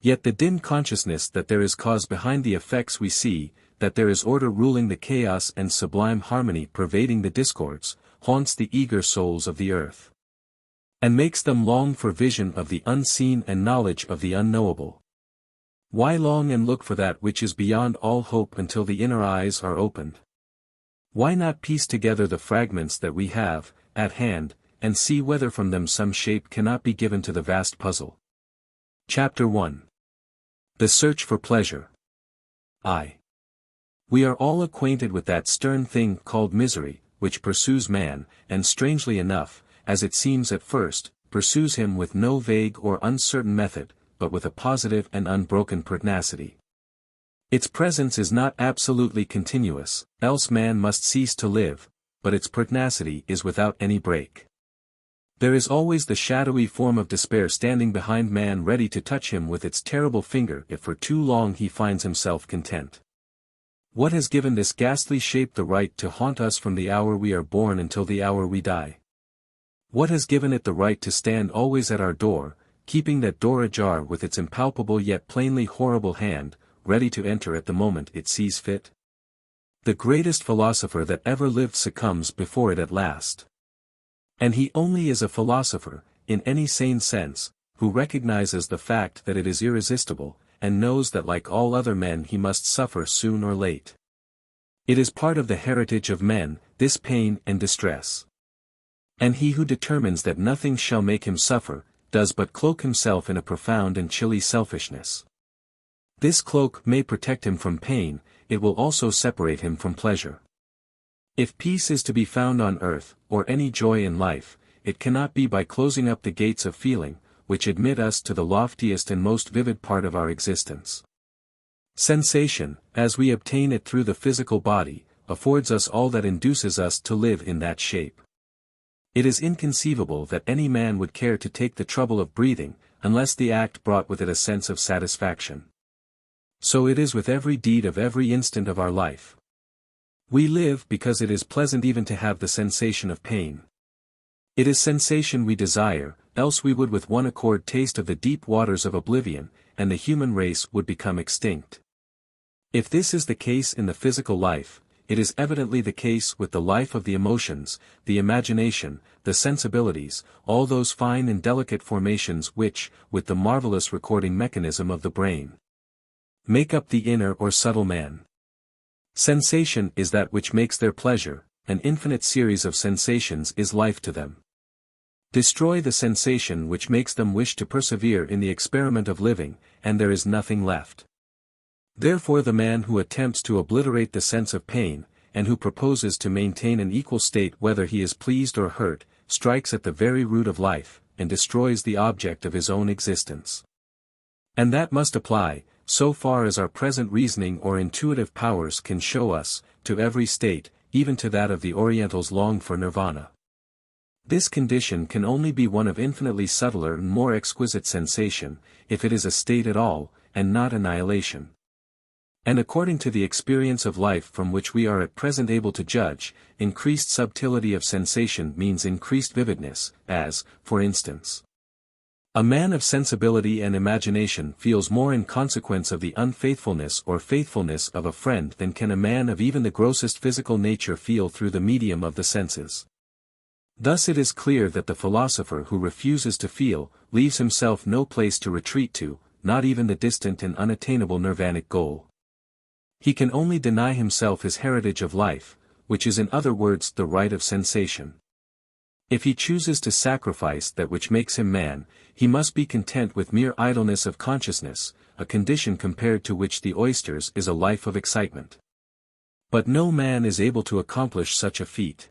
Yet the dim consciousness that there is cause behind the effects we see, that there is order ruling the chaos and sublime harmony pervading the discords, haunts the eager souls of the earth, and makes them long for vision of the unseen and knowledge of the unknowable. Why long and look for that which is beyond all hope until the inner eyes are opened? Why not piece together the fragments that we have, at hand, and see whether from them some shape cannot be given to the vast puzzle? Chapter 1. The Search for Pleasure. We are all acquainted with that stern thing called misery, which pursues man, and strangely enough, as it seems at first, pursues him with no vague or uncertain method, but with a positive and unbroken pertinacity. Its presence is not absolutely continuous, else man must cease to live, but its pertinacity is without any break. There is always the shadowy form of despair standing behind man ready to touch him with its terrible finger if for too long he finds himself content. What has given this ghastly shape the right to haunt us from the hour we are born until the hour we die? What has given it the right to stand always at our door, keeping that door ajar with its impalpable yet plainly horrible hand, ready to enter at the moment it sees fit? The greatest philosopher that ever lived succumbs before it at last. And he only is a philosopher, in any sane sense, who recognizes the fact that it is irresistible, and knows that like all other men he must suffer soon or late. It is part of the heritage of men, this pain and distress. And he who determines that nothing shall make him suffer, does but cloak himself in a profound and chilly selfishness. This cloak may protect him from pain, it will also separate him from pleasure. If peace is to be found on earth, or any joy in life, it cannot be by closing up the gates of feeling, which admit us to the loftiest and most vivid part of our existence. Sensation, as we obtain it through the physical body, affords us all that induces us to live in that shape. It is inconceivable that any man would care to take the trouble of breathing, unless the act brought with it a sense of satisfaction. So it is with every deed of every instant of our life. We live because it is pleasant even to have the sensation of pain. It is sensation we desire, else we would with one accord taste of the deep waters of oblivion, and the human race would become extinct. If this is the case in the physical life, it is evidently the case with the life of the emotions, the imagination, the sensibilities, all those fine and delicate formations which, with the marvelous recording mechanism of the brain, make up the inner or subtle man. Sensation is that which makes their pleasure, an infinite series of sensations is life to them. Destroy the sensation which makes them wish to persevere in the experiment of living, and there is nothing left. Therefore the man who attempts to obliterate the sense of pain, and who proposes to maintain an equal state whether he is pleased or hurt, strikes at the very root of life, and destroys the object of his own existence. And that must apply, so far as our present reasoning or intuitive powers can show us, to every state, even to that of the Orientals longed for nirvana. This condition can only be one of infinitely subtler and more exquisite sensation, if it is a state at all, and not annihilation. And according to the experience of life from which we are at present able to judge, increased subtlety of sensation means increased vividness, as, for instance, a man of sensibility and imagination feels more in consequence of the unfaithfulness or faithfulness of a friend than can a man of even the grossest physical nature feel through the medium of the senses. Thus it is clear that the philosopher who refuses to feel, leaves himself no place to retreat to, not even the distant and unattainable nirvanic goal. He can only deny himself his heritage of life, which is in other words the right of sensation. If he chooses to sacrifice that which makes him man, he must be content with mere idleness of consciousness, a condition compared to which the oyster's is a life of excitement. But no man is able to accomplish such a feat.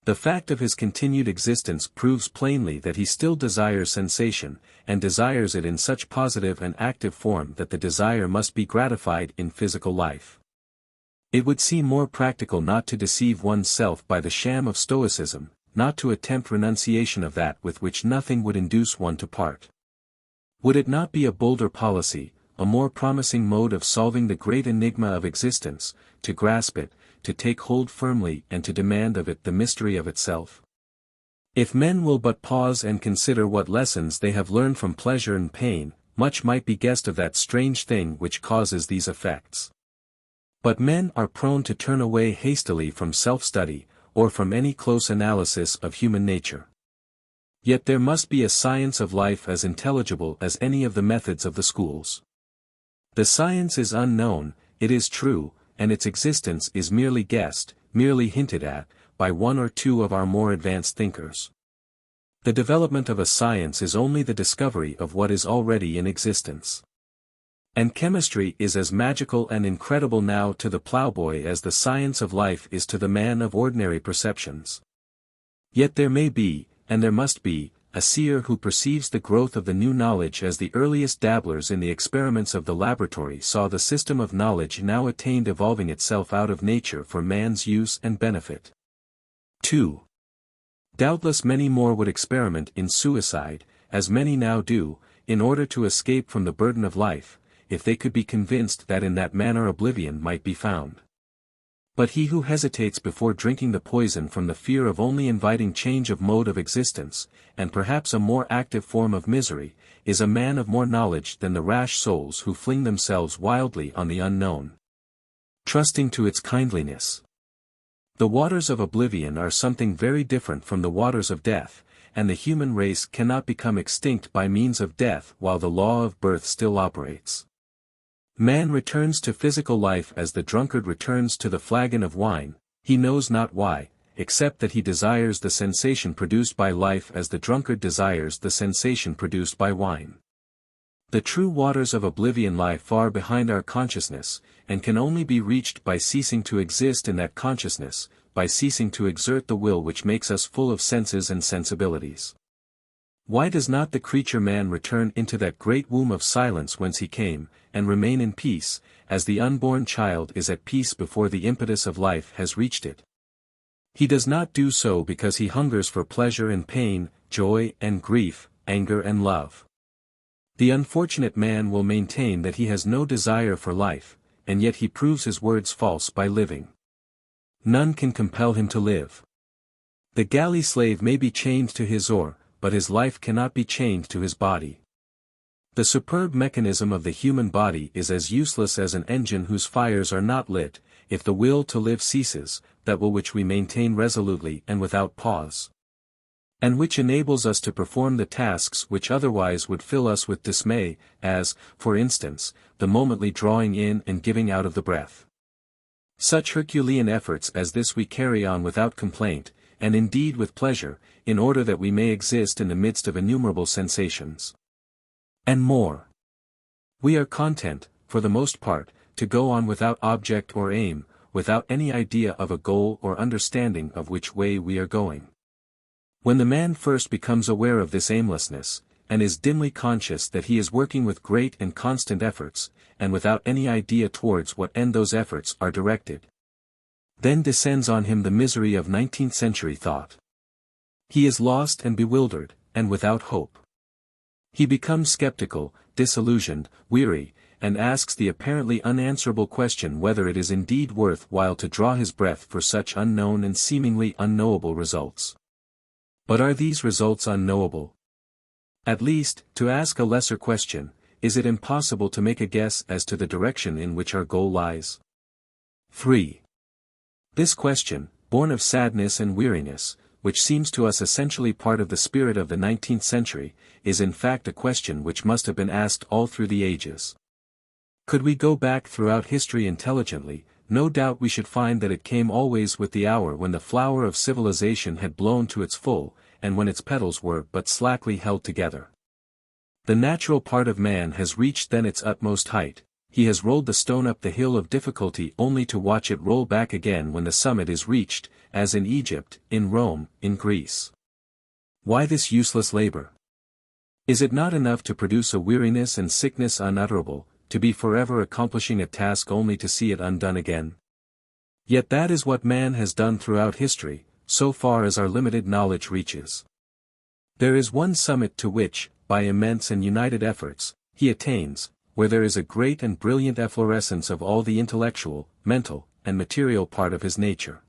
The fact of his continued existence proves plainly that he still desires sensation, and desires it in such positive and active form that the desire must be gratified in physical life. It would seem more practical not to deceive one's self by the sham of stoicism, not to attempt renunciation of that with which nothing would induce one to part. Would it not be a bolder policy, a more promising mode of solving the great enigma of existence, to grasp it, to take hold firmly and to demand of it the mystery of itself? If men will but pause and consider what lessons they have learned from pleasure and pain, much might be guessed of that strange thing which causes these effects. But men are prone to turn away hastily from self-study, or from any close analysis of human nature. Yet there must be a science of life as intelligible as any of the methods of the schools. The science is unknown, it is true, and its existence is merely guessed, merely hinted at, by one or two of our more advanced thinkers. The development of a science is only the discovery of what is already in existence. And chemistry is as magical and incredible now to the plowboy as the science of life is to the man of ordinary perceptions. Yet there may be, and there must be, a seer who perceives the growth of the new knowledge as the earliest dabblers in the experiments of the laboratory saw the system of knowledge now attained evolving itself out of nature for man's use and benefit. 2. Doubtless many more would experiment in suicide, as many now do, in order to escape from the burden of life, if they could be convinced that in that manner oblivion might be found. But he who hesitates before drinking the poison from the fear of only inviting change of mode of existence, and perhaps a more active form of misery, is a man of more knowledge than the rash souls who fling themselves wildly on the unknown, trusting to its kindliness. The waters of oblivion are something very different from the waters of death, and the human race cannot become extinct by means of death while the law of birth still operates. Man returns to physical life as the drunkard returns to the flagon of wine, he knows not why, except that he desires the sensation produced by life as the drunkard desires the sensation produced by wine. The true waters of oblivion lie far behind our consciousness, and can only be reached by ceasing to exist in that consciousness, by ceasing to exert the will which makes us full of senses and sensibilities. Why does not the creature man return into that great womb of silence whence he came, and remain in peace, as the unborn child is at peace before the impetus of life has reached it? He does not do so because he hungers for pleasure and pain, joy and grief, anger and love. The unfortunate man will maintain that he has no desire for life, and yet he proves his words false by living. None can compel him to live. The galley slave may be chained to his oar, but his life cannot be chained to his body. The superb mechanism of the human body is as useless as an engine whose fires are not lit, if the will to live ceases, that will which we maintain resolutely and without pause, and which enables us to perform the tasks which otherwise would fill us with dismay, as, for instance, the momently drawing in and giving out of the breath. Such Herculean efforts as this we carry on without complaint, and indeed with pleasure, in order that we may exist in the midst of innumerable sensations. And more. We are content, for the most part, to go on without object or aim, without any idea of a goal or understanding of which way we are going. When the man first becomes aware of this aimlessness, and is dimly conscious that he is working with great and constant efforts, and without any idea towards what end those efforts are directed, then descends on him the misery of 19th-century thought. He is lost and bewildered, and without hope. He becomes skeptical, disillusioned, weary, and asks the apparently unanswerable question whether it is indeed worth while to draw his breath for such unknown and seemingly unknowable results. But are these results unknowable? At least, to ask a lesser question, is it impossible to make a guess as to the direction in which our goal lies? 3. This question, born of sadness and weariness, which seems to us essentially part of the spirit of the 19th century, is in fact a question which must have been asked all through the ages. Could we go back throughout history intelligently, no doubt we should find that it came always with the hour when the flower of civilization had blown to its full, and when its petals were but slackly held together. The natural part of man has reached then its utmost height. He has rolled the stone up the hill of difficulty only to watch it roll back again when the summit is reached, as in Egypt, in Rome, in Greece. Why this useless labor? Is it not enough to produce a weariness and sickness unutterable, to be forever accomplishing a task only to see it undone again? Yet that is what man has done throughout history, so far as our limited knowledge reaches. There is one summit to which, by immense and united efforts, he attains, where there is a great and brilliant efflorescence of all the intellectual, mental, and material part of his nature.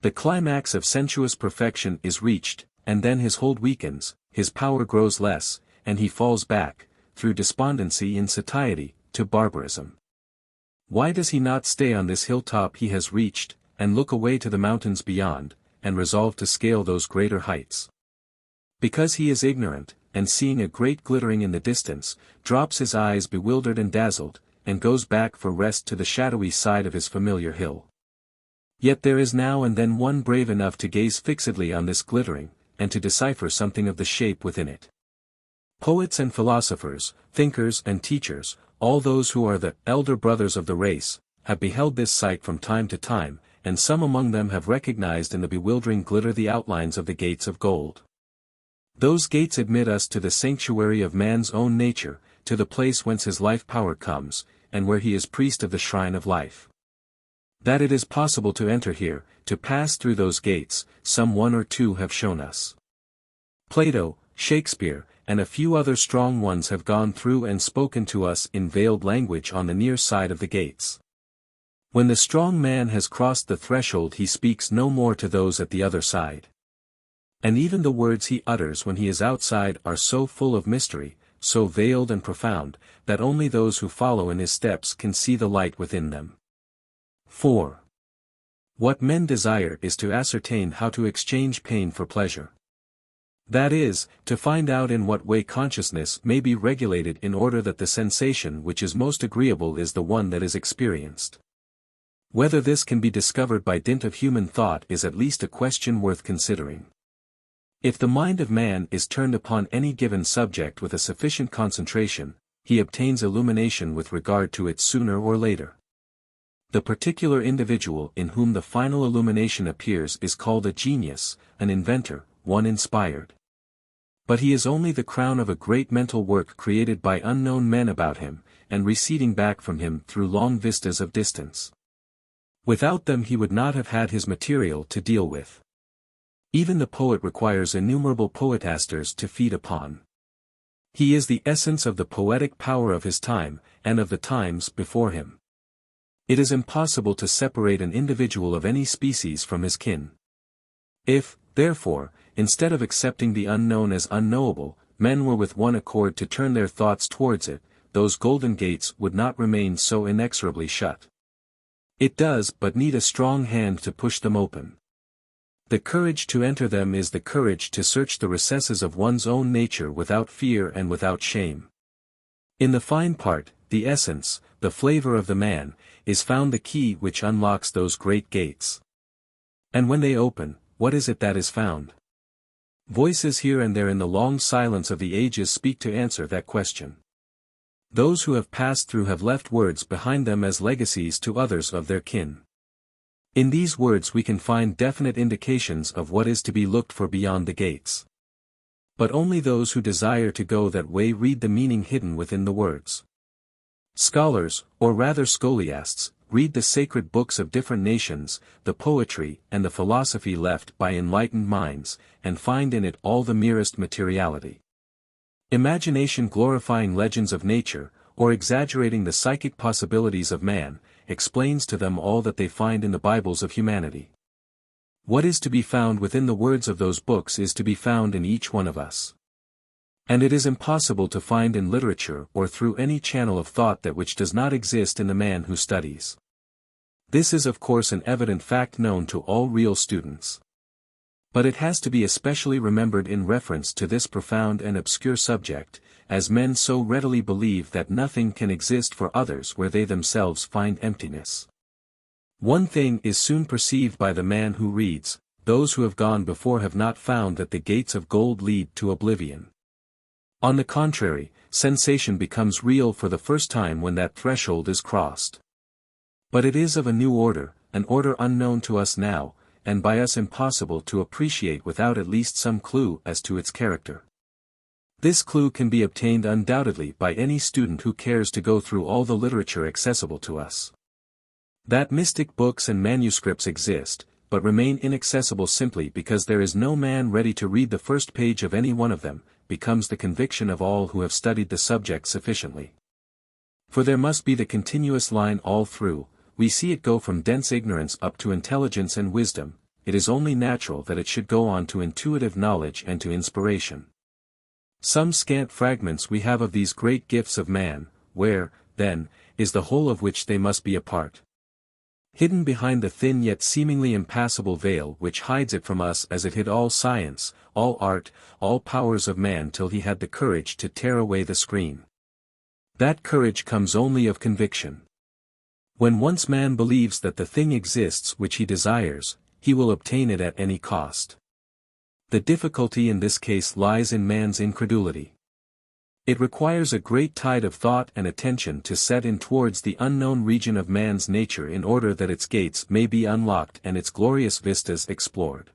The climax of sensuous perfection is reached, and then his hold weakens, his power grows less, and he falls back, through despondency in satiety, to barbarism. Why does he not stay on this hilltop he has reached, and look away to the mountains beyond, and resolve to scale those greater heights? Because he is ignorant, and seeing a great glittering in the distance, drops his eyes bewildered and dazzled, and goes back for rest to the shadowy side of his familiar hill. Yet there is now and then one brave enough to gaze fixedly on this glittering, and to decipher something of the shape within it. Poets and philosophers, thinkers and teachers, all those who are the elder brothers of the race, have beheld this sight from time to time, and some among them have recognized in the bewildering glitter the outlines of the gates of gold. Those gates admit us to the sanctuary of man's own nature, to the place whence his life power comes, and where he is priest of the shrine of life. That it is possible to enter here, to pass through those gates, some one or two have shown us. Plato, Shakespeare, and a few other strong ones have gone through and spoken to us in veiled language on the near side of the gates. When the strong man has crossed the threshold he speaks no more to those at the other side. And even the words he utters when he is outside are so full of mystery, so veiled and profound, that only those who follow in his steps can see the light within them. 4. What men desire is to ascertain how to exchange pain for pleasure. That is, to find out in what way consciousness may be regulated in order that the sensation which is most agreeable is the one that is experienced. Whether this can be discovered by dint of human thought is at least a question worth considering. If the mind of man is turned upon any given subject with a sufficient concentration, he obtains illumination with regard to it sooner or later. The particular individual in whom the final illumination appears is called a genius, an inventor, one inspired. But he is only the crown of a great mental work created by unknown men about him, and receding back from him through long vistas of distance. Without them he would not have had his material to deal with. Even the poet requires innumerable poetasters to feed upon. He is the essence of the poetic power of his time, and of the times before him. It is impossible to separate an individual of any species from his kin. If, therefore, instead of accepting the unknown as unknowable, men were with one accord to turn their thoughts towards it, those golden gates would not remain so inexorably shut. It does but need a strong hand to push them open. The courage to enter them is the courage to search the recesses of one's own nature without fear and without shame. In the fine part, the essence, the flavor of the man, is found the key which unlocks those great gates. And when they open, what is it that is found? Voices here and there in the long silence of the ages speak to answer that question. Those who have passed through have left words behind them as legacies to others of their kin. In these words we can find definite indications of what is to be looked for beyond the gates. But only those who desire to go that way read the meaning hidden within the words. Scholars, or rather scholiasts, read the sacred books of different nations, the poetry and the philosophy left by enlightened minds, and find in it all the merest materiality. Imagination glorifying legends of nature, or exaggerating the psychic possibilities of man, explains to them all that they find in the Bibles of humanity. What is to be found within the words of those books is to be found in each one of us. And it is impossible to find in literature or through any channel of thought that which does not exist in the man who studies. This is of course an evident fact known to all real students. But it has to be especially remembered in reference to this profound and obscure subject, as men so readily believe that nothing can exist for others where they themselves find emptiness. One thing is soon perceived by the man who reads, those who have gone before have not found that the gates of gold lead to oblivion. On the contrary, sensation becomes real for the first time when that threshold is crossed. But it is of a new order, an order unknown to us now, and by us impossible to appreciate without at least some clue as to its character. This clue can be obtained undoubtedly by any student who cares to go through all the literature accessible to us. That mystic books and manuscripts exist, but remain inaccessible simply because there is no man ready to read the first page of any one of them, becomes the conviction of all who have studied the subject sufficiently. For there must be the continuous line all through, we see it go from dense ignorance up to intelligence and wisdom, it is only natural that it should go on to intuitive knowledge and to inspiration. Some scant fragments we have of these great gifts of man, where, then, is the whole of which they must be a part. Hidden behind the thin yet seemingly impassable veil which hides it from us as it hid all science, all art, all powers of man till he had the courage to tear away the screen. That courage comes only of conviction. When once man believes that the thing exists which he desires, he will obtain it at any cost. The difficulty in this case lies in man's incredulity. It requires a great tide of thought and attention to set in towards the unknown region of man's nature in order that its gates may be unlocked and its glorious vistas explored.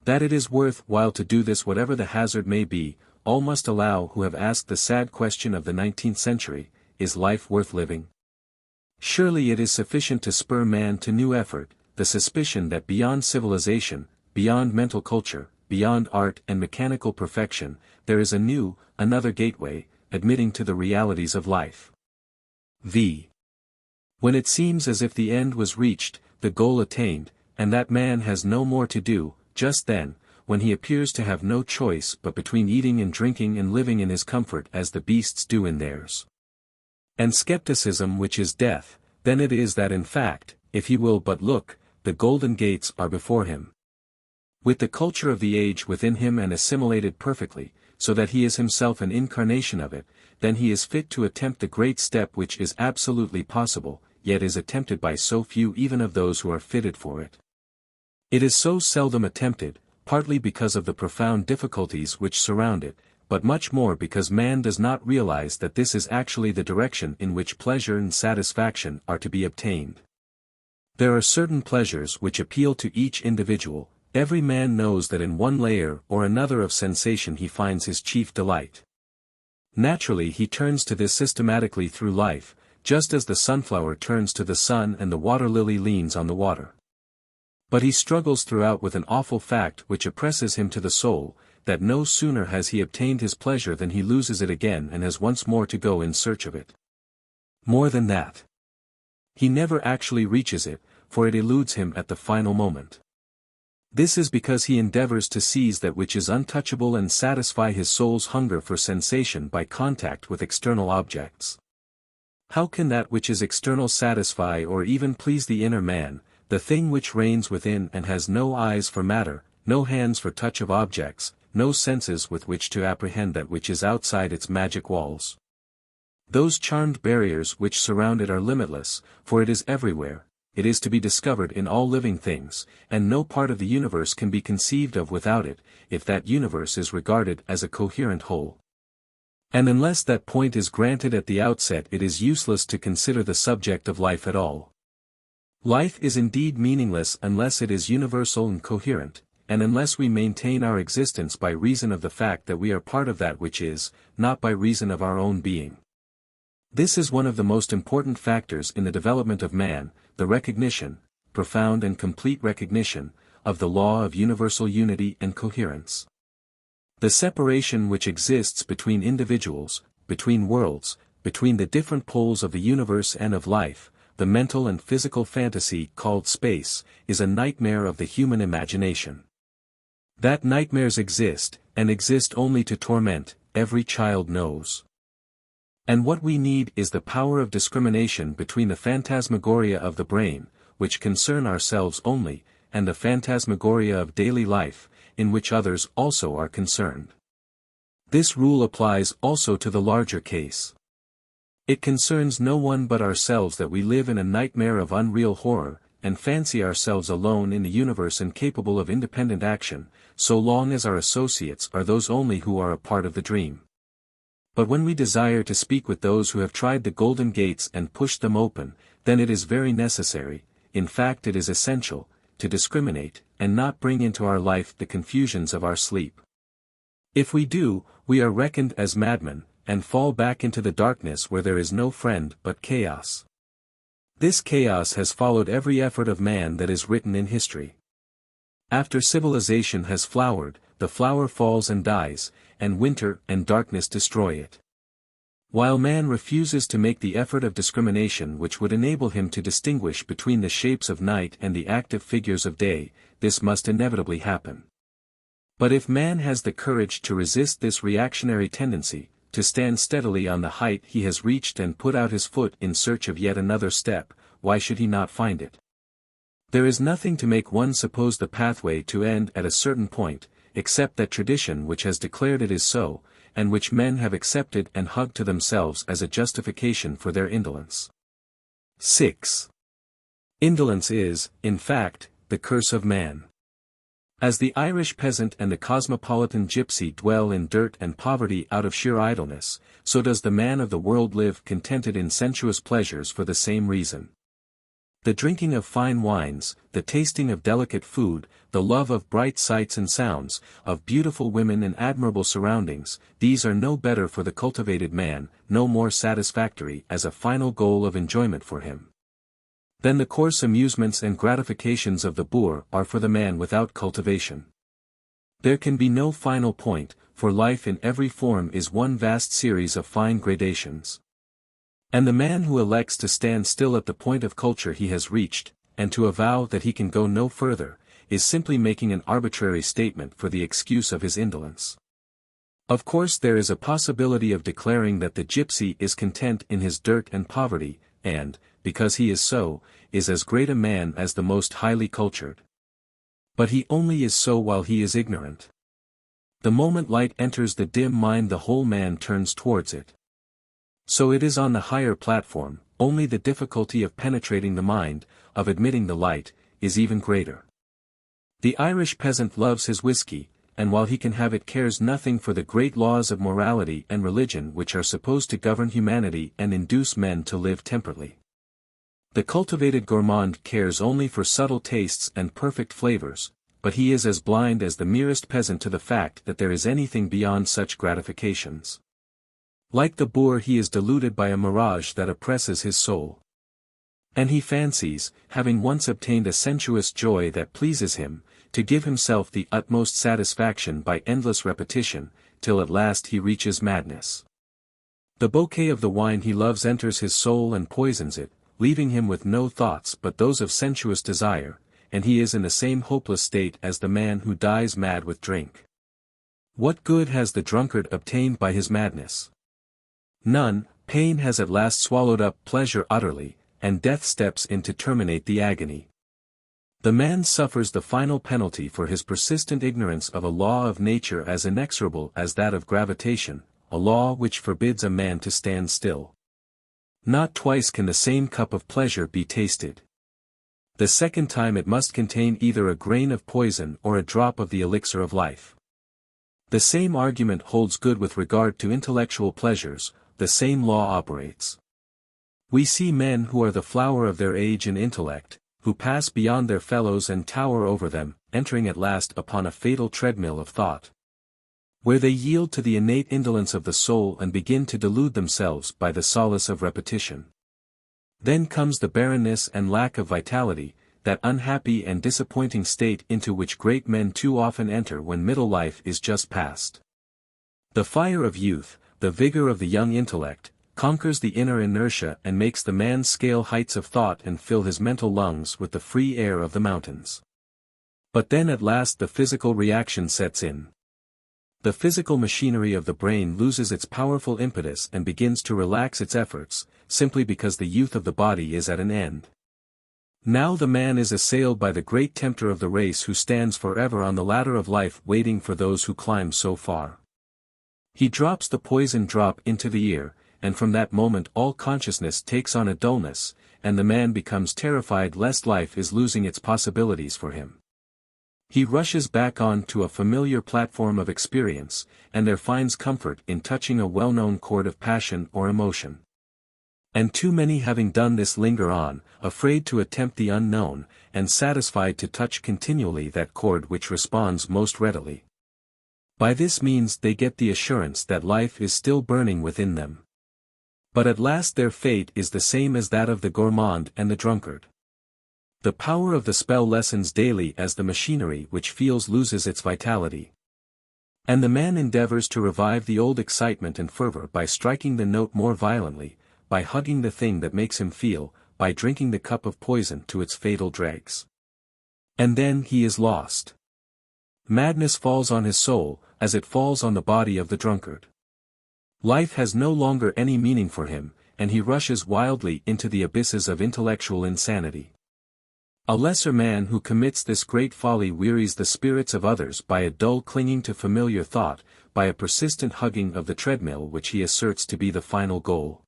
That it is worth while to do this whatever the hazard may be, all must allow who have asked the sad question of the 19th century, is life worth living? Surely it is sufficient to spur man to new effort, the suspicion that beyond civilization, beyond mental culture, beyond art and mechanical perfection, there is another gateway, admitting to the realities of life. When it seems as if the end was reached, the goal attained, and that man has no more to do, just then, when he appears to have no choice but between eating and drinking and living in his comfort as the beasts do in theirs. And skepticism which is death, then it is that in fact, if he will but look, the golden gates are before him. With the culture of the age within him and assimilated perfectly, so that he is himself an incarnation of it, then he is fit to attempt the great step which is absolutely possible, yet is attempted by so few even of those who are fitted for it. It is so seldom attempted, partly because of the profound difficulties which surround it, but much more because man does not realize that this is actually the direction in which pleasure and satisfaction are to be obtained. There are certain pleasures which appeal to each individual. Every man knows that in one layer or another of sensation he finds his chief delight. Naturally he turns to this systematically through life, just as the sunflower turns to the sun and the water lily leans on the water. But he struggles throughout with an awful fact which oppresses him to the soul, that no sooner has he obtained his pleasure than he loses it again and has once more to go in search of it. More than that, he never actually reaches it, for it eludes him at the final moment. This is because he endeavors to seize that which is untouchable and satisfy his soul's hunger for sensation by contact with external objects. How can that which is external satisfy or even please the inner man, the thing which reigns within and has no eyes for matter, no hands for touch of objects, no senses with which to apprehend that which is outside its magic walls? Those charmed barriers which surround it are limitless, for it is everywhere. It is to be discovered in all living things, and no part of the universe can be conceived of without it, if that universe is regarded as a coherent whole. And unless that point is granted at the outset, it is useless to consider the subject of life at all. Life is indeed meaningless unless it is universal and coherent, and unless we maintain our existence by reason of the fact that we are part of that which is, not by reason of our own being. This is one of the most important factors in the development of man, the recognition, profound and complete recognition, of the law of universal unity and coherence. The separation which exists between individuals, between worlds, between the different poles of the universe and of life, the mental and physical fantasy called space, is a nightmare of the human imagination. That nightmares exist, and exist only to torment, every child knows. And what we need is the power of discrimination between the phantasmagoria of the brain, which concern ourselves only, and the phantasmagoria of daily life, in which others also are concerned. This rule applies also to the larger case. It concerns no one but ourselves that we live in a nightmare of unreal horror, and fancy ourselves alone in the universe and capable of independent action, so long as our associates are those only who are a part of the dream. But when we desire to speak with those who have tried the golden gates and pushed them open, then it is very necessary, in fact it is essential, to discriminate, and not bring into our life the confusions of our sleep. If we do, we are reckoned as madmen, and fall back into the darkness where there is no friend but chaos. This chaos has followed every effort of man that is written in history. After civilization has flowered, the flower falls and dies, and winter and darkness destroy it. While man refuses to make the effort of discrimination which would enable him to distinguish between the shapes of night and the active figures of day, this must inevitably happen. But if man has the courage to resist this reactionary tendency, to stand steadily on the height he has reached and put out his foot in search of yet another step, why should he not find it? There is nothing to make one suppose the pathway to end at a certain point, except that tradition which has declared it is so, and which men have accepted and hugged to themselves as a justification for their indolence. 6. Indolence is, in fact, the curse of man. As the Irish peasant and the cosmopolitan gypsy dwell in dirt and poverty out of sheer idleness, so does the man of the world live contented in sensuous pleasures for the same reason. The drinking of fine wines, the tasting of delicate food, the love of bright sights and sounds, of beautiful women and admirable surroundings, these are no better for the cultivated man, no more satisfactory as a final goal of enjoyment for him. Then the coarse amusements and gratifications of the boor are for the man without cultivation. There can be no final point, for life in every form is one vast series of fine gradations. And the man who elects to stand still at the point of culture he has reached, and to avow that he can go no further, is simply making an arbitrary statement for the excuse of his indolence. Of course there is a possibility of declaring that the gypsy is content in his dirt and poverty, and, because he is so, is as great a man as the most highly cultured. But he only is so while he is ignorant. The moment light enters the dim mind the whole man turns towards it. So it is on the higher platform, only the difficulty of penetrating the mind, of admitting the light, is even greater. The Irish peasant loves his whiskey, and while he can have it cares nothing for the great laws of morality and religion which are supposed to govern humanity and induce men to live temperately. The cultivated gourmand cares only for subtle tastes and perfect flavors, but he is as blind as the merest peasant to the fact that there is anything beyond such gratifications. Like the boor he is deluded by a mirage that oppresses his soul. And he fancies, having once obtained a sensuous joy that pleases him, to give himself the utmost satisfaction by endless repetition, till at last he reaches madness. The bouquet of the wine he loves enters his soul and poisons it, leaving him with no thoughts but those of sensuous desire, and he is in the same hopeless state as the man who dies mad with drink. What good has the drunkard obtained by his madness? None. Pain has at last swallowed up pleasure utterly, and death steps in to terminate the agony. The man suffers the final penalty for his persistent ignorance of a law of nature as inexorable as that of gravitation, a law which forbids a man to stand still. Not twice can the same cup of pleasure be tasted. The second time it must contain either a grain of poison or a drop of the elixir of life. The same argument holds good with regard to intellectual pleasures, the same law operates. We see men who are the flower of their age in intellect, who pass beyond their fellows and tower over them, entering at last upon a fatal treadmill of thought, where they yield to the innate indolence of the soul and begin to delude themselves by the solace of repetition. Then comes the barrenness and lack of vitality, that unhappy and disappointing state into which great men too often enter when middle life is just past. The fire of youth, the vigor of the young intellect, conquers the inner inertia and makes the man scale heights of thought and fill his mental lungs with the free air of the mountains. But then at last the physical reaction sets in. The physical machinery of the brain loses its powerful impetus and begins to relax its efforts, simply because the youth of the body is at an end. Now the man is assailed by the great tempter of the race who stands forever on the ladder of life waiting for those who climb so far. He drops the poison drop into the ear, and from that moment all consciousness takes on a dullness, and the man becomes terrified lest life is losing its possibilities for him. He rushes back on to a familiar platform of experience, and there finds comfort in touching a well-known chord of passion or emotion. And too many having done this linger on, afraid to attempt the unknown, and satisfied to touch continually that chord which responds most readily. By this means they get the assurance that life is still burning within them. But at last their fate is the same as that of the gourmand and the drunkard. The power of the spell lessens daily as the machinery which feels loses its vitality. And the man endeavors to revive the old excitement and fervor by striking the note more violently, by hugging the thing that makes him feel, by drinking the cup of poison to its fatal dregs. And then he is lost. Madness falls on his soul, as it falls on the body of the drunkard. Life has no longer any meaning for him, and he rushes wildly into the abysses of intellectual insanity. A lesser man who commits this great folly wearies the spirits of others by a dull clinging to familiar thought, by a persistent hugging of the treadmill which he asserts to be the final goal.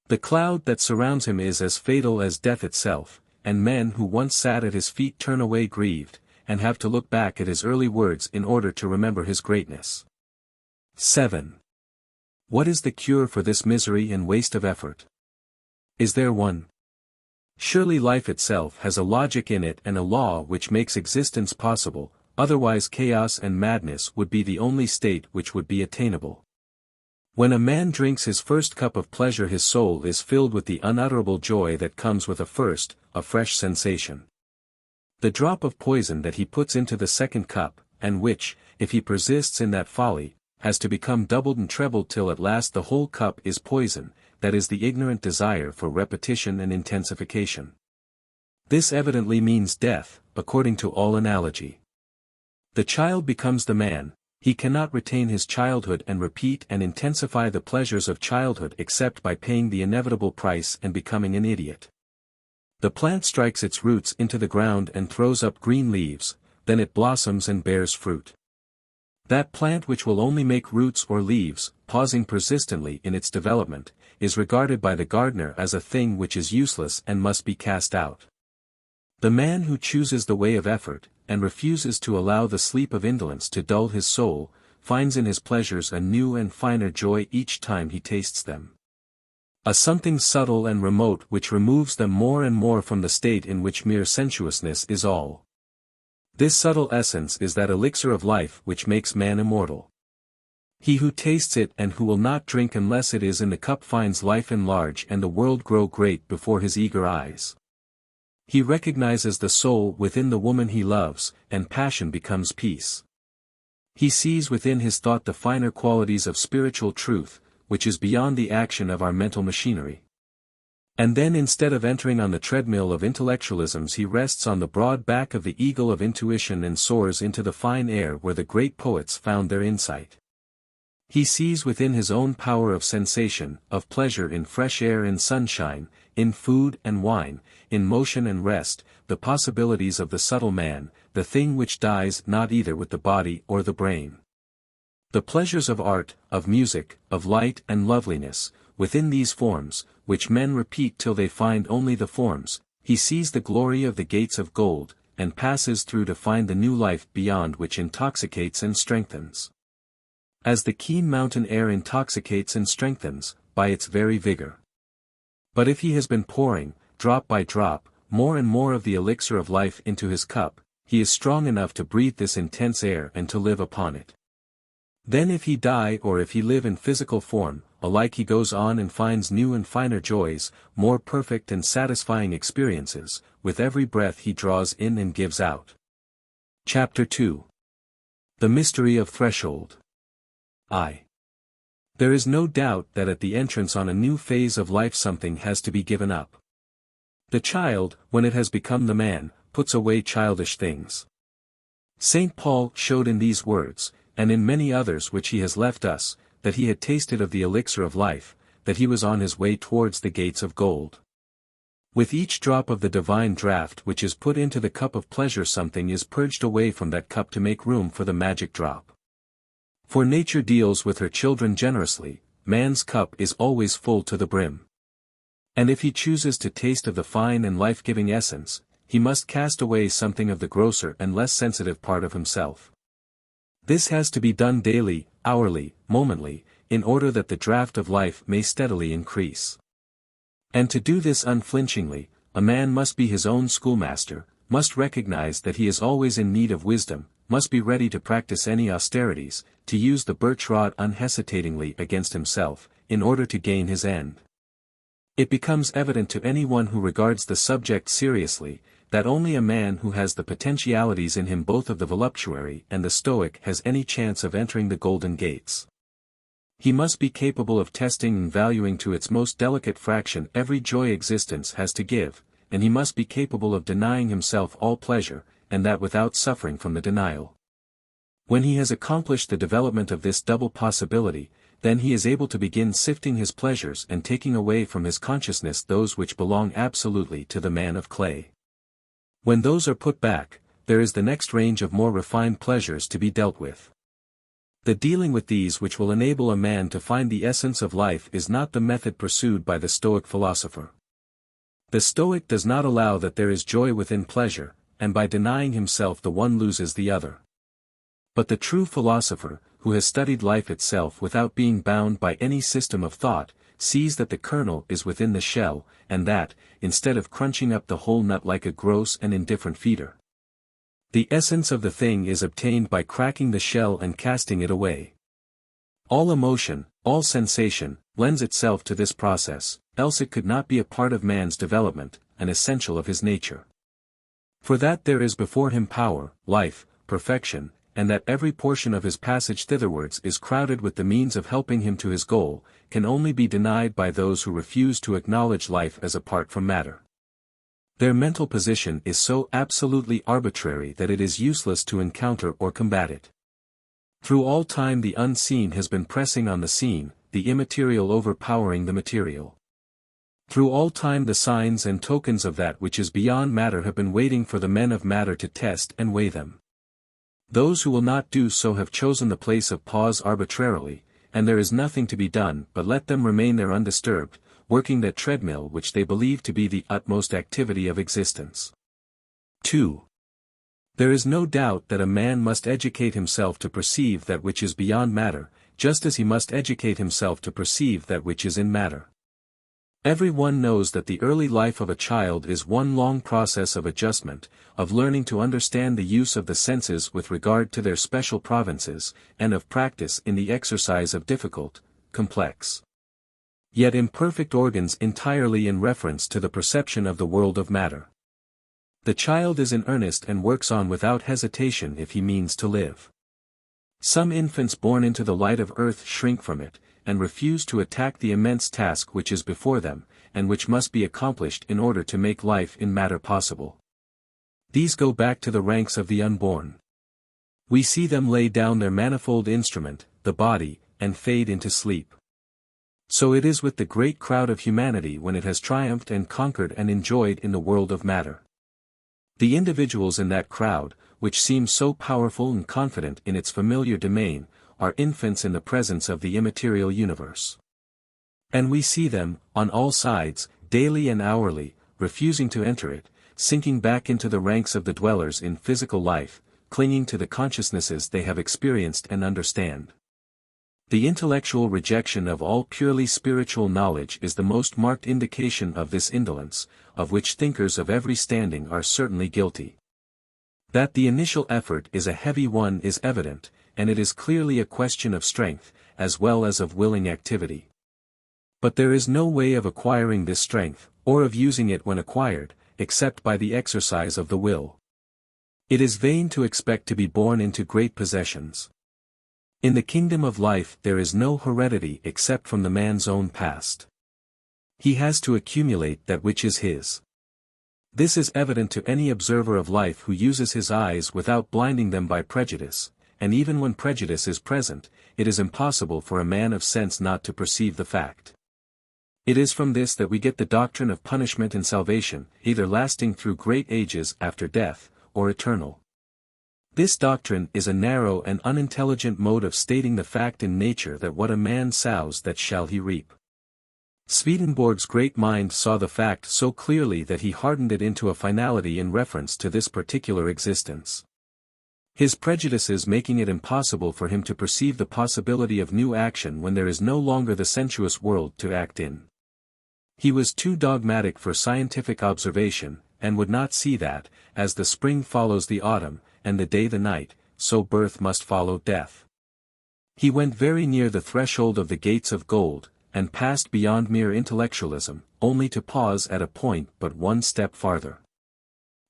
The cloud that surrounds him is as fatal as death itself, and men who once sat at his feet turn away grieved, and have to look back at his early words in order to remember his greatness. 7. What is the cure for this misery and waste of effort? Is there one? Surely life itself has a logic in it and a law which makes existence possible, otherwise chaos and madness would be the only state which would be attainable. When a man drinks his first cup of pleasure his soul is filled with the unutterable joy that comes with a fresh sensation. The drop of poison that he puts into the second cup, and which, if he persists in that folly, has to become doubled and trebled till at last the whole cup is poison, that is the ignorant desire for repetition and intensification. This evidently means death, according to all analogy. The child becomes the man, he cannot retain his childhood and repeat and intensify the pleasures of childhood except by paying the inevitable price and becoming an idiot. The plant strikes its roots into the ground and throws up green leaves, then it blossoms and bears fruit. That plant which will only make roots or leaves, pausing persistently in its development, is regarded by the gardener as a thing which is useless and must be cast out. The man who chooses the way of effort, and refuses to allow the sleep of indolence to dull his soul, finds in his pleasures a new and finer joy each time he tastes them. A something subtle and remote which removes them more and more from the state in which mere sensuousness is all. This subtle essence is that elixir of life which makes man immortal. He who tastes it and who will not drink unless it is in the cup finds life enlarge and the world grow great before his eager eyes. He recognizes the soul within the woman he loves, and passion becomes peace. He sees within his thought the finer qualities of spiritual truth, which is beyond the action of our mental machinery. And then instead of entering on the treadmill of intellectualisms he rests on the broad back of the eagle of intuition and soars into the fine air where the great poets found their insight. He sees within his own power of sensation, of pleasure in fresh air and sunshine, in food and wine, in motion and rest, the possibilities of the subtle man, the thing which dies not either with the body or the brain. The pleasures of art, of music, of light and loveliness, within these forms, which men repeat till they find only the forms, he sees the glory of the gates of gold, and passes through to find the new life beyond which intoxicates and strengthens. As the keen mountain air intoxicates and strengthens, by its very vigor. But if he has been pouring, drop by drop, more and more of the elixir of life into his cup, he is strong enough to breathe this intense air and to live upon it. Then if he die or if he live in physical form, alike he goes on and finds new and finer joys, more perfect and satisfying experiences, with every breath he draws in and gives out. Chapter 2. The Mystery of Threshold. There is no doubt that at the entrance on a new phase of life something has to be given up. The child, when it has become the man, puts away childish things. St. Paul showed in these words, and in many others which he has left us, that he had tasted of the elixir of life, that he was on his way towards the gates of gold. With each drop of the divine draught which is put into the cup of pleasure something is purged away from that cup to make room for the magic drop. For nature deals with her children generously, man's cup is always full to the brim. And if he chooses to taste of the fine and life-giving essence, he must cast away something of the grosser and less sensitive part of himself. This has to be done daily, hourly, momently, in order that the draught of life may steadily increase. And to do this unflinchingly, a man must be his own schoolmaster, must recognize that he is always in need of wisdom, must be ready to practice any austerities, to use the birch rod unhesitatingly against himself, in order to gain his end. It becomes evident to anyone who regards the subject seriously, that only a man who has the potentialities in him both of the voluptuary and the stoic has any chance of entering the golden gates. He must be capable of testing and valuing to its most delicate fraction every joy existence has to give, and he must be capable of denying himself all pleasure, and that without suffering from the denial. When he has accomplished the development of this double possibility, then he is able to begin sifting his pleasures and taking away from his consciousness those which belong absolutely to the man of clay. When those are put back, there is the next range of more refined pleasures to be dealt with. The dealing with these which will enable a man to find the essence of life is not the method pursued by the Stoic philosopher. The Stoic does not allow that there is joy within pleasure, and by denying himself the one loses the other. But the true philosopher, who has studied life itself without being bound by any system of thought, sees that the kernel is within the shell, and that, instead of crunching up the whole nut like a gross and indifferent feeder, the essence of the thing is obtained by cracking the shell and casting it away. All emotion, all sensation, lends itself to this process, else it could not be a part of man's development, an essential of his nature. For that there is before him power, life, perfection, and that every portion of his passage thitherwards is crowded with the means of helping him to his goal, can only be denied by those who refuse to acknowledge life as apart from matter. Their mental position is so absolutely arbitrary that it is useless to encounter or combat it. Through all time the unseen has been pressing on the seen, the immaterial overpowering the material. Through all time the signs and tokens of that which is beyond matter have been waiting for the men of matter to test and weigh them. Those who will not do so have chosen the place of pause arbitrarily, and there is nothing to be done but let them remain there undisturbed, working that treadmill which they believe to be the utmost activity of existence. 2. There is no doubt that a man must educate himself to perceive that which is beyond matter, just as he must educate himself to perceive that which is in matter. Every one knows that the early life of a child is one long process of adjustment, of learning to understand the use of the senses with regard to their special provinces, and of practice in the exercise of difficult, complex, yet imperfect organs entirely in reference to the perception of the world of matter. The child is in earnest and works on without hesitation if he means to live. Some infants born into the light of earth shrink from it, and refuse to attack the immense task which is before them, and which must be accomplished in order to make life in matter possible. These go back to the ranks of the unborn. We see them lay down their manifold instrument, the body, and fade into sleep. So it is with the great crowd of humanity when it has triumphed and conquered and enjoyed in the world of matter. The individuals in that crowd, which seem so powerful and confident in its familiar domain, are infants in the presence of the immaterial universe. And we see them, on all sides, daily and hourly, refusing to enter it, sinking back into the ranks of the dwellers in physical life, clinging to the consciousnesses they have experienced and understand. The intellectual rejection of all purely spiritual knowledge is the most marked indication of this indolence, of which thinkers of every standing are certainly guilty. That the initial effort is a heavy one is evident, and it is clearly a question of strength, as well as of willing activity. But there is no way of acquiring this strength, or of using it when acquired, except by the exercise of the will. It is vain to expect to be born into great possessions. In the kingdom of life there is no heredity except from the man's own past. He has to accumulate that which is his. This is evident to any observer of life who uses his eyes without blinding them by prejudice, and even when prejudice is present, it is impossible for a man of sense not to perceive the fact. It is from this that we get the doctrine of punishment and salvation, either lasting through great ages after death, or eternal. This doctrine is a narrow and unintelligent mode of stating the fact in nature that what a man sows that shall he reap. Swedenborg's great mind saw the fact so clearly that he hardened it into a finality in reference to this particular existence. His prejudices making it impossible for him to perceive the possibility of new action when there is no longer the sensuous world to act in. He was too dogmatic for scientific observation, and would not see that, as the spring follows the autumn, and the day the night, so birth must follow death. He went very near the threshold of the gates of gold, and passed beyond mere intellectualism, only to pause at a point but one step farther.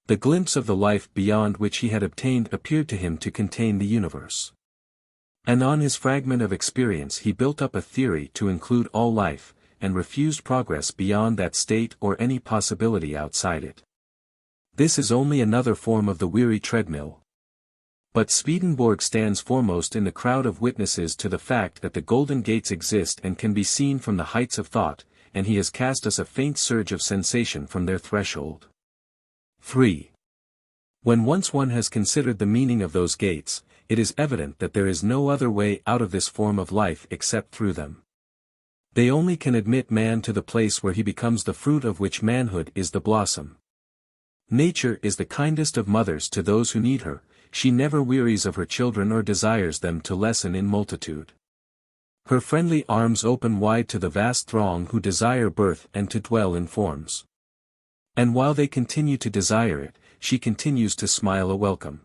The glimpse of the life beyond which he had obtained appeared to him to contain the universe. And on his fragment of experience he built up a theory to include all life, and refused progress beyond that state or any possibility outside it. This is only another form of the weary treadmill. But Swedenborg stands foremost in the crowd of witnesses to the fact that the golden gates exist and can be seen from the heights of thought, and he has cast us a faint surge of sensation from their threshold. 3. When once one has considered the meaning of those gates, it is evident that there is no other way out of this form of life except through them. They only can admit man to the place where he becomes the fruit of which manhood is the blossom. Nature is the kindest of mothers to those who need her, she never wearies of her children or desires them to lessen in multitude. Her friendly arms open wide to the vast throng who desire birth and to dwell in forms. And while they continue to desire it, she continues to smile a welcome.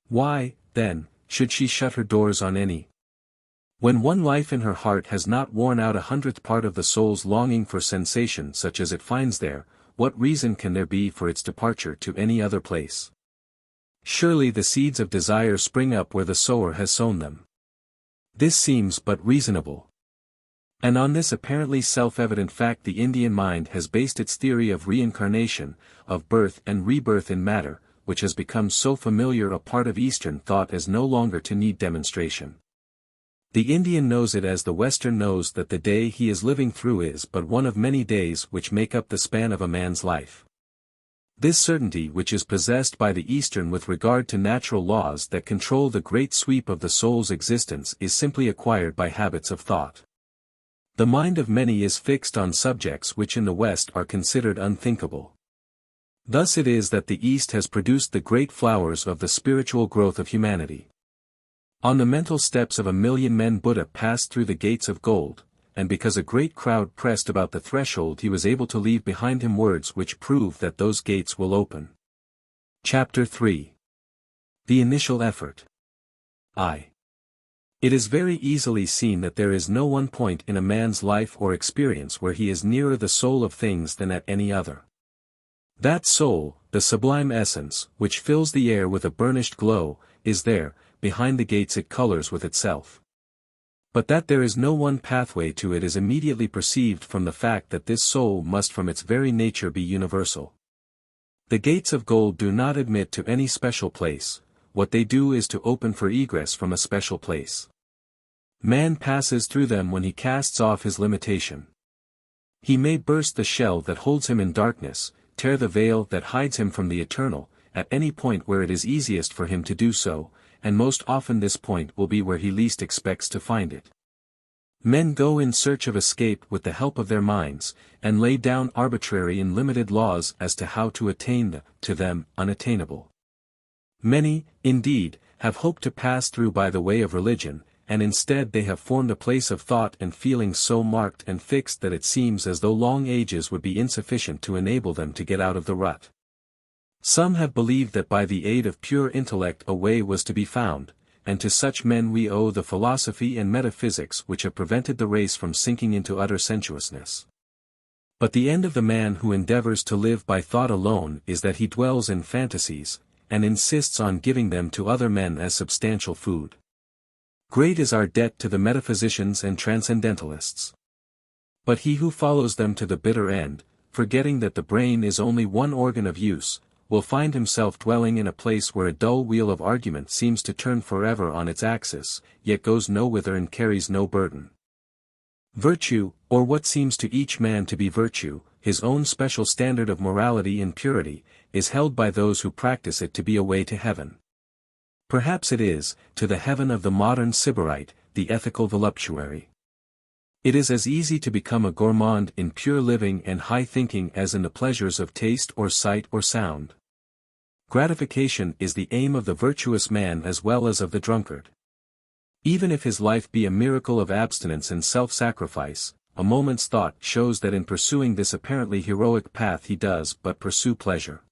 Why, then, should she shut her doors on any? When one life in her heart has not worn out 100th part of the soul's longing for sensation such as it finds there, what reason can there be for its departure to any other place? Surely the seeds of desire spring up where the sower has sown them. This seems but reasonable. And on this apparently self-evident fact the Indian mind has based its theory of reincarnation, of birth and rebirth in matter, which has become so familiar a part of Eastern thought as no longer to need demonstration. The Indian knows it as the Western knows that the day he is living through is but one of many days which make up the span of a man's life. This certainty which is possessed by the Eastern with regard to natural laws that control the great sweep of the soul's existence is simply acquired by habits of thought. The mind of many is fixed on subjects which in the West are considered unthinkable. Thus it is that the East has produced the great flowers of the spiritual growth of humanity. On the mental steps of 1,000,000 men Buddha passed through the gates of gold, and because a great crowd pressed about the threshold he was able to leave behind him words which prove that those gates will open. Chapter 3. The Initial Effort. It is very easily seen that there is no one point in a man's life or experience where he is nearer the soul of things than at any other. That soul, the sublime essence, which fills the air with a burnished glow, is there, behind the gates it colors with itself. But that there is no one pathway to it is immediately perceived from the fact that this soul must from its very nature be universal. The gates of gold do not admit to any special place, what they do is to open for egress from a special place. Man passes through them when he casts off his limitation. He may burst the shell that holds him in darkness, tear the veil that hides him from the eternal, at any point where it is easiest for him to do so, and most often this point will be where he least expects to find it. Men go in search of escape with the help of their minds, and lay down arbitrary and limited laws as to how to attain the, to them, unattainable. Many, indeed, have hoped to pass through by the way of religion, and instead they have formed a place of thought and feeling so marked and fixed that it seems as though long ages would be insufficient to enable them to get out of the rut. Some have believed that by the aid of pure intellect a way was to be found, and to such men we owe the philosophy and metaphysics which have prevented the race from sinking into utter sensuousness. But the end of the man who endeavors to live by thought alone is that he dwells in fantasies, and insists on giving them to other men as substantial food. Great is our debt to the metaphysicians and transcendentalists. But he who follows them to the bitter end, forgetting that the brain is only one organ of use, will find himself dwelling in a place where a dull wheel of argument seems to turn forever on its axis, yet goes nowhither and carries no burden. Virtue, or what seems to each man to be virtue, his own special standard of morality and purity, is held by those who practice it to be a way to heaven. Perhaps it is, to the heaven of the modern sybarite, the ethical voluptuary. It is as easy to become a gourmand in pure living and high thinking as in the pleasures of taste or sight or sound. Gratification is the aim of the virtuous man as well as of the drunkard. Even if his life be a miracle of abstinence and self-sacrifice, a moment's thought shows that in pursuing this apparently heroic path he does but pursue pleasure.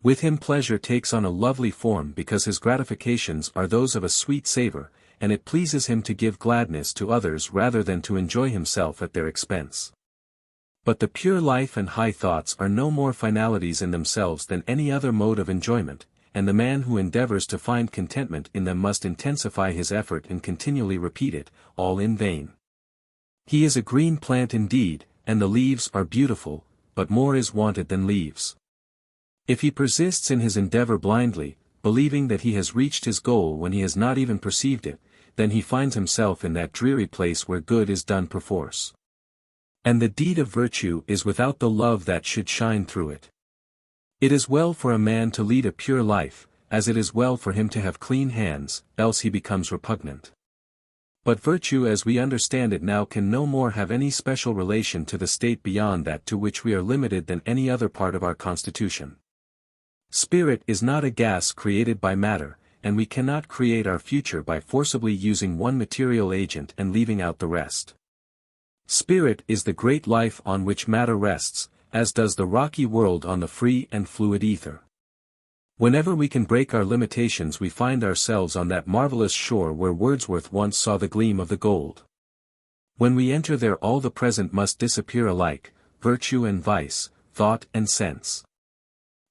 With him pleasure takes on a lovely form because his gratifications are those of a sweet savor, and it pleases him to give gladness to others rather than to enjoy himself at their expense. But the pure life and high thoughts are no more finalities in themselves than any other mode of enjoyment, and the man who endeavors to find contentment in them must intensify his effort and continually repeat it, all in vain. He is a green plant indeed, and the leaves are beautiful, but more is wanted than leaves. If he persists in his endeavor blindly, believing that he has reached his goal when he has not even perceived it, then he finds himself in that dreary place where good is done perforce. And the deed of virtue is without the love that should shine through it. It is well for a man to lead a pure life, as it is well for him to have clean hands, else he becomes repugnant. But virtue as we understand it now can no more have any special relation to the state beyond that to which we are limited than any other part of our constitution. Spirit is not a gas created by matter, and we cannot create our future by forcibly using one material agent and leaving out the rest. Spirit is the great life on which matter rests, as does the rocky world on the free and fluid ether. Whenever we can break our limitations we find ourselves on that marvelous shore where Wordsworth once saw the gleam of the gold. When we enter there all the present must disappear alike, virtue and vice, thought and sense.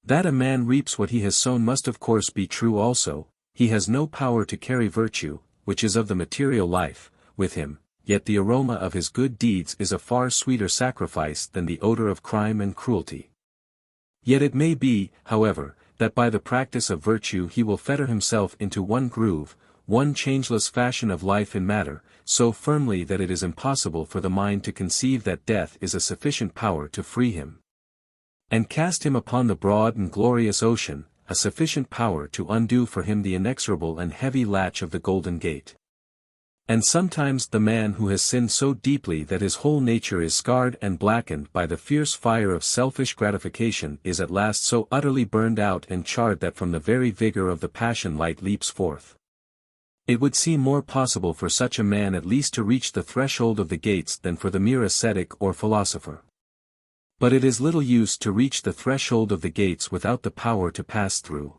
That a man reaps what he has sown must of course be true also. He has no power to carry virtue, which is of the material life, with him, yet the aroma of his good deeds is a far sweeter sacrifice than the odor of crime and cruelty. Yet it may be, however, that by the practice of virtue he will fetter himself into one groove, one changeless fashion of life in matter, so firmly that it is impossible for the mind to conceive that death is a sufficient power to free him. And cast him upon the broad and glorious ocean, a sufficient power to undo for him the inexorable and heavy latch of the golden gate. And sometimes the man who has sinned so deeply that his whole nature is scarred and blackened by the fierce fire of selfish gratification is at last so utterly burned out and charred that from the very vigor of the passion light leaps forth. It would seem more possible for such a man at least to reach the threshold of the gates than for the mere ascetic or philosopher. But it is little use to reach the threshold of the gates without the power to pass through.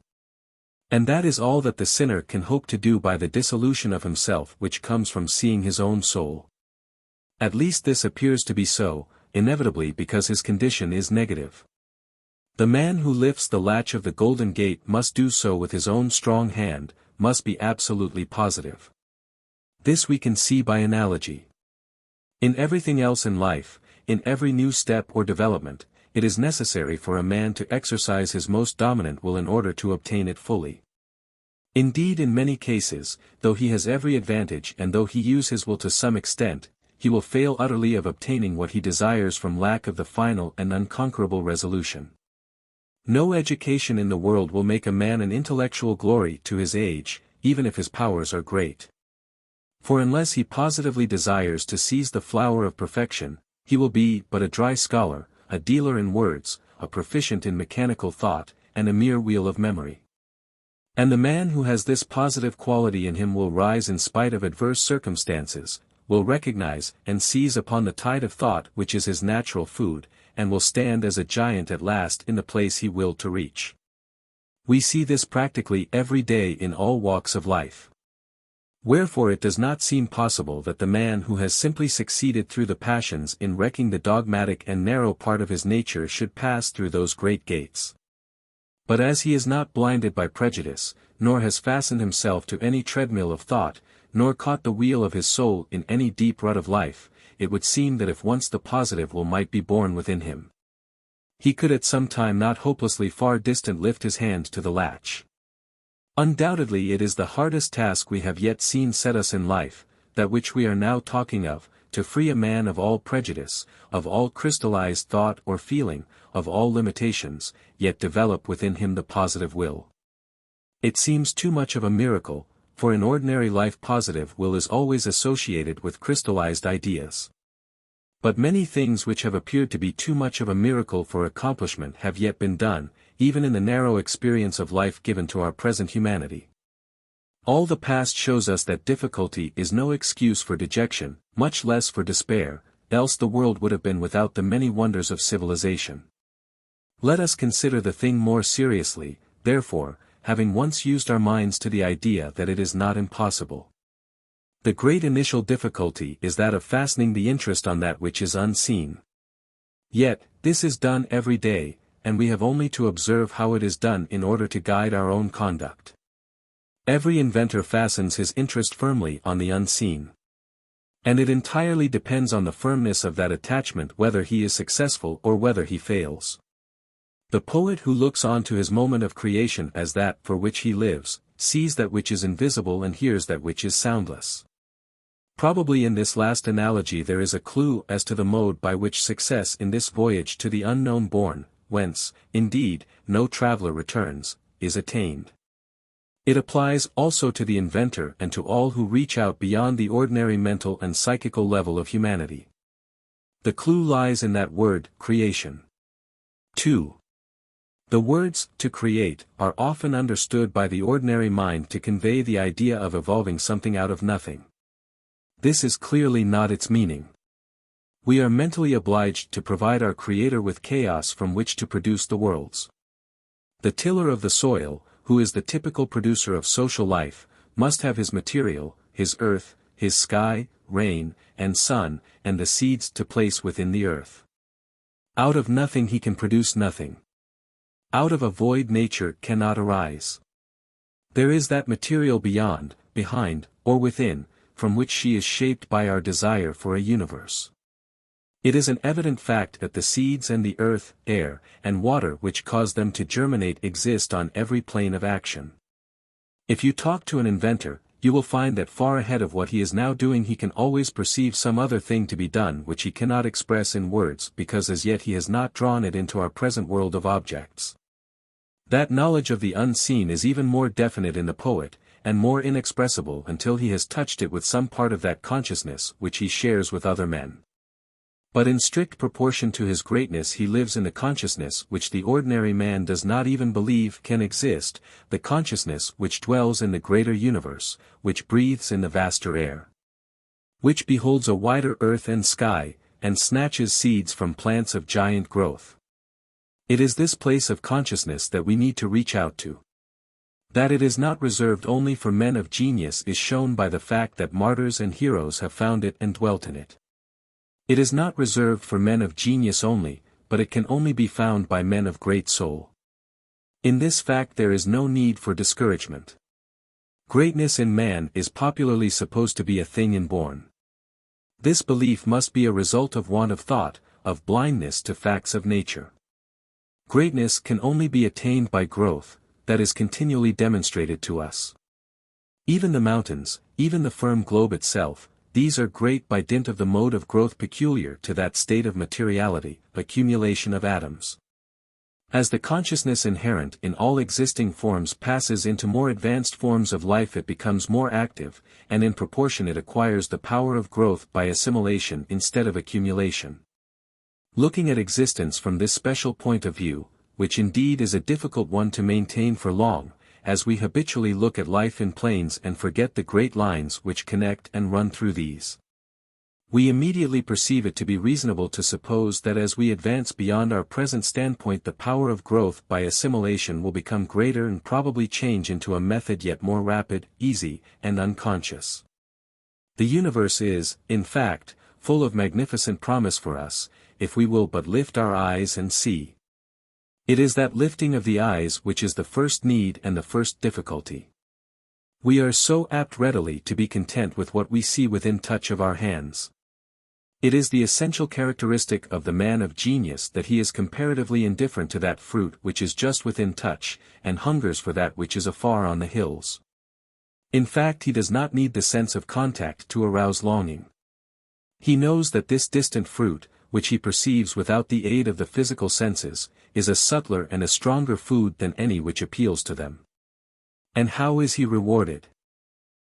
And that is all that the sinner can hope to do by the dissolution of himself which comes from seeing his own soul. At least this appears to be so, inevitably because his condition is negative. The man who lifts the latch of the golden gate must do so with his own strong hand, must be absolutely positive. This we can see by analogy. In everything else in life, in every new step or development, it is necessary for a man to exercise his most dominant will in order to obtain it fully. Indeed in many cases, though he has every advantage and though he use his will to some extent, he will fail utterly of obtaining what he desires from lack of the final and unconquerable resolution. No education in the world will make a man an intellectual glory to his age, even if his powers are great. For unless he positively desires to seize the flower of perfection, he will be but a dry scholar, a dealer in words, a proficient in mechanical thought, and a mere wheel of memory. And the man who has this positive quality in him will rise in spite of adverse circumstances, will recognize and seize upon the tide of thought which is his natural food, and will stand as a giant at last in the place he willed to reach. We see this practically every day in all walks of life. Wherefore it does not seem possible that the man who has simply succeeded through the passions in wrecking the dogmatic and narrow part of his nature should pass through those great gates. But as he is not blinded by prejudice, nor has fastened himself to any treadmill of thought, nor caught the wheel of his soul in any deep rut of life, it would seem that if once the positive will might be born within him, he could at some time not hopelessly far distant lift his hand to the latch. Undoubtedly it is the hardest task we have yet seen set us in life, that which we are now talking of, to free a man of all prejudice, of all crystallized thought or feeling, of all limitations, yet develop within him the positive will. It seems too much of a miracle, for in ordinary life positive will is always associated with crystallized ideas. But many things which have appeared to be too much of a miracle for accomplishment have yet been done, even in the narrow experience of life given to our present humanity. All the past shows us that difficulty is no excuse for dejection, much less for despair, else the world would have been without the many wonders of civilization. Let us consider the thing more seriously, therefore, having once used our minds to the idea that it is not impossible. The great initial difficulty is that of fastening the interest on that which is unseen. Yet, this is done every day, and we have only to observe how it is done in order to guide our own conduct. Every inventor fastens his interest firmly on the unseen. And it entirely depends on the firmness of that attachment whether he is successful or whether he fails. The poet who looks on to his moment of creation as that for which he lives, sees that which is invisible and hears that which is soundless. Probably in this last analogy there is a clue as to the mode by which success in this voyage to the unknown bourne, whence, indeed, no traveler returns, is attained. It applies also to the inventor and to all who reach out beyond the ordinary mental and psychical level of humanity. The clue lies in that word, creation. 2. The words, to create, are often understood by the ordinary mind to convey the idea of evolving something out of nothing. This is clearly not its meaning. We are mentally obliged to provide our Creator with chaos from which to produce the worlds. The tiller of the soil, who is the typical producer of social life, must have his material, his earth, his sky, rain, and sun, and the seeds to place within the earth. Out of nothing he can produce nothing. Out of a void nature cannot arise. There is that material beyond, behind, or within, from which she is shaped by our desire for a universe. It is an evident fact that the seeds and the earth, air, and water which cause them to germinate exist on every plane of action. If you talk to an inventor, you will find that far ahead of what he is now doing he can always perceive some other thing to be done which he cannot express in words because as yet he has not drawn it into our present world of objects. That knowledge of the unseen is even more definite in the poet, and more inexpressible until he has touched it with some part of that consciousness which he shares with other men. But in strict proportion to his greatness he lives in the consciousness which the ordinary man does not even believe can exist, the consciousness which dwells in the greater universe, which breathes in the vaster air, which beholds a wider earth and sky, and snatches seeds from plants of giant growth. It is this place of consciousness that we need to reach out to. That it is not reserved only for men of genius is shown by the fact that martyrs and heroes have found it and dwelt in it. It is not reserved for men of genius only, but it can only be found by men of great soul. In this fact there is no need for discouragement. Greatness in man is popularly supposed to be a thing inborn. This belief must be a result of want of thought, of blindness to facts of nature. Greatness can only be attained by growth, that is continually demonstrated to us. Even the mountains, even the firm globe itself, these are great by dint of the mode of growth peculiar to that state of materiality, accumulation of atoms. As the consciousness inherent in all existing forms passes into more advanced forms of life it becomes more active, and in proportion it acquires the power of growth by assimilation instead of accumulation. Looking at existence from this special point of view, which indeed is a difficult one to maintain for long, as we habitually look at life in planes and forget the great lines which connect and run through these, we immediately perceive it to be reasonable to suppose that as we advance beyond our present standpoint the power of growth by assimilation will become greater and probably change into a method yet more rapid, easy, and unconscious. The universe is, in fact, full of magnificent promise for us, if we will but lift our eyes and see. It is that lifting of the eyes which is the first need and the first difficulty. We are so apt readily to be content with what we see within touch of our hands. It is the essential characteristic of the man of genius that he is comparatively indifferent to that fruit which is just within touch, and hungers for that which is afar on the hills. In fact, he does not need the sense of contact to arouse longing. He knows that this distant fruit, which he perceives without the aid of the physical senses, is a subtler and a stronger food than any which appeals to them. And how is he rewarded?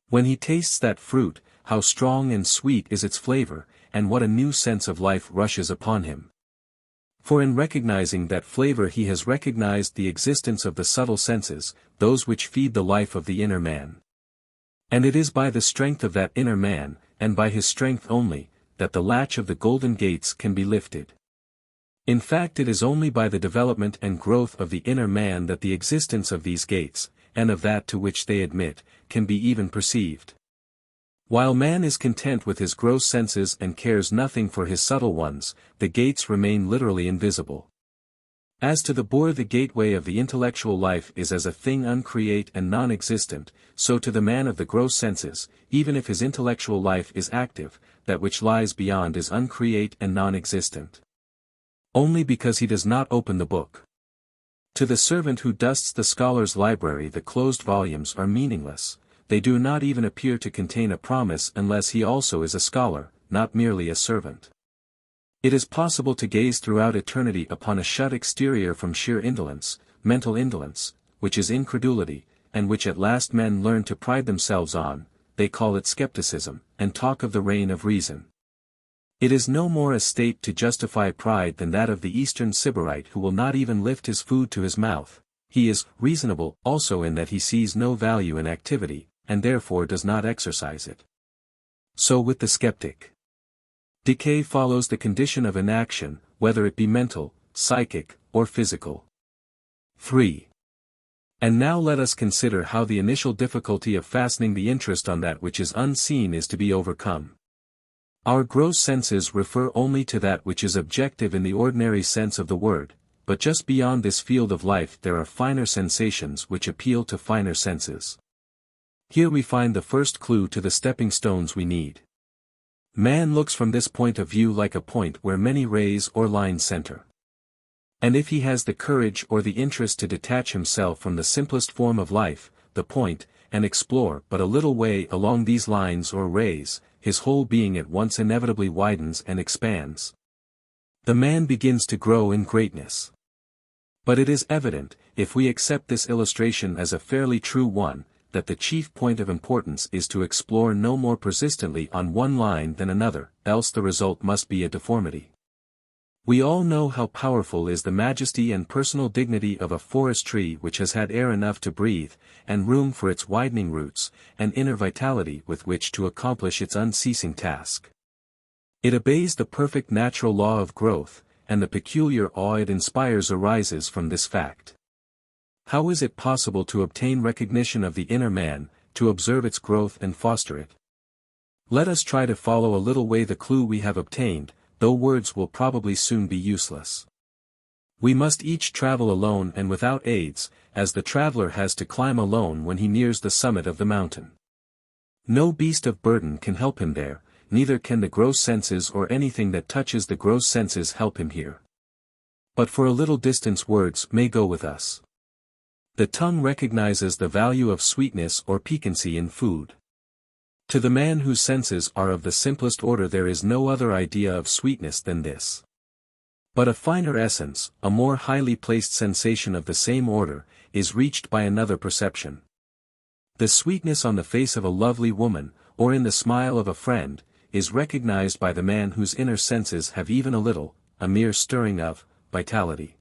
When he tastes that fruit, how strong and sweet is its flavor, and what a new sense of life rushes upon him. For in recognizing that flavor he has recognized the existence of the subtle senses, those which feed the life of the inner man. And it is by the strength of that inner man, and by his strength only, that the latch of the golden gates can be lifted. In fact, it is only by the development and growth of the inner man that the existence of these gates, and of that to which they admit, can be even perceived. While man is content with his gross senses and cares nothing for his subtle ones, the gates remain literally invisible. As to the boor, the gateway of the intellectual life is as a thing uncreate and non-existent, so to the man of the gross senses, even if his intellectual life is active, that which lies beyond is uncreate and non-existent. Only because he does not open the book. To the servant who dusts the scholar's library, the closed volumes are meaningless. They do not even appear to contain a promise unless he also is a scholar, not merely a servant. It is possible to gaze throughout eternity upon a shut exterior from sheer indolence, mental indolence, which is incredulity, and which at last men learn to pride themselves on. They call it skepticism, and talk of the reign of reason. It is no more a state to justify pride than that of the Eastern Sybarite who will not even lift his food to his mouth. He is reasonable also in that he sees no value in activity, and therefore does not exercise it. So with the skeptic. Decay follows the condition of inaction, whether it be mental, psychic, or physical. 3. And now let us consider how the initial difficulty of fastening the interest on that which is unseen is to be overcome. Our gross senses refer only to that which is objective in the ordinary sense of the word, but just beyond this field of life there are finer sensations which appeal to finer senses. Here we find the first clue to the stepping stones we need. Man looks from this point of view like a point where many rays or lines center. And if he has the courage or the interest to detach himself from the simplest form of life, the point, and explore but a little way along these lines or rays, his whole being at once inevitably widens and expands. The man begins to grow in greatness. But it is evident, if we accept this illustration as a fairly true one, that the chief point of importance is to explore no more persistently on one line than another, else the result must be a deformity. We all know how powerful is the majesty and personal dignity of a forest tree which has had air enough to breathe, and room for its widening roots, and inner vitality with which to accomplish its unceasing task. It obeys the perfect natural law of growth, and the peculiar awe it inspires arises from this fact. How is it possible to obtain recognition of the inner man, to observe its growth and foster it? Let us try to follow a little way the clue we have obtained, though words will probably soon be useless. We must each travel alone and without aids, as the traveler has to climb alone when he nears the summit of the mountain. No beast of burden can help him there, neither can the gross senses or anything that touches the gross senses help him here. But for a little distance words may go with us. The tongue recognizes the value of sweetness or piquancy in food. To the man whose senses are of the simplest order there is no other idea of sweetness than this. But a finer essence, a more highly placed sensation of the same order, is reached by another perception. The sweetness on the face of a lovely woman, or in the smile of a friend, is recognized by the man whose inner senses have even a little, a mere stirring of, vitality.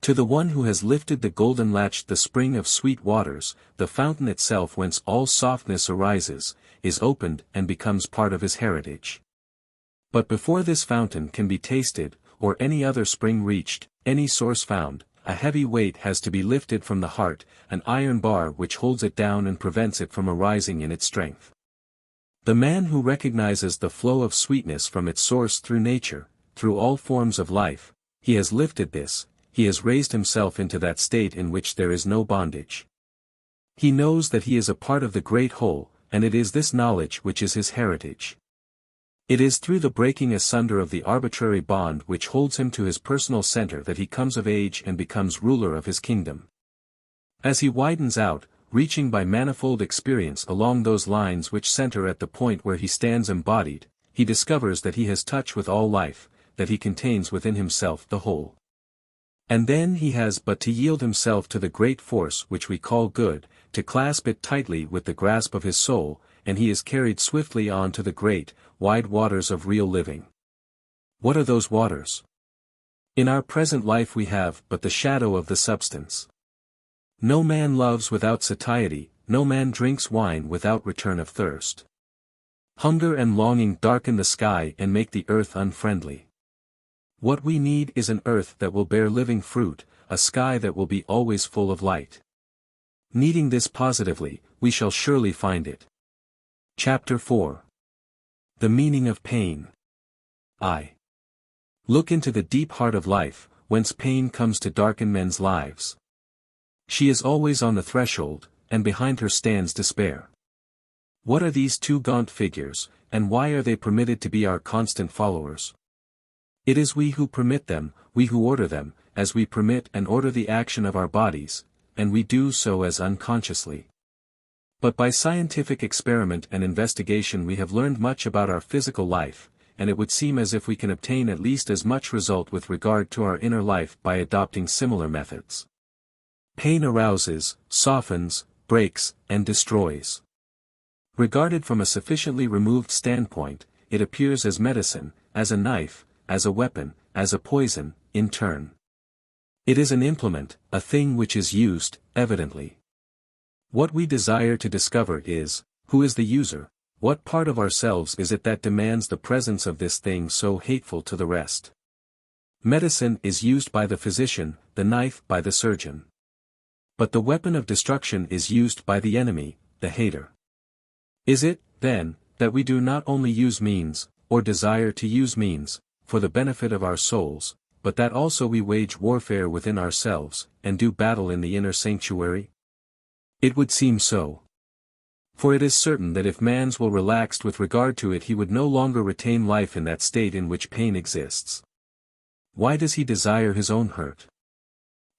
To the one who has lifted the golden latch, the spring of sweet waters, the fountain itself whence all softness arises, is opened and becomes part of his heritage. But before this fountain can be tasted, or any other spring reached, any source found, a heavy weight has to be lifted from the heart, an iron bar which holds it down and prevents it from arising in its strength. The man who recognizes the flow of sweetness from its source through nature, through all forms of life, he has lifted this, he has raised himself into that state in which there is no bondage. He knows that he is a part of the great whole, and it is this knowledge which is his heritage. It is through the breaking asunder of the arbitrary bond which holds him to his personal center that he comes of age and becomes ruler of his kingdom. As he widens out, reaching by manifold experience along those lines which center at the point where he stands embodied, he discovers that he has touch with all life, that he contains within himself the whole. And then he has but to yield himself to the great force which we call good, to clasp it tightly with the grasp of his soul, and he is carried swiftly on to the great, wide waters of real living. What are those waters? In our present life we have but the shadow of the substance. No man loves without satiety, no man drinks wine without return of thirst. Hunger and longing darken the sky and make the earth unfriendly. What we need is an earth that will bear living fruit, a sky that will be always full of light. Needing this positively, we shall surely find it. Chapter 4. The Meaning of Pain. I. Look into the deep heart of life, whence pain comes to darken men's lives. She is always on the threshold, and behind her stands despair. What are these two gaunt figures, and why are they permitted to be our constant followers? It is we who permit them, we who order them, as we permit and order the action of our bodies, and we do so as unconsciously. But by scientific experiment and investigation we have learned much about our physical life, and it would seem as if we can obtain at least as much result with regard to our inner life by adopting similar methods. Pain arouses, softens, breaks, and destroys. Regarded from a sufficiently removed standpoint, it appears as medicine, as a knife, as a weapon, as a poison, in turn. It is an implement, a thing which is used, evidently. What we desire to discover is, who is the user, what part of ourselves is it that demands the presence of this thing so hateful to the rest. Medicine is used by the physician, the knife by the surgeon. But the weapon of destruction is used by the enemy, the hater. Is it, then, that we do not only use means, or desire to use means, for the benefit of our souls, but that also we wage warfare within ourselves, and do battle in the inner sanctuary? It would seem so. For it is certain that if man's will relaxed with regard to it he would no longer retain life in that state in which pain exists. Why does he desire his own hurt?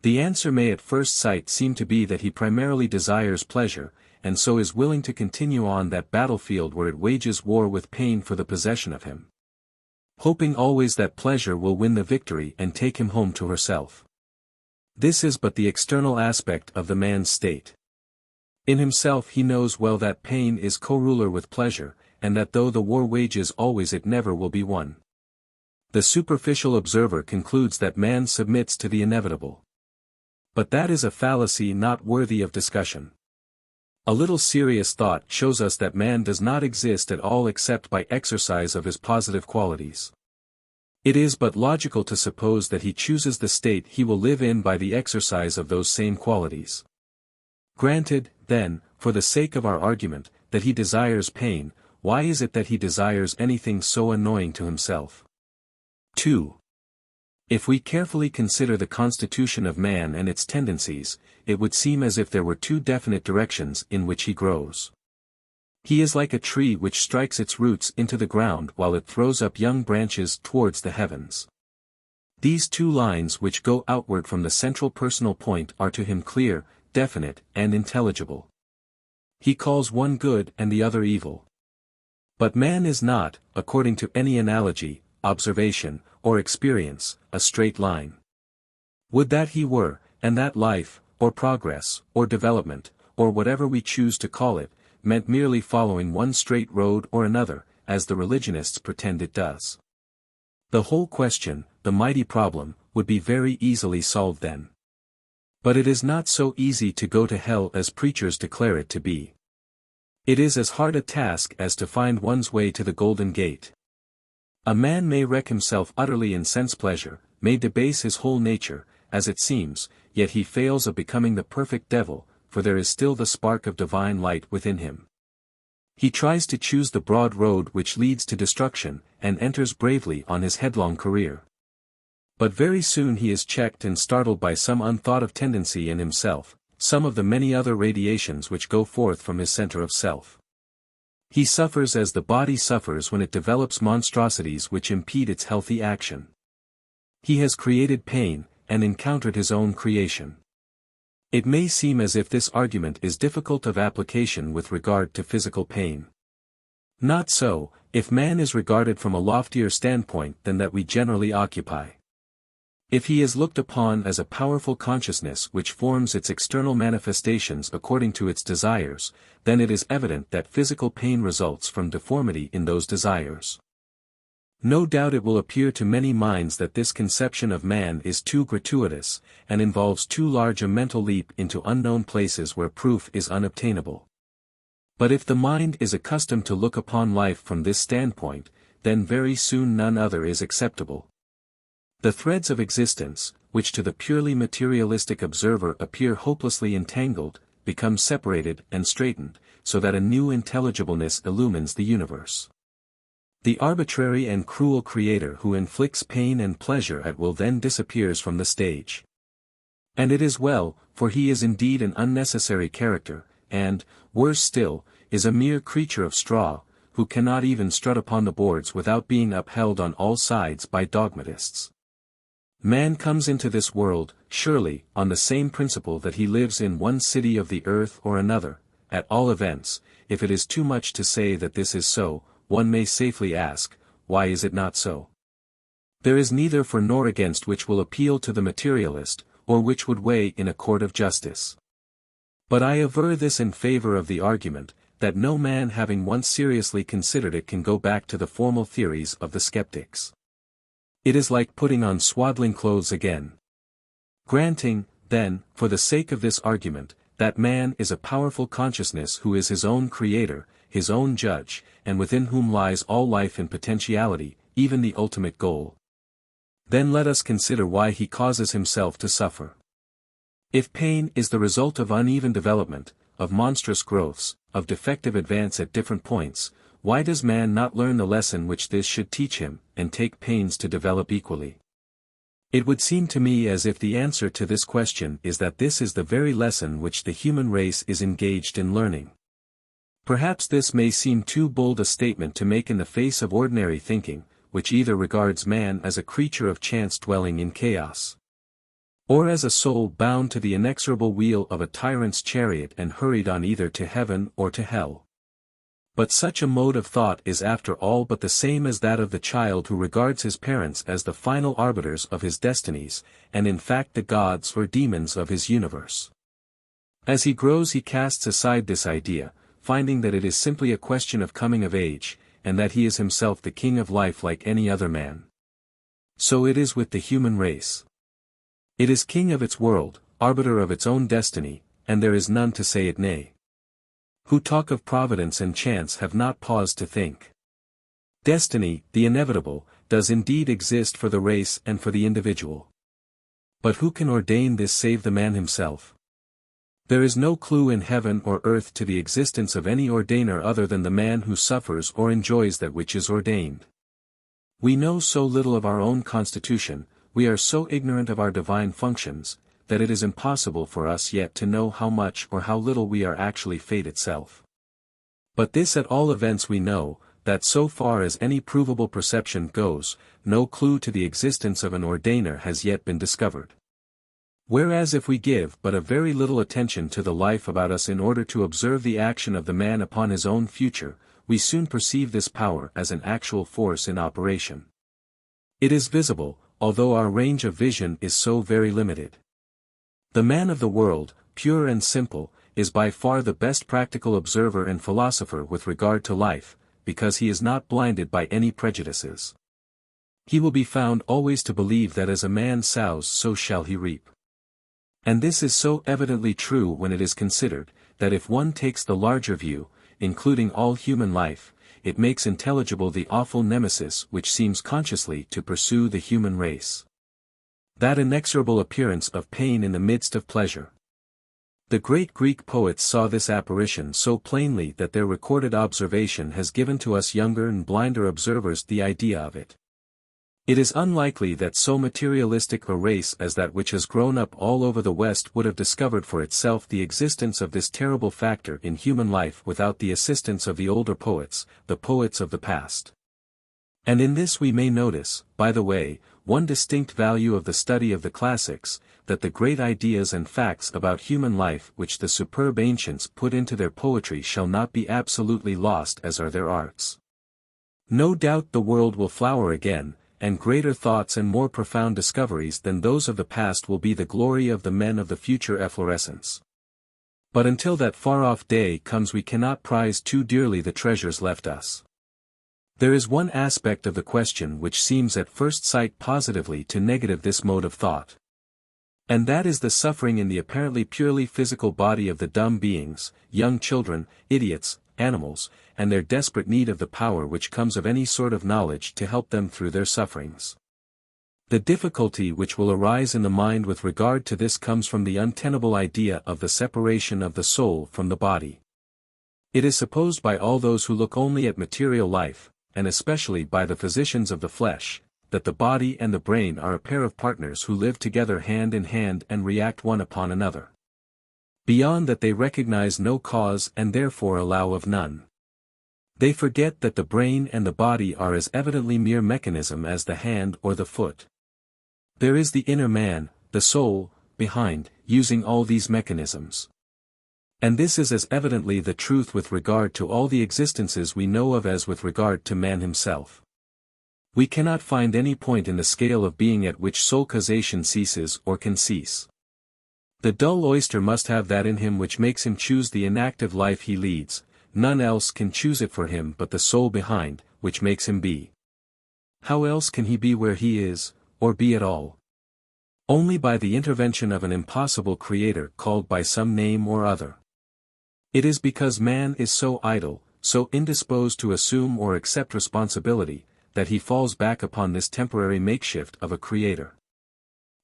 The answer may at first sight seem to be that he primarily desires pleasure, and so is willing to continue on that battlefield where it wages war with pain for the possession of him, hoping always that pleasure will win the victory and take him home to herself. This is but the external aspect of the man's state. In himself he knows well that pain is co-ruler with pleasure, and that though the war wages always it never will be won. The superficial observer concludes that man submits to the inevitable. But that is a fallacy not worthy of discussion. A little serious thought shows us that man does not exist at all except by exercise of his positive qualities. It is but logical to suppose that he chooses the state he will live in by the exercise of those same qualities. Granted, then, for the sake of our argument, that he desires pain, why is it that he desires anything so annoying to himself? 2. If we carefully consider the constitution of man and its tendencies, it would seem as if there were two definite directions in which he grows. He is like a tree which strikes its roots into the ground while it throws up young branches towards the heavens. These two lines which go outward from the central personal point are to him clear, definite, and intelligible. He calls one good and the other evil. But man is not, according to any analogy, observation, or experience, a straight line. Would that he were, and that life, or progress, or development, or whatever we choose to call it, meant merely following one straight road or another, as the religionists pretend it does. The whole question, the mighty problem, would be very easily solved then. But it is not so easy to go to hell as preachers declare it to be. It is as hard a task as to find one's way to the Golden Gate. A man may wreck himself utterly in sense pleasure, may debase his whole nature, as it seems, yet he fails of becoming the perfect devil, for there is still the spark of divine light within him. He tries to choose the broad road which leads to destruction, and enters bravely on his headlong career. But very soon he is checked and startled by some unthought of tendency in himself, some of the many other radiations which go forth from his center of self. He suffers as the body suffers when it develops monstrosities which impede its healthy action. He has created pain, and encountered his own creation. It may seem as if this argument is difficult of application with regard to physical pain. Not so, if man is regarded from a loftier standpoint than that we generally occupy. If he is looked upon as a powerful consciousness which forms its external manifestations according to its desires, then it is evident that physical pain results from deformity in those desires. No doubt it will appear to many minds that this conception of man is too gratuitous, and involves too large a mental leap into unknown places where proof is unobtainable. But if the mind is accustomed to look upon life from this standpoint, then very soon none other is acceptable. The threads of existence, which to the purely materialistic observer appear hopelessly entangled, become separated and straightened, so that a new intelligibleness illumines the universe. The arbitrary and cruel creator who inflicts pain and pleasure at will then disappears from the stage. And it is well, for he is indeed an unnecessary character, and, worse still, is a mere creature of straw, who cannot even strut upon the boards without being upheld on all sides by dogmatists. Man comes into this world, surely, on the same principle that he lives in one city of the earth or another. At all events, if it is too much to say that this is so, one may safely ask, why is it not so? There is neither for nor against which will appeal to the materialist, or which would weigh in a court of justice. But I aver this in favor of the argument, that no man having once seriously considered it can go back to the formal theories of the skeptics. It is like putting on swaddling clothes again. Granting, then, for the sake of this argument, that man is a powerful consciousness who is his own creator, his own judge, and within whom lies all life in potentiality, even the ultimate goal. Then let us consider why he causes himself to suffer. If pain is the result of uneven development, of monstrous growths, of defective advance at different points, why does man not learn the lesson which this should teach him, and take pains to develop equally? It would seem to me as if the answer to this question is that this is the very lesson which the human race is engaged in learning. Perhaps this may seem too bold a statement to make in the face of ordinary thinking, which either regards man as a creature of chance dwelling in chaos, or as a soul bound to the inexorable wheel of a tyrant's chariot and hurried on either to heaven or to hell. But such a mode of thought is after all but the same as that of the child who regards his parents as the final arbiters of his destinies, and in fact the gods or demons of his universe. As he grows he casts aside this idea, finding that it is simply a question of coming of age, and that he is himself the king of life like any other man. So it is with the human race. It is king of its world, arbiter of its own destiny, and there is none to say it nay. Who talk of providence and chance have not paused to think. Destiny, the inevitable, does indeed exist for the race and for the individual. But who can ordain this save the man himself? There is no clue in heaven or earth to the existence of any ordainer other than the man who suffers or enjoys that which is ordained. We know so little of our own constitution, we are so ignorant of our divine functions, that it is impossible for us yet to know how much or how little we are actually fate itself. But this at all events we know, that so far as any provable perception goes, no clue to the existence of an ordainer has yet been discovered. Whereas if we give but a very little attention to the life about us in order to observe the action of the man upon his own future, we soon perceive this power as an actual force in operation. It is visible, although our range of vision is so very limited. The man of the world, pure and simple, is by far the best practical observer and philosopher with regard to life, because he is not blinded by any prejudices. He will be found always to believe that as a man sows so shall he reap. And this is so evidently true when it is considered, that if one takes the larger view, including all human life, it makes intelligible the awful nemesis which seems consciously to pursue the human race. That inexorable appearance of pain in the midst of pleasure. The great Greek poets saw this apparition so plainly that their recorded observation has given to us younger and blinder observers the idea of it. It is unlikely that so materialistic a race as that which has grown up all over the West would have discovered for itself the existence of this terrible factor in human life without the assistance of the older poets, the poets of the past. And in this we may notice, by the way, one distinct value of the study of the classics, that the great ideas and facts about human life which the superb ancients put into their poetry shall not be absolutely lost as are their arts. No doubt the world will flower again, and greater thoughts and more profound discoveries than those of the past will be the glory of the men of the future efflorescence. But until that far-off day comes we cannot prize too dearly the treasures left us. There is one aspect of the question which seems at first sight positively to negative this mode of thought. And that is the suffering in the apparently purely physical body of the dumb beings, young children, idiots, animals, and their desperate need of the power which comes of any sort of knowledge to help them through their sufferings. The difficulty which will arise in the mind with regard to this comes from the untenable idea of the separation of the soul from the body. It is supposed by all those who look only at material life, and especially by the physicians of the flesh, that the body and the brain are a pair of partners who live together hand in hand and react one upon another. Beyond that they recognize no cause and therefore allow of none. They forget that the brain and the body are as evidently mere mechanism as the hand or the foot. There is the inner man, the soul, behind, using all these mechanisms. And this is as evidently the truth with regard to all the existences we know of as with regard to man himself. We cannot find any point in the scale of being at which soul causation ceases or can cease. The dull oyster must have that in him which makes him choose the inactive life he leads, none else can choose it for him but the soul behind, which makes him be. How else can he be where he is, or be at all? Only by the intervention of an impossible creator called by some name or other. It is because man is so idle, so indisposed to assume or accept responsibility, that he falls back upon this temporary makeshift of a creator.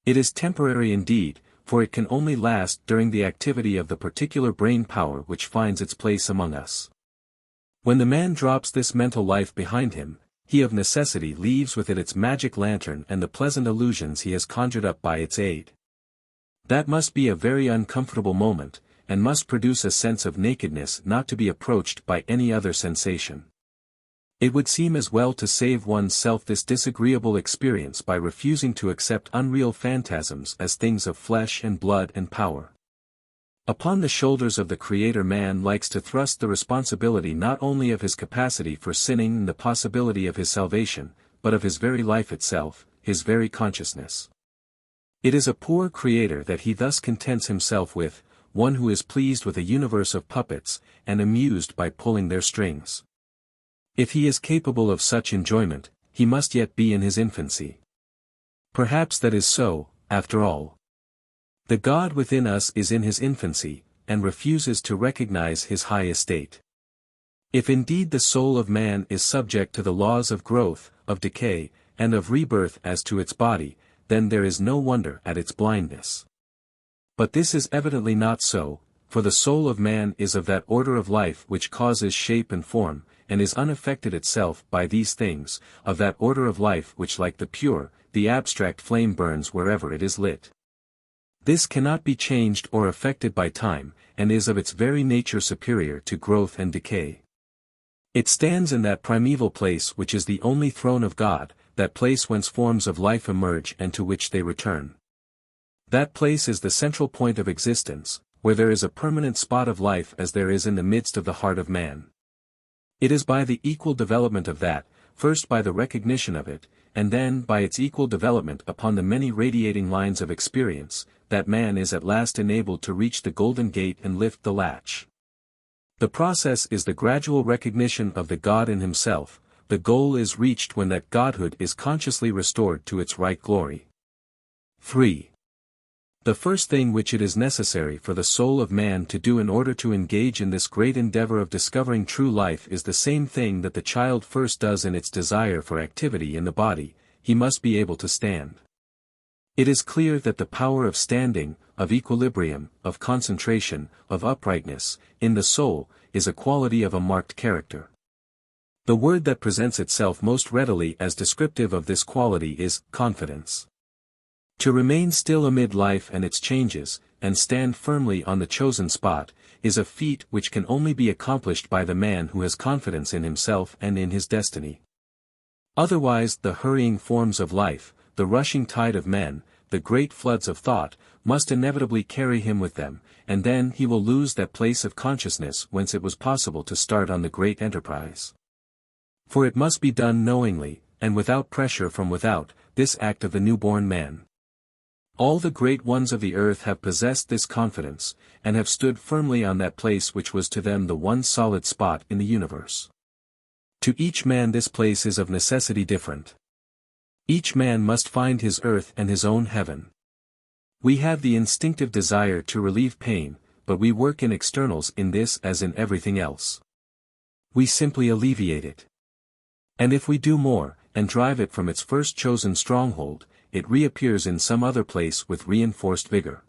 It is temporary indeed, for it can only last during the activity of the particular brain power which finds its place among us. When the man drops this mental life behind him, he of necessity leaves with it its magic lantern and the pleasant illusions he has conjured up by its aid. That must be a very uncomfortable moment, and must produce a sense of nakedness not to be approached by any other sensation. It would seem as well to save one's self this disagreeable experience by refusing to accept unreal phantasms as things of flesh and blood and power. Upon the shoulders of the Creator man likes to thrust the responsibility not only of his capacity for sinning and the possibility of his salvation, but of his very life itself, his very consciousness. It is a poor Creator that he thus contents himself with, one who is pleased with a universe of puppets, and amused by pulling their strings. If he is capable of such enjoyment, he must yet be in his infancy. Perhaps that is so, after all. The God within us is in his infancy, and refuses to recognize his high estate. If indeed the soul of man is subject to the laws of growth, of decay, and of rebirth as to its body, then there is no wonder at its blindness. But this is evidently not so, for the soul of man is of that order of life which causes shape and form, and is unaffected itself by these things, of that order of life which like the pure, the abstract flame burns wherever it is lit. This cannot be changed or affected by time, and is of its very nature superior to growth and decay. It stands in that primeval place which is the only throne of God, that place whence forms of life emerge and to which they return. That place is the central point of existence, where there is a permanent spot of life as there is in the midst of the heart of man. It is by the equal development of that, first by the recognition of it, and then by its equal development upon the many radiating lines of experience, that man is at last enabled to reach the golden gate and lift the latch. The process is the gradual recognition of the God in himself. The goal is reached when that Godhood is consciously restored to its right glory. 3. The first thing which it is necessary for the soul of man to do in order to engage in this great endeavor of discovering true life is the same thing that the child first does in its desire for activity in the body. He must be able to stand. It is clear that the power of standing, of equilibrium, of concentration, of uprightness, in the soul, is a quality of a marked character. The word that presents itself most readily as descriptive of this quality is confidence. To remain still amid life and its changes, and stand firmly on the chosen spot, is a feat which can only be accomplished by the man who has confidence in himself and in his destiny. Otherwise, the hurrying forms of life, the rushing tide of men, the great floods of thought, must inevitably carry him with them, and then he will lose that place of consciousness whence it was possible to start on the great enterprise. For it must be done knowingly, and without pressure from without, this act of the newborn man. All the great ones of the earth have possessed this confidence, and have stood firmly on that place which was to them the one solid spot in the universe. To each man this place is of necessity different. Each man must find his earth and his own heaven. We have the instinctive desire to relieve pain, but we work in externals in this as in everything else. We simply alleviate it. And if we do more, and drive it from its first chosen stronghold, it reappears in some other place with reinforced vigor.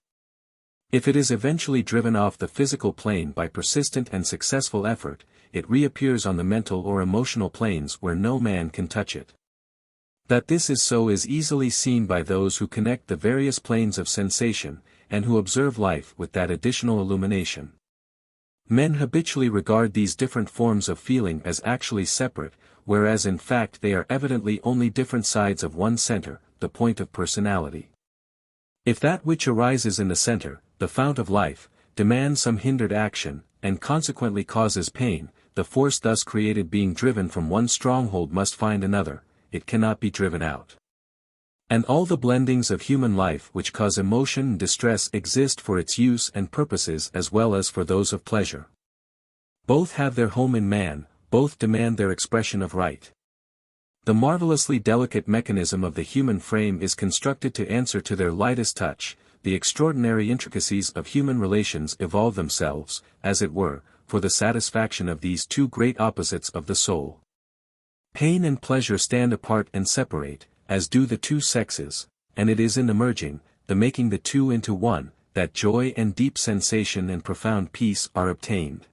If it is eventually driven off the physical plane by persistent and successful effort, it reappears on the mental or emotional planes where no man can touch it. That this is so is easily seen by those who connect the various planes of sensation, and who observe life with that additional illumination. Men habitually regard these different forms of feeling as actually separate, whereas in fact they are evidently only different sides of one center, the point of personality. If that which arises in the center, the fount of life, demands some hindered action, and consequently causes pain, the force thus created being driven from one stronghold must find another, it cannot be driven out. And all the blendings of human life which cause emotion and distress exist for its use and purposes as well as for those of pleasure. Both have their home in man, both demand their expression of right. The marvelously delicate mechanism of the human frame is constructed to answer to their lightest touch. The extraordinary intricacies of human relations evolve themselves, as it were, for the satisfaction of these two great opposites of the soul. Pain and pleasure stand apart and separate, as do the two sexes, and it is in the merging, the making the two into one, that joy and deep sensation and profound peace are obtained.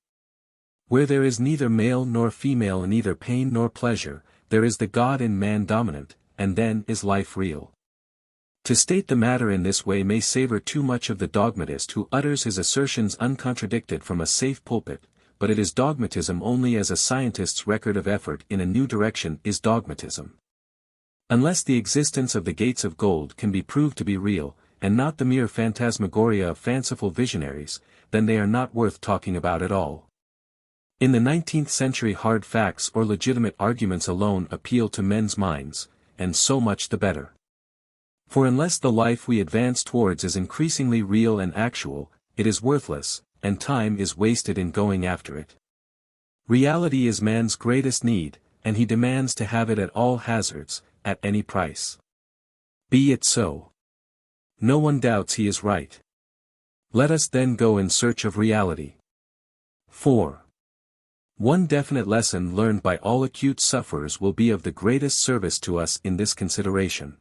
Where there is neither male nor female and neither pain nor pleasure, there is the God in man dominant, and then is life real. To state the matter in this way may savor too much of the dogmatist who utters his assertions uncontradicted from a safe pulpit, but it is dogmatism only as a scientist's record of effort in a new direction is dogmatism. Unless the existence of the gates of gold can be proved to be real, and not the mere phantasmagoria of fanciful visionaries, then they are not worth talking about at all. In the 19th century hard facts or legitimate arguments alone appeal to men's minds, and so much the better. For unless the life we advance towards is increasingly real and actual, it is worthless, and time is wasted in going after it. Reality is man's greatest need, and he demands to have it at all hazards, at any price. Be it so. No one doubts he is right. Let us then go in search of reality. 4. One definite lesson learned by all acute sufferers will be of the greatest service to us in this consideration.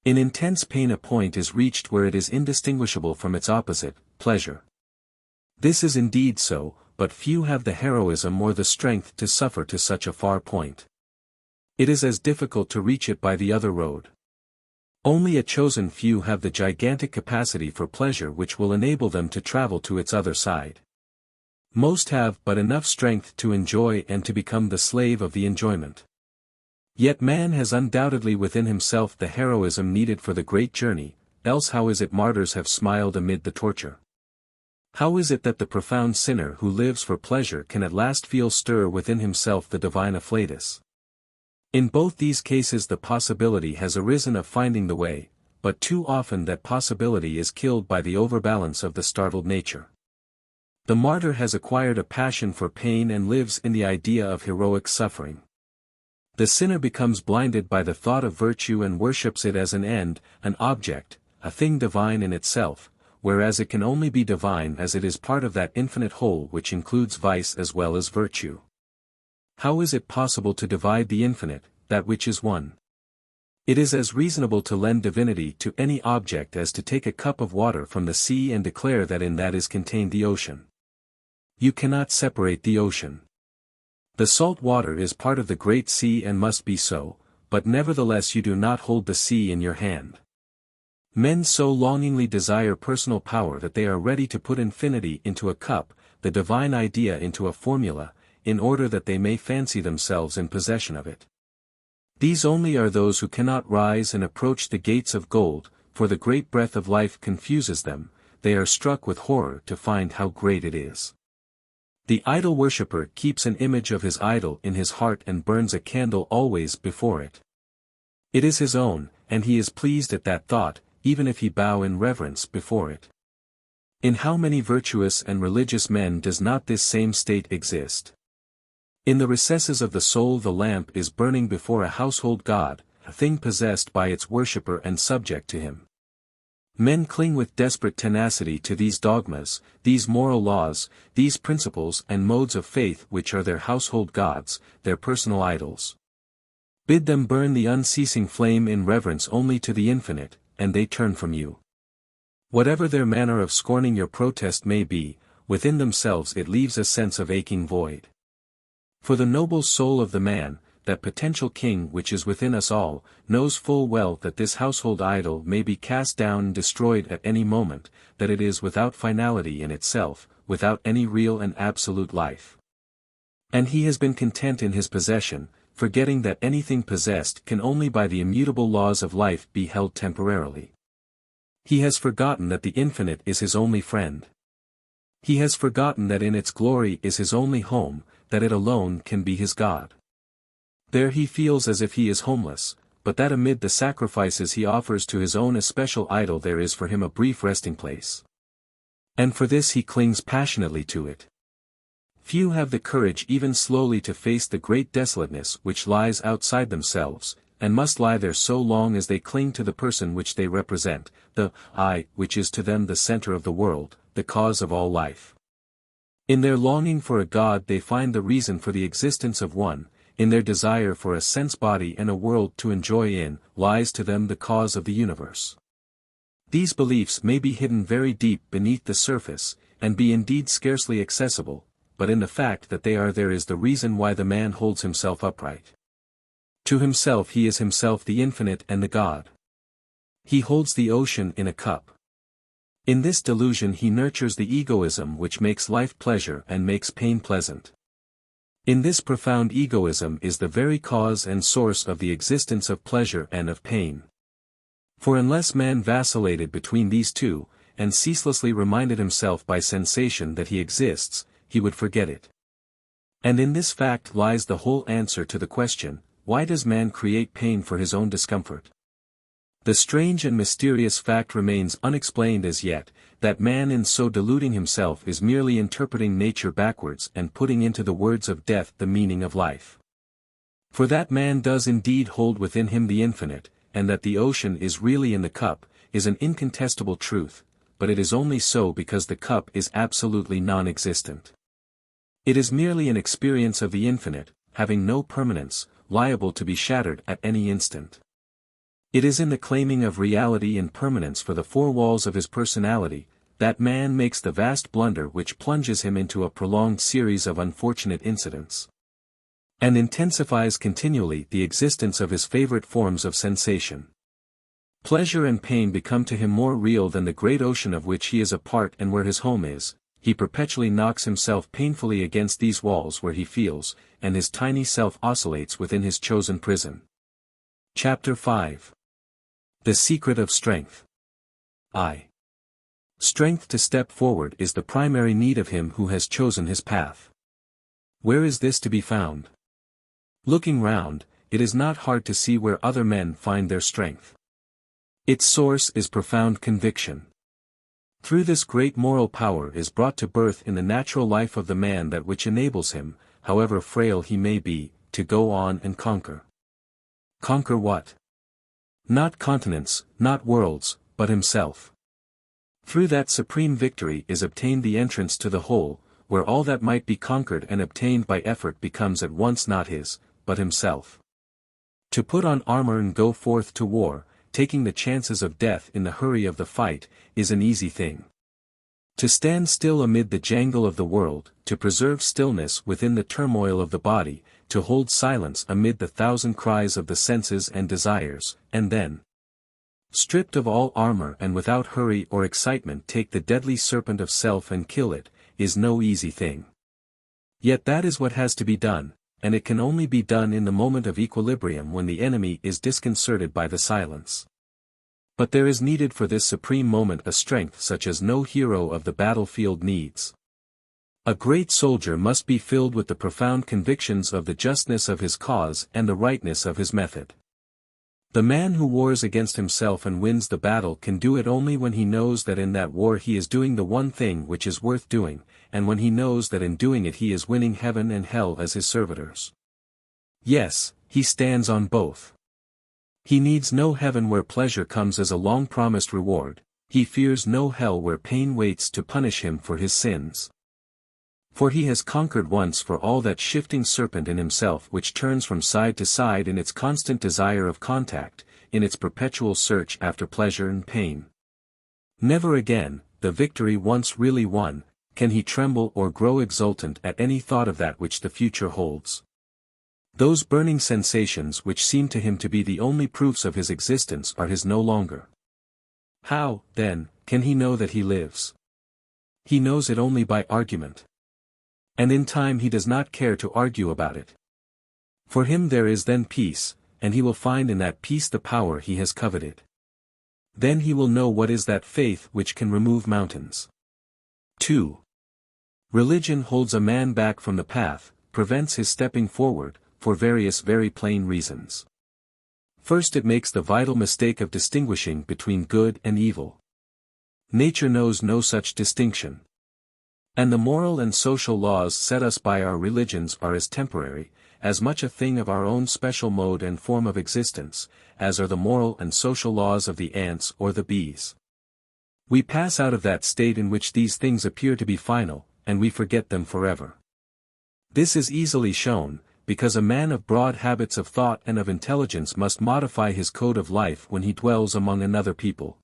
In intense pain a point is reached where it is indistinguishable from its opposite, pleasure. This is indeed so, but few have the heroism or the strength to suffer to such a far point. It is as difficult to reach it by the other road. Only a chosen few have the gigantic capacity for pleasure which will enable them to travel to its other side. Most have but enough strength to enjoy and to become the slave of the enjoyment. Yet man has undoubtedly within himself the heroism needed for the great journey, else how is it martyrs have smiled amid the torture? How is it that the profound sinner who lives for pleasure can at last feel stir within himself the divine afflatus? In both these cases the possibility has arisen of finding the way, but too often that possibility is killed by the overbalance of the startled nature. The martyr has acquired a passion for pain and lives in the idea of heroic suffering. The sinner becomes blinded by the thought of virtue and worships it as an end, an object, a thing divine in itself, whereas it can only be divine as it is part of that infinite whole which includes vice as well as virtue. How is it possible to divide the infinite, that which is one? It is as reasonable to lend divinity to any object as to take a cup of water from the sea and declare that in that is contained the ocean. You cannot separate the ocean. The salt water is part of the great sea and must be so, but nevertheless you do not hold the sea in your hand. Men so longingly desire personal power that they are ready to put infinity into a cup, the divine idea into a formula, in order that they may fancy themselves in possession of it. These only are those who cannot rise and approach the gates of gold, for the great breath of life confuses them, they are struck with horror to find how great it is. The idol worshipper keeps an image of his idol in his heart and burns a candle always before it. It is his own, and he is pleased at that thought, even if he bow in reverence before it. In how many virtuous and religious men does not this same state exist? In the recesses of the soul the lamp is burning before a household god, a thing possessed by its worshipper and subject to him. Men cling with desperate tenacity to these dogmas, these moral laws, these principles and modes of faith which are their household gods, their personal idols. Bid them burn the unceasing flame in reverence only to the infinite, and they turn from you. Whatever their manner of scorning your protest may be, within themselves it leaves a sense of aching void. For the noble soul of the man, that potential king which is within us all, knows full well that this household idol may be cast down and destroyed at any moment, that it is without finality in itself, without any real and absolute life. And he has been content in his possession, forgetting that anything possessed can only by the immutable laws of life be held temporarily. He has forgotten that the infinite is his only friend. He has forgotten that in its glory is his only home, that it alone can be his God. There he feels as if he is homeless, but that amid the sacrifices he offers to his own especial idol there is for him a brief resting place. And for this he clings passionately to it. Few have the courage even slowly to face the great desolateness which lies outside themselves, and must lie there so long as they cling to the person which they represent, the I which is to them the center of the world, the cause of all life. In their longing for a God they find the reason for the existence of one. In their desire for a sense-body and a world to enjoy in, lies to them the cause of the universe. These beliefs may be hidden very deep beneath the surface, and be indeed scarcely accessible, but in the fact that they are there is the reason why the man holds himself upright. To himself he is himself the infinite and the God. He holds the ocean in a cup. In this delusion he nurtures the egoism which makes life pleasure and makes pain pleasant. In this profound egoism is the very cause and source of the existence of pleasure and of pain. For unless man vacillated between these two, and ceaselessly reminded himself by sensation that he exists, he would forget it. And in this fact lies the whole answer to the question, why does man create pain for his own discomfort? The strange and mysterious fact remains unexplained as yet, that man in so deluding himself is merely interpreting nature backwards and putting into the words of death the meaning of life. For that man does indeed hold within him the infinite, and that the ocean is really in the cup, is an incontestable truth, but it is only so because the cup is absolutely non-existent. It is merely an experience of the infinite, having no permanence, liable to be shattered at any instant. It is in the claiming of reality and permanence for the four walls of his personality, that man makes the vast blunder which plunges him into a prolonged series of unfortunate incidents. And intensifies continually the existence of his favorite forms of sensation. Pleasure and pain become to him more real than the great ocean of which he is a part and where his home is. He perpetually knocks himself painfully against these walls where he feels, and his tiny self oscillates within his chosen prison. Chapter 5. The Secret of Strength. Strength to step forward is the primary need of him who has chosen his path. Where is this to be found? Looking round, it is not hard to see where other men find their strength. Its source is profound conviction. Through this great moral power is brought to birth in the natural life of the man that which enables him, however frail he may be, to go on and conquer. Conquer what? Not continents, not worlds, but himself. Through that supreme victory is obtained the entrance to the whole, where all that might be conquered and obtained by effort becomes at once not his, but himself. To put on armor and go forth to war, taking the chances of death in the hurry of the fight, is an easy thing. To stand still amid the jangle of the world, to preserve stillness within the turmoil of the body, to hold silence amid the thousand cries of the senses and desires, and then, stripped of all armor and without hurry or excitement, take the deadly serpent of self and kill it, is no easy thing. Yet that is what has to be done, and it can only be done in the moment of equilibrium when the enemy is disconcerted by the silence. But there is needed for this supreme moment a strength such as no hero of the battlefield needs. A great soldier must be filled with the profound convictions of the justness of his cause and the rightness of his method. The man who wars against himself and wins the battle can do it only when he knows that in that war he is doing the one thing which is worth doing, and when he knows that in doing it he is winning heaven and hell as his servitors. Yes, he stands on both. He needs no heaven where pleasure comes as a long-promised reward, he fears no hell where pain waits to punish him for his sins. For he has conquered once for all that shifting serpent in himself which turns from side to side in its constant desire of contact, in its perpetual search after pleasure and pain. Never again, the victory once really won, can he tremble or grow exultant at any thought of that which the future holds. Those burning sensations which seem to him to be the only proofs of his existence are his no longer. How, then, can he know that he lives? He knows it only by argument. And in time he does not care to argue about it. For him there is then peace, and he will find in that peace the power he has coveted. Then he will know what is that faith which can remove mountains. 2. Religion holds a man back from the path, prevents his stepping forward, for various very plain reasons. First, it makes the vital mistake of distinguishing between good and evil. Nature knows no such distinction. And the moral and social laws set us by our religions are as temporary, as much a thing of our own special mode and form of existence, as are the moral and social laws of the ants or the bees. We pass out of that state in which these things appear to be final, and we forget them forever. This is easily shown, because a man of broad habits of thought and of intelligence must modify his code of life when he dwells among another people.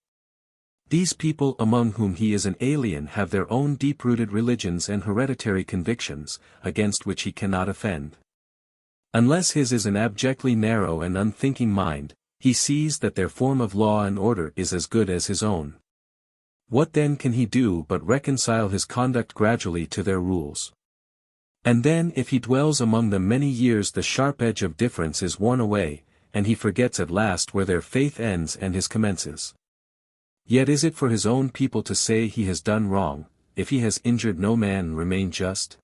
These people among whom he is an alien have their own deep-rooted religions and hereditary convictions, against which he cannot offend. Unless his is an abjectly narrow and unthinking mind, he sees that their form of law and order is as good as his own. What then can he do but reconcile his conduct gradually to their rules? And then if he dwells among them many years the sharp edge of difference is worn away, and he forgets at last where their faith ends and his commences. Yet is it for his own people to say he has done wrong, if he has injured no man remain just?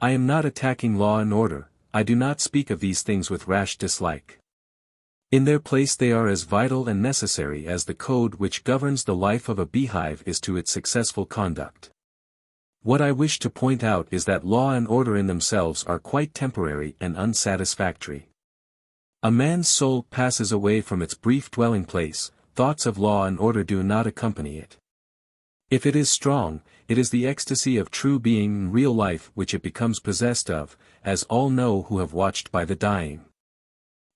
I am not attacking law and order, I do not speak of these things with rash dislike. In their place they are as vital and necessary as the code which governs the life of a beehive is to its successful conduct. What I wish to point out is that law and order in themselves are quite temporary and unsatisfactory. A man's soul passes away from its brief dwelling place, thoughts of law and order do not accompany it. If it is strong, it is the ecstasy of true being in real life which it becomes possessed of, as all know who have watched by the dying.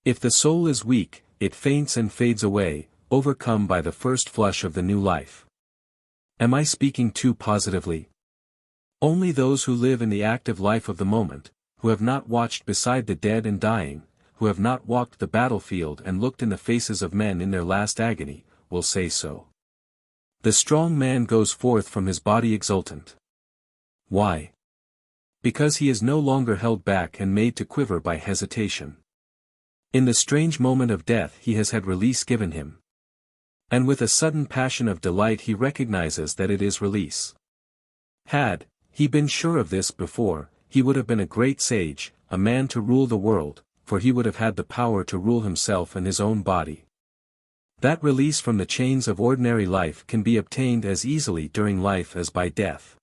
If the soul is weak, it faints and fades away, overcome by the first flush of the new life. Am I speaking too positively? Only those who live in the active life of the moment, who have not watched beside the dead and dying, who have not walked the battlefield and looked in the faces of men in their last agony, will say so. The strong man goes forth from his body exultant. Why? Because he is no longer held back and made to quiver by hesitation. In the strange moment of death he has had release given him. And with a sudden passion of delight he recognizes that it is release. Had he been sure of this before, he would have been a great sage, a man to rule the world, for he would have had the power to rule himself and his own body. That release from the chains of ordinary life can be obtained as easily during life as by death.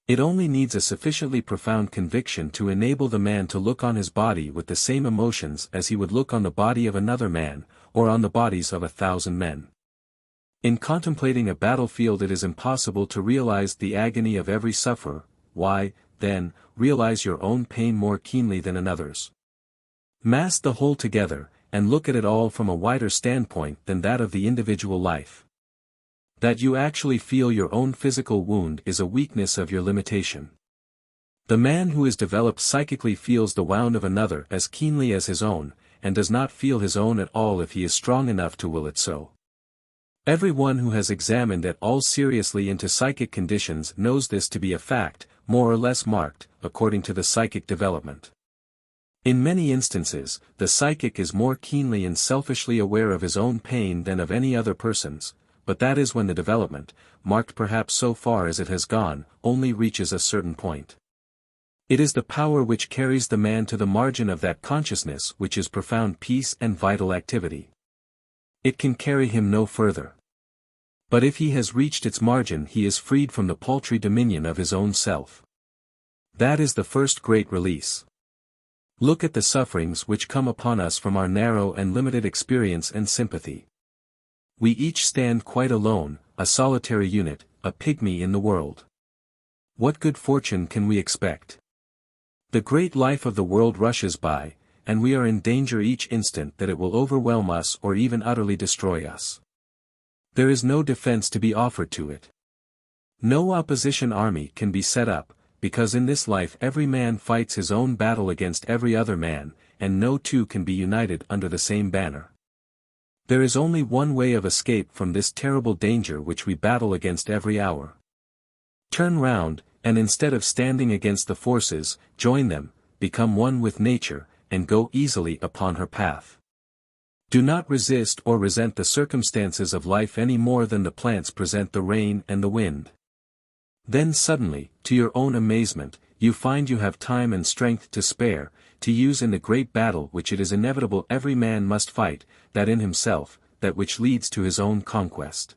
It only needs a sufficiently profound conviction to enable the man to look on his body with the same emotions as he would look on the body of another man, or on the bodies of 1,000 men. In contemplating a battlefield it is impossible to realize the agony of every sufferer. Why, then, realize your own pain more keenly than another's? Mass the whole together, and look at it all from a wider standpoint than that of the individual life. That you actually feel your own physical wound is a weakness of your limitation. The man who is developed psychically feels the wound of another as keenly as his own, and does not feel his own at all if he is strong enough to will it so. Everyone who has examined at all seriously into psychic conditions knows this to be a fact, more or less marked, according to the psychic development. In many instances, the psychic is more keenly and selfishly aware of his own pain than of any other person's, but that is when the development, marked perhaps so far as it has gone, only reaches a certain point. It is the power which carries the man to the margin of that consciousness which is profound peace and vital activity. It can carry him no further. But if he has reached its margin, he is freed from the paltry dominion of his own self. That is the first great release. Look at the sufferings which come upon us from our narrow and limited experience and sympathy. We each stand quite alone, a solitary unit, a pygmy in the world. What good fortune can we expect? The great life of the world rushes by, and we are in danger each instant that it will overwhelm us or even utterly destroy us. There is no defense to be offered to it. No opposition army can be set up, because in this life every man fights his own battle against every other man, and no two can be united under the same banner. There is only one way of escape from this terrible danger which we battle against every hour. Turn round, and instead of standing against the forces, join them, become one with nature, and go easily upon her path. Do not resist or resent the circumstances of life any more than the plants present the rain and the wind. Then suddenly, to your own amazement, you find you have time and strength to spare, to use in the great battle which it is inevitable every man must fight, that in himself, that which leads to his own conquest.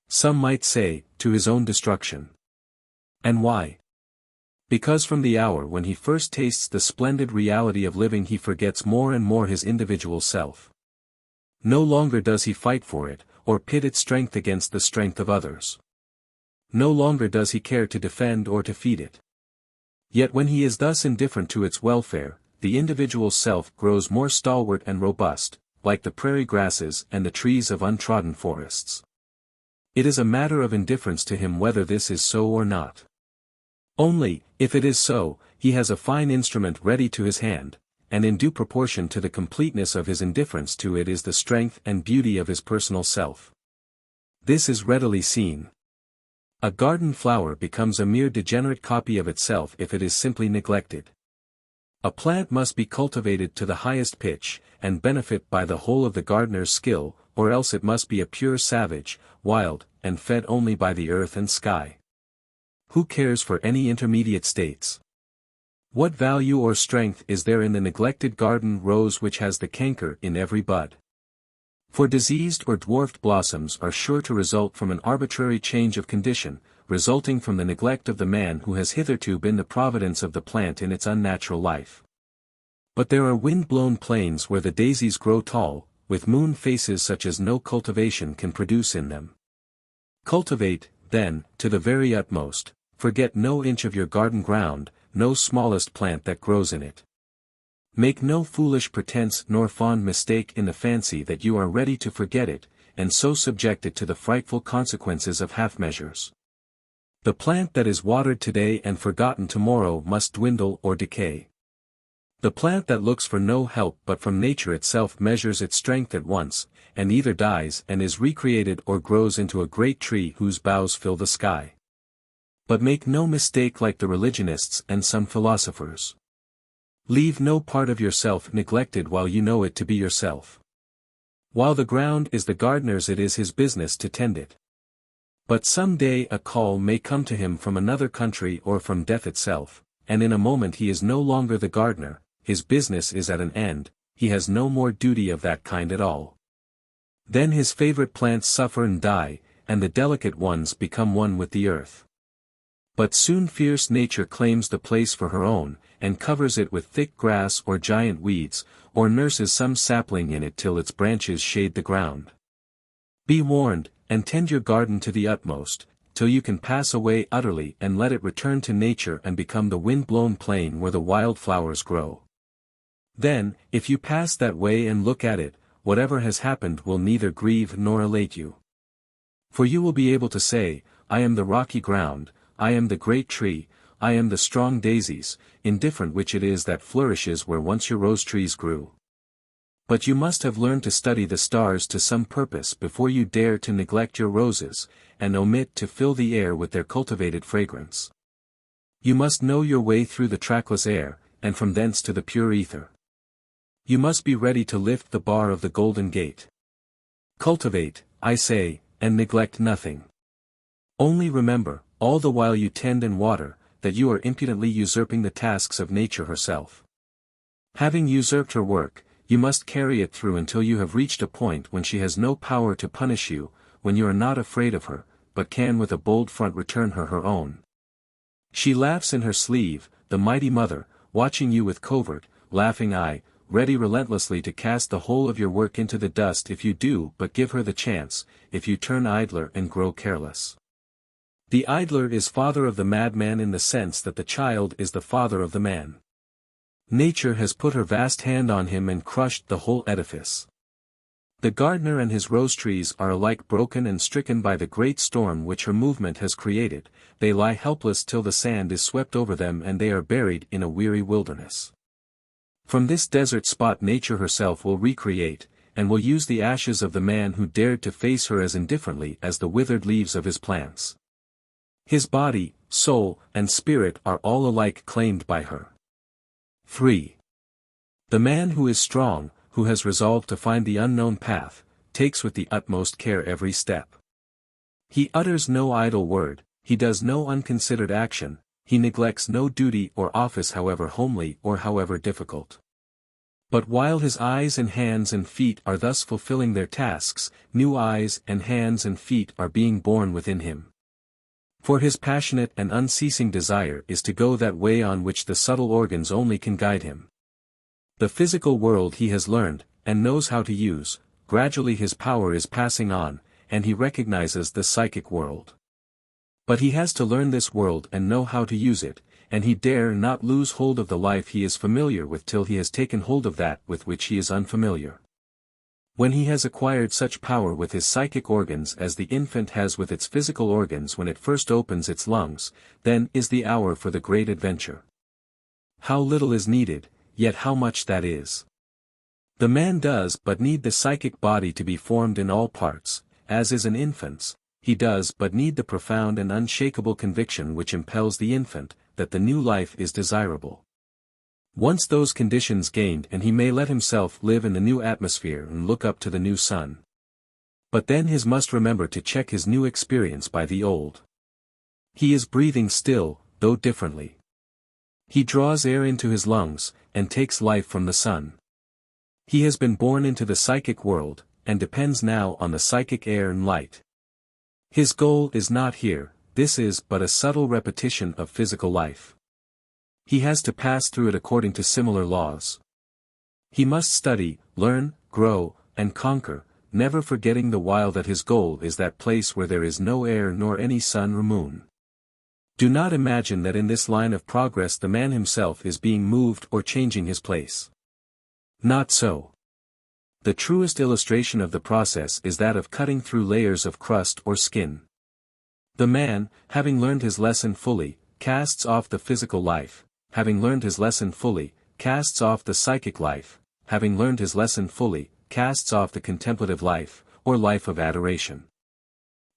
Some might say, to his own destruction. And why? Because from the hour when he first tastes the splendid reality of living he forgets more and more his individual self. No longer does he fight for it, or pit its strength against the strength of others. No longer does he care to defend or to feed it. Yet when he is thus indifferent to its welfare, the individual self grows more stalwart and robust, like the prairie grasses and the trees of untrodden forests. It is a matter of indifference to him whether this is so or not. Only, if it is so, he has a fine instrument ready to his hand, and in due proportion to the completeness of his indifference to it is the strength and beauty of his personal self. This is readily seen. A garden flower becomes a mere degenerate copy of itself if it is simply neglected. A plant must be cultivated to the highest pitch, and benefit by the whole of the gardener's skill, or else it must be a pure savage, wild, and fed only by the earth and sky. Who cares for any intermediate states? What value or strength is there in the neglected garden rose which has the canker in every bud? For diseased or dwarfed blossoms are sure to result from an arbitrary change of condition, resulting from the neglect of the man who has hitherto been the providence of the plant in its unnatural life. But there are wind-blown plains where the daisies grow tall, with moon faces such as no cultivation can produce in them. Cultivate, then, to the very utmost, forget no inch of your garden ground, no smallest plant that grows in it. Make no foolish pretense nor fond mistake in the fancy that you are ready to forget it, and so subject it to the frightful consequences of half-measures. The plant that is watered today and forgotten tomorrow must dwindle or decay. The plant that looks for no help but from nature itself measures its strength at once, and either dies and is recreated or grows into a great tree whose boughs fill the sky. But make no mistake like the religionists and some philosophers. Leave no part of yourself neglected while you know it to be yourself. While the ground is the gardener's, it is his business to tend it. But some day a call may come to him from another country or from death itself, and in a moment he is no longer the gardener, his business is at an end, he has no more duty of that kind at all. Then his favorite plants suffer and die, and the delicate ones become one with the earth. But soon fierce nature claims the place for her own, and covers it with thick grass or giant weeds, or nurses some sapling in it till its branches shade the ground. Be warned, and tend your garden to the utmost, till you can pass away utterly and let it return to nature and become the wind-blown plain where the wild flowers grow. Then, if you pass that way and look at it, whatever has happened will neither grieve nor elate you. For you will be able to say, I am the rocky ground, I am the great tree, I am the strong daisies, indifferent which it is that flourishes where once your rose trees grew. But you must have learned to study the stars to some purpose before you dare to neglect your roses, and omit to fill the air with their cultivated fragrance. You must know your way through the trackless air, and from thence to the pure ether. You must be ready to lift the bar of the golden gate. Cultivate, I say, and neglect nothing. Only remember, all the while you tend and water, that you are impudently usurping the tasks of nature herself. Having usurped her work, you must carry it through until you have reached a point when she has no power to punish you, when you are not afraid of her, but can with a bold front return her her own. She laughs in her sleeve, the mighty mother, watching you with covert, laughing eye, ready relentlessly to cast the whole of your work into the dust if you do but give her the chance, if you turn idler and grow careless. The idler is father of the madman in the sense that the child is the father of the man. Nature has put her vast hand on him and crushed the whole edifice. The gardener and his rose trees are alike broken and stricken by the great storm which her movement has created, they lie helpless till the sand is swept over them and they are buried in a weary wilderness. From this desert spot nature herself will recreate, and will use the ashes of the man who dared to face her as indifferently as the withered leaves of his plants. His body, soul, and spirit are all alike claimed by her. 3. The man who is strong, who has resolved to find the unknown path, takes with the utmost care every step. He utters no idle word, he does no unconsidered action, he neglects no duty or office however homely or however difficult. But while his eyes and hands and feet are thus fulfilling their tasks, new eyes and hands and feet are being born within him. For his passionate and unceasing desire is to go that way on which the subtle organs only can guide him. The physical world he has learned, and knows how to use, gradually his power is passing on, and he recognizes the psychic world. But he has to learn this world and know how to use it, and he dare not lose hold of the life he is familiar with till he has taken hold of that with which he is unfamiliar. When he has acquired such power with his psychic organs as the infant has with its physical organs when it first opens its lungs, then is the hour for the great adventure. How little is needed, yet how much that is. The man does but need the psychic body to be formed in all parts, as is an infant's, he does but need the profound and unshakable conviction which impels the infant, that the new life is desirable. Once those conditions gained and he may let himself live in the new atmosphere and look up to the new sun. But then he must remember to check his new experience by the old. He is breathing still, though differently. He draws air into his lungs, and takes life from the sun. He has been born into the psychic world, and depends now on the psychic air and light. His goal is not here, this is but a subtle repetition of physical life. He has to pass through it according to similar laws. He must study, learn, grow, and conquer, never forgetting the while that his goal is that place where there is no air nor any sun or moon. Do not imagine that in this line of progress the man himself is being moved or changing his place. Not so. The truest illustration of the process is that of cutting through layers of crust or skin. The man, having learned his lesson fully, casts off the physical life, having learned his lesson fully, casts off the psychic life, having learned his lesson fully, casts off the contemplative life, or life of adoration.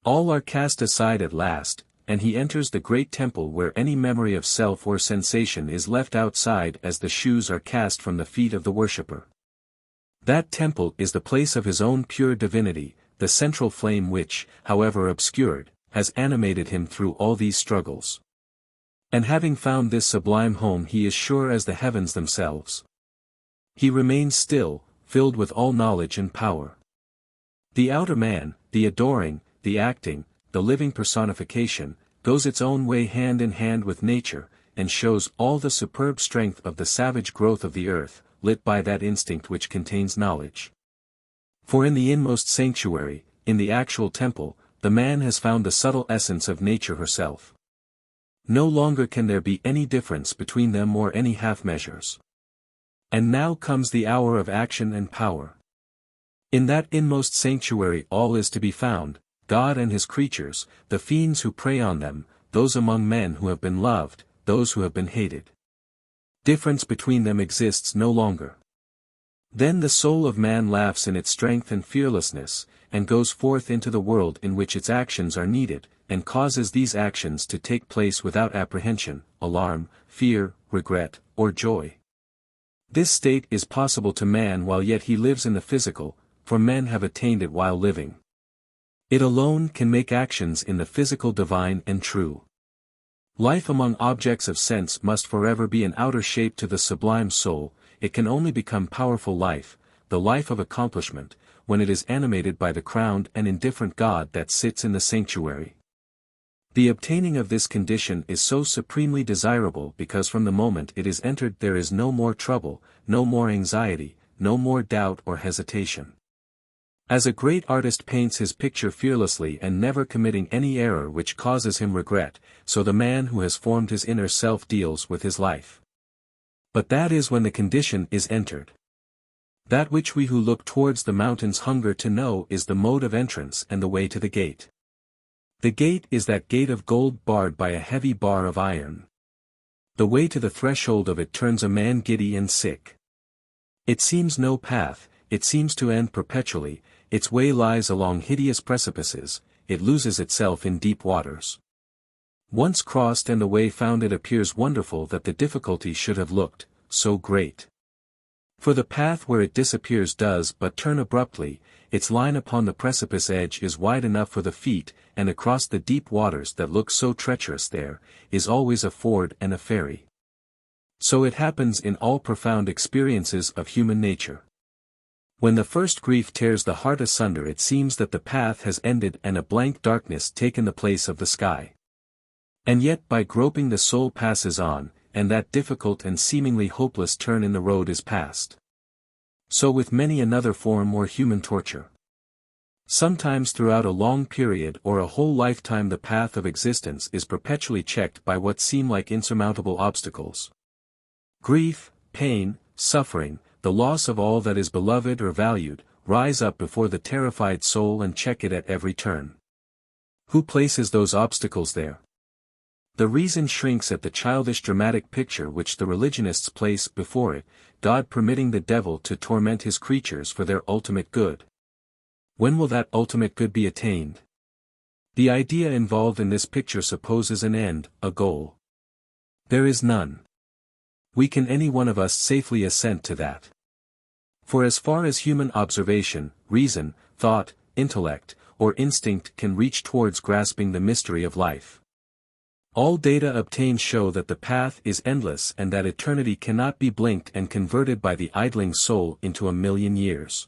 All are cast aside at last, and he enters the great temple where any memory of self or sensation is left outside as the shoes are cast from the feet of the worshipper. That temple is the place of his own pure divinity, the central flame which, however obscured, has animated him through all these struggles. And having found this sublime home he is sure as the heavens themselves. He remains still, filled with all knowledge and power. The outer man, the adoring, the acting, the living personification, goes its own way hand in hand with nature, and shows all the superb strength of the savage growth of the earth, lit by that instinct which contains knowledge. For in the inmost sanctuary, in the actual temple, the man has found the subtle essence of nature herself. No longer can there be any difference between them or any half-measures. And now comes the hour of action and power. In that inmost sanctuary all is to be found, God and his creatures, the fiends who prey on them, those among men who have been loved, those who have been hated. Difference between them exists no longer. Then the soul of man laughs in its strength and fearlessness, and goes forth into the world in which its actions are needed, and causes these actions to take place without apprehension, alarm, fear, regret, or joy. This state is possible to man while yet he lives in the physical, for men have attained it while living. It alone can make actions in the physical divine and true. Life among objects of sense must forever be an outer shape to the sublime soul. It can only become powerful life, the life of accomplishment, when it is animated by the crowned and indifferent God that sits in the sanctuary. The obtaining of this condition is so supremely desirable because from the moment it is entered there is no more trouble, no more anxiety, no more doubt or hesitation. As a great artist paints his picture fearlessly and never committing any error which causes him regret, so the man who has formed his inner self deals with his life. But that is when the condition is entered. That which we who look towards the mountains hunger to know is the mode of entrance and the way to the gate. The gate is that gate of gold barred by a heavy bar of iron. The way to the threshold of it turns a man giddy and sick. It seems no path, it seems to end perpetually, its way lies along hideous precipices, it loses itself in deep waters. Once crossed and the way found it appears wonderful that the difficulty should have looked so great. For the path where it disappears does but turn abruptly, its line upon the precipice edge is wide enough for the feet, and across the deep waters that look so treacherous there, is always a ford and a ferry. So it happens in all profound experiences of human nature. When the first grief tears the heart asunder it seems that the path has ended and a blank darkness taken the place of the sky. And yet by groping the soul passes on, and that difficult and seemingly hopeless turn in the road is passed. So with many another form or human torture. Sometimes throughout a long period or a whole lifetime the path of existence is perpetually checked by what seem like insurmountable obstacles. Grief, pain, suffering, the loss of all that is beloved or valued, rise up before the terrified soul and check it at every turn. Who places those obstacles there? The reason shrinks at the childish dramatic picture which the religionists place before it, God permitting the devil to torment his creatures for their ultimate good. When will that ultimate good be attained? The idea involved in this picture supposes an end, a goal. There is none. We can any one of us safely assent to that. For as far as human observation, reason, thought, intellect, or instinct can reach towards grasping the mystery of life, all data obtained show that the path is endless and that eternity cannot be blinked and converted by the idling soul into 1,000,000 years.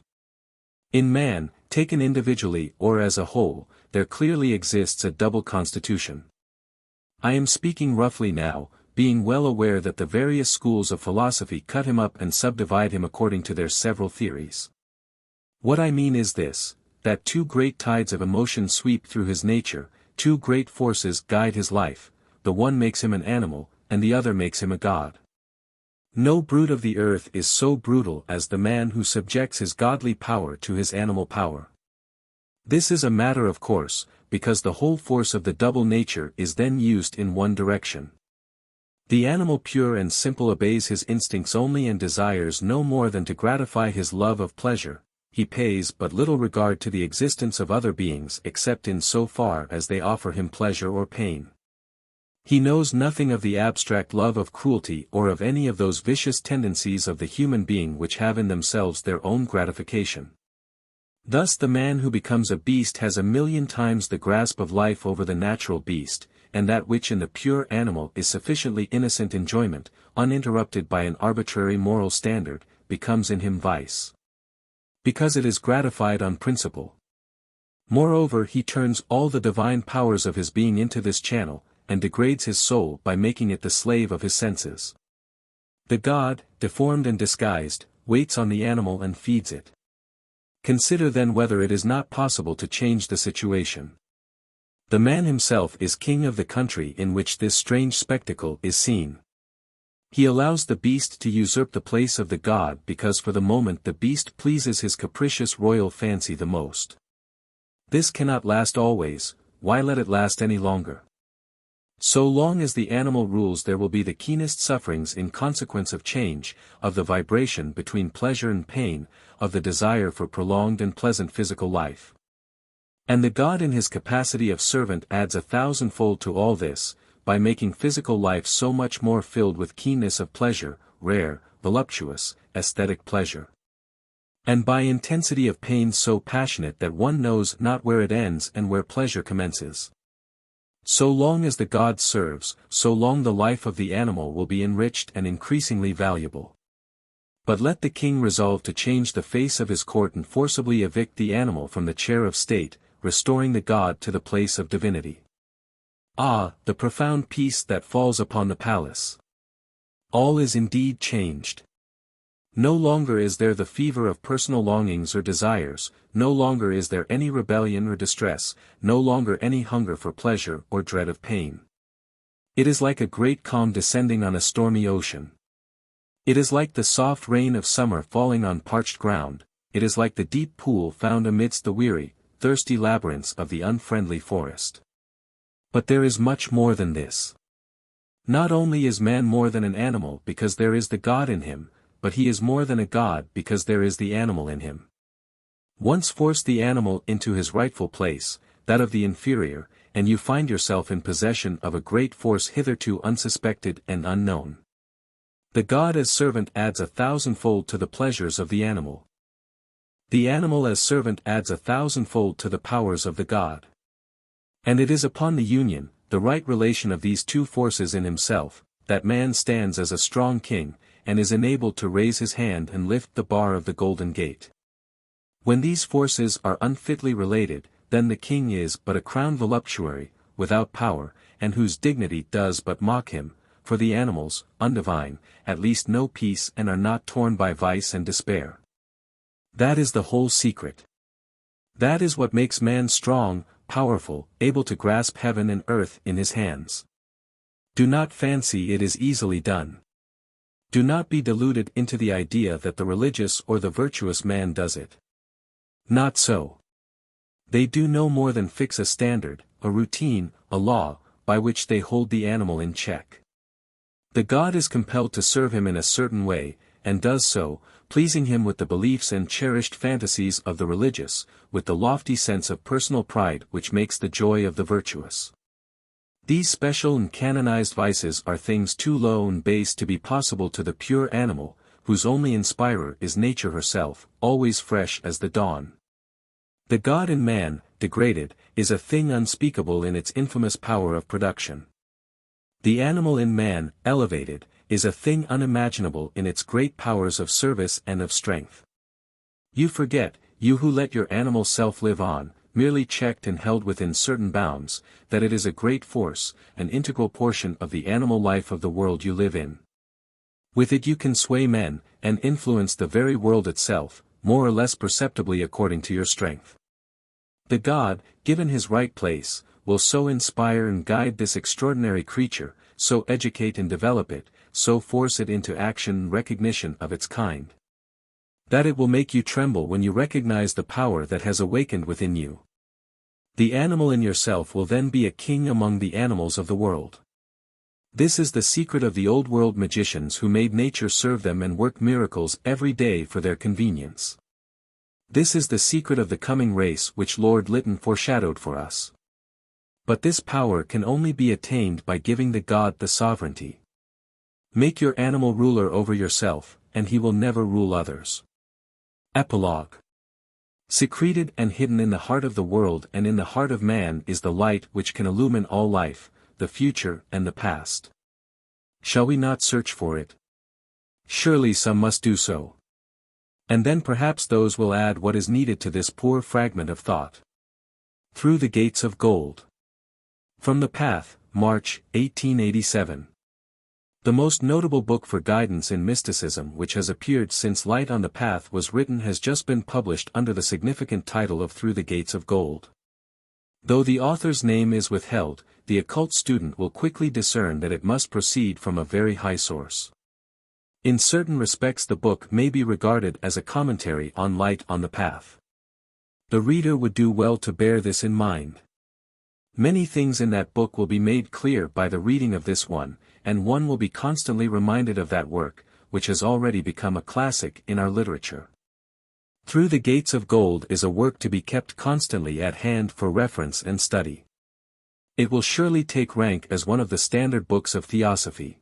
In man, taken individually or as a whole, there clearly exists a double constitution. I am speaking roughly now, being well aware that the various schools of philosophy cut him up and subdivide him according to their several theories. What I mean is this, that two great tides of emotion sweep through his nature, two great forces guide his life, the one makes him an animal, and the other makes him a god. No brute of the earth is so brutal as the man who subjects his godly power to his animal power. This is a matter of course, because the whole force of the double nature is then used in one direction. The animal pure and simple obeys his instincts only and desires no more than to gratify his love of pleasure. He pays but little regard to the existence of other beings except in so far as they offer him pleasure or pain. He knows nothing of the abstract love of cruelty or of any of those vicious tendencies of the human being which have in themselves their own gratification. Thus the man who becomes a beast has 1,000,000 times the grasp of life over the natural beast, and that which in the pure animal is sufficiently innocent enjoyment, uninterrupted by an arbitrary moral standard, becomes in him vice. Because it is gratified on principle. Moreover he turns all the divine powers of his being into this channel, and degrades his soul by making it the slave of his senses. The god, deformed and disguised, waits on the animal and feeds it. Consider then whether it is not possible to change the situation. The man himself is king of the country in which this strange spectacle is seen. He allows the beast to usurp the place of the god because for the moment the beast pleases his capricious royal fancy the most. This cannot last always, why let it last any longer? So long as the animal rules there will be the keenest sufferings in consequence of change, of the vibration between pleasure and pain, of the desire for prolonged and pleasant physical life. And the God in his capacity of servant adds 1,000-fold to all this, by making physical life so much more filled with keenness of pleasure, rare, voluptuous, aesthetic pleasure. And by intensity of pain so passionate that one knows not where it ends and where pleasure commences. So long as the God serves, so long the life of the animal will be enriched and increasingly valuable. But let the king resolve to change the face of his court and forcibly evict the animal from the chair of state, restoring the God to the place of divinity. Ah, the profound peace that falls upon the palace! All is indeed changed. No longer is there the fever of personal longings or desires, no longer is there any rebellion or distress, no longer any hunger for pleasure or dread of pain. It is like a great calm descending on a stormy ocean. It is like the soft rain of summer falling on parched ground, it is like the deep pool found amidst the weary, thirsty labyrinths of the unfriendly forest. But there is much more than this. Not only is man more than an animal because there is the God in him, but he is more than a God because there is the animal in him. Once force the animal into his rightful place, that of the inferior, and you find yourself in possession of a great force hitherto unsuspected and unknown. The God as servant adds 1,000-fold to the pleasures of the animal. The animal as servant adds 1,000-fold to the powers of the God. And it is upon the union, the right relation of these two forces in himself, that man stands as a strong king, and is enabled to raise his hand and lift the bar of the golden gate. When these forces are unfitly related, then the king is but a crowned voluptuary, without power, and whose dignity does but mock him, for the animals, undivine, at least know peace and are not torn by vice and despair. That is the whole secret. That is what makes man strong, powerful, able to grasp heaven and earth in his hands. Do not fancy it is easily done. Do not be deluded into the idea that the religious or the virtuous man does it. Not so. They do no more than fix a standard, a routine, a law, by which they hold the animal in check. The God is compelled to serve him in a certain way, and does so, pleasing him with the beliefs and cherished fantasies of the religious, with the lofty sense of personal pride which makes the joy of the virtuous. These special and canonized vices are things too low and base to be possible to the pure animal, whose only inspirer is nature herself, always fresh as the dawn. The God in man, degraded, is a thing unspeakable in its infamous power of production. The animal in man, elevated, is a thing unimaginable in its great powers of service and of strength. You forget, you who let your animal self live on, merely checked and held within certain bounds, that it is a great force, an integral portion of the animal life of the world you live in. With it you can sway men, and influence the very world itself, more or less perceptibly according to your strength. The God, given his right place, will so inspire and guide this extraordinary creature, so educate and develop it, so force it into action and recognition of its kind, that it will make you tremble when you recognize the power that has awakened within you. The animal in yourself will then be a king among the animals of the world. This is the secret of the old world magicians who made nature serve them and work miracles every day for their convenience. This is the secret of the coming race which Lord Lytton foreshadowed for us. But this power can only be attained by giving the God the sovereignty. Make your animal ruler over yourself, and he will never rule others. Epilogue. Secreted and hidden in the heart of the world and in the heart of man is the light which can illumine all life, the future and the past. Shall we not search for it? Surely some must do so. And then perhaps those will add what is needed to this poor fragment of thought. Through the Gates of Gold. From the Path, March, 1887. The most notable book for guidance in mysticism which has appeared since Light on the Path was written has just been published under the significant title of Through the Gates of Gold. Though the author's name is withheld, the occult student will quickly discern that it must proceed from a very high source. In certain respects the book may be regarded as a commentary on Light on the Path. The reader would do well to bear this in mind. Many things in that book will be made clear by the reading of this one, and one will be constantly reminded of that work, which has already become a classic in our literature. Through the Gates of Gold is a work to be kept constantly at hand for reference and study. It will surely take rank as one of the standard books of theosophy.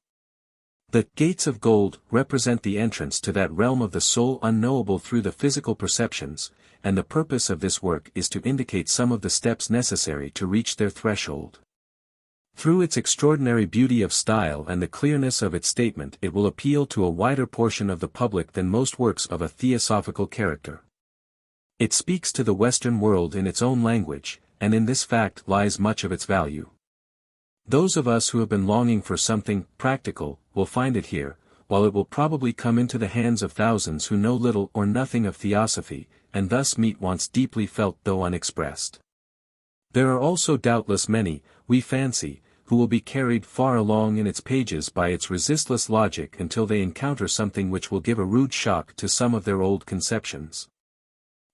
The Gates of Gold represent the entrance to that realm of the soul unknowable through the physical perceptions, and the purpose of this work is to indicate some of the steps necessary to reach their threshold. Through its extraordinary beauty of style and the clearness of its statement, it will appeal to a wider portion of the public than most works of a theosophical character. It speaks to the Western world in its own language, and in this fact lies much of its value. Those of us who have been longing for something practical will find it here, while it will probably come into the hands of thousands who know little or nothing of theosophy, and thus meet wants deeply felt though unexpressed. There are also doubtless many, we fancy, who will be carried far along in its pages by its resistless logic until they encounter something which will give a rude shock to some of their old conceptions,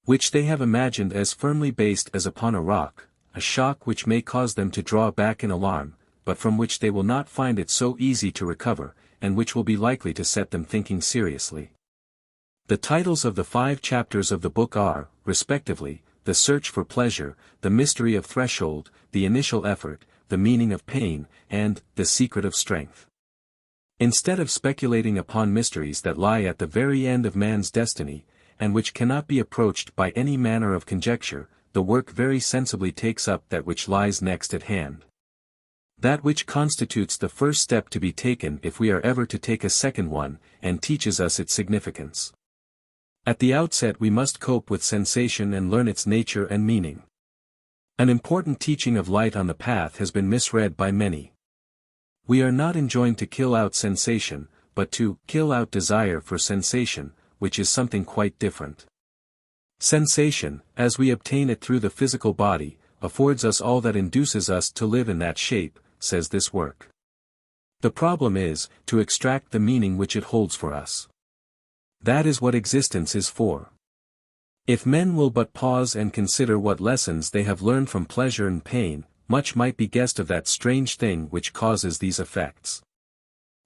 which they have imagined as firmly based as upon a rock, a shock which may cause them to draw back in alarm, but from which they will not find it so easy to recover, and which will be likely to set them thinking seriously. The titles of the 5 chapters of the book are, respectively, The Search for Pleasure, The Mystery of Threshold, The Initial Effort, The Meaning of Pain, and The Secret of Strength. Instead of speculating upon mysteries that lie at the very end of man's destiny, and which cannot be approached by any manner of conjecture, the work very sensibly takes up that which lies next at hand. That which constitutes the first step to be taken if we are ever to take a second one, and teaches us its significance. At the outset we must cope with sensation and learn its nature and meaning. An important teaching of light on the path has been misread by many. We are not enjoined to kill out sensation, but to kill out desire for sensation, which is something quite different. Sensation, as we obtain it through the physical body, affords us all that induces us to live in that shape, says this work. The problem is, to extract the meaning which it holds for us. That is what existence is for. If men will but pause and consider what lessons they have learned from pleasure and pain, much might be guessed of that strange thing which causes these effects.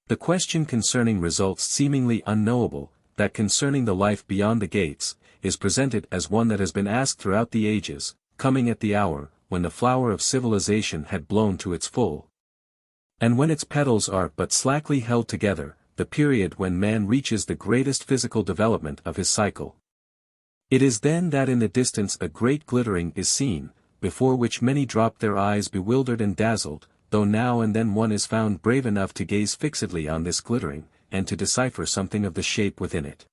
The question concerning results seemingly unknowable, that concerning the life beyond the gates, is presented as one that has been asked throughout the ages, coming at the hour, when the flower of civilization had blown to its full. And when its petals are but slackly held together, the period when man reaches the greatest physical development of his cycle. It is then that in the distance a great glittering is seen, before which many drop their eyes bewildered and dazzled, though now and then one is found brave enough to gaze fixedly on this glittering, and to decipher something of the shape within it.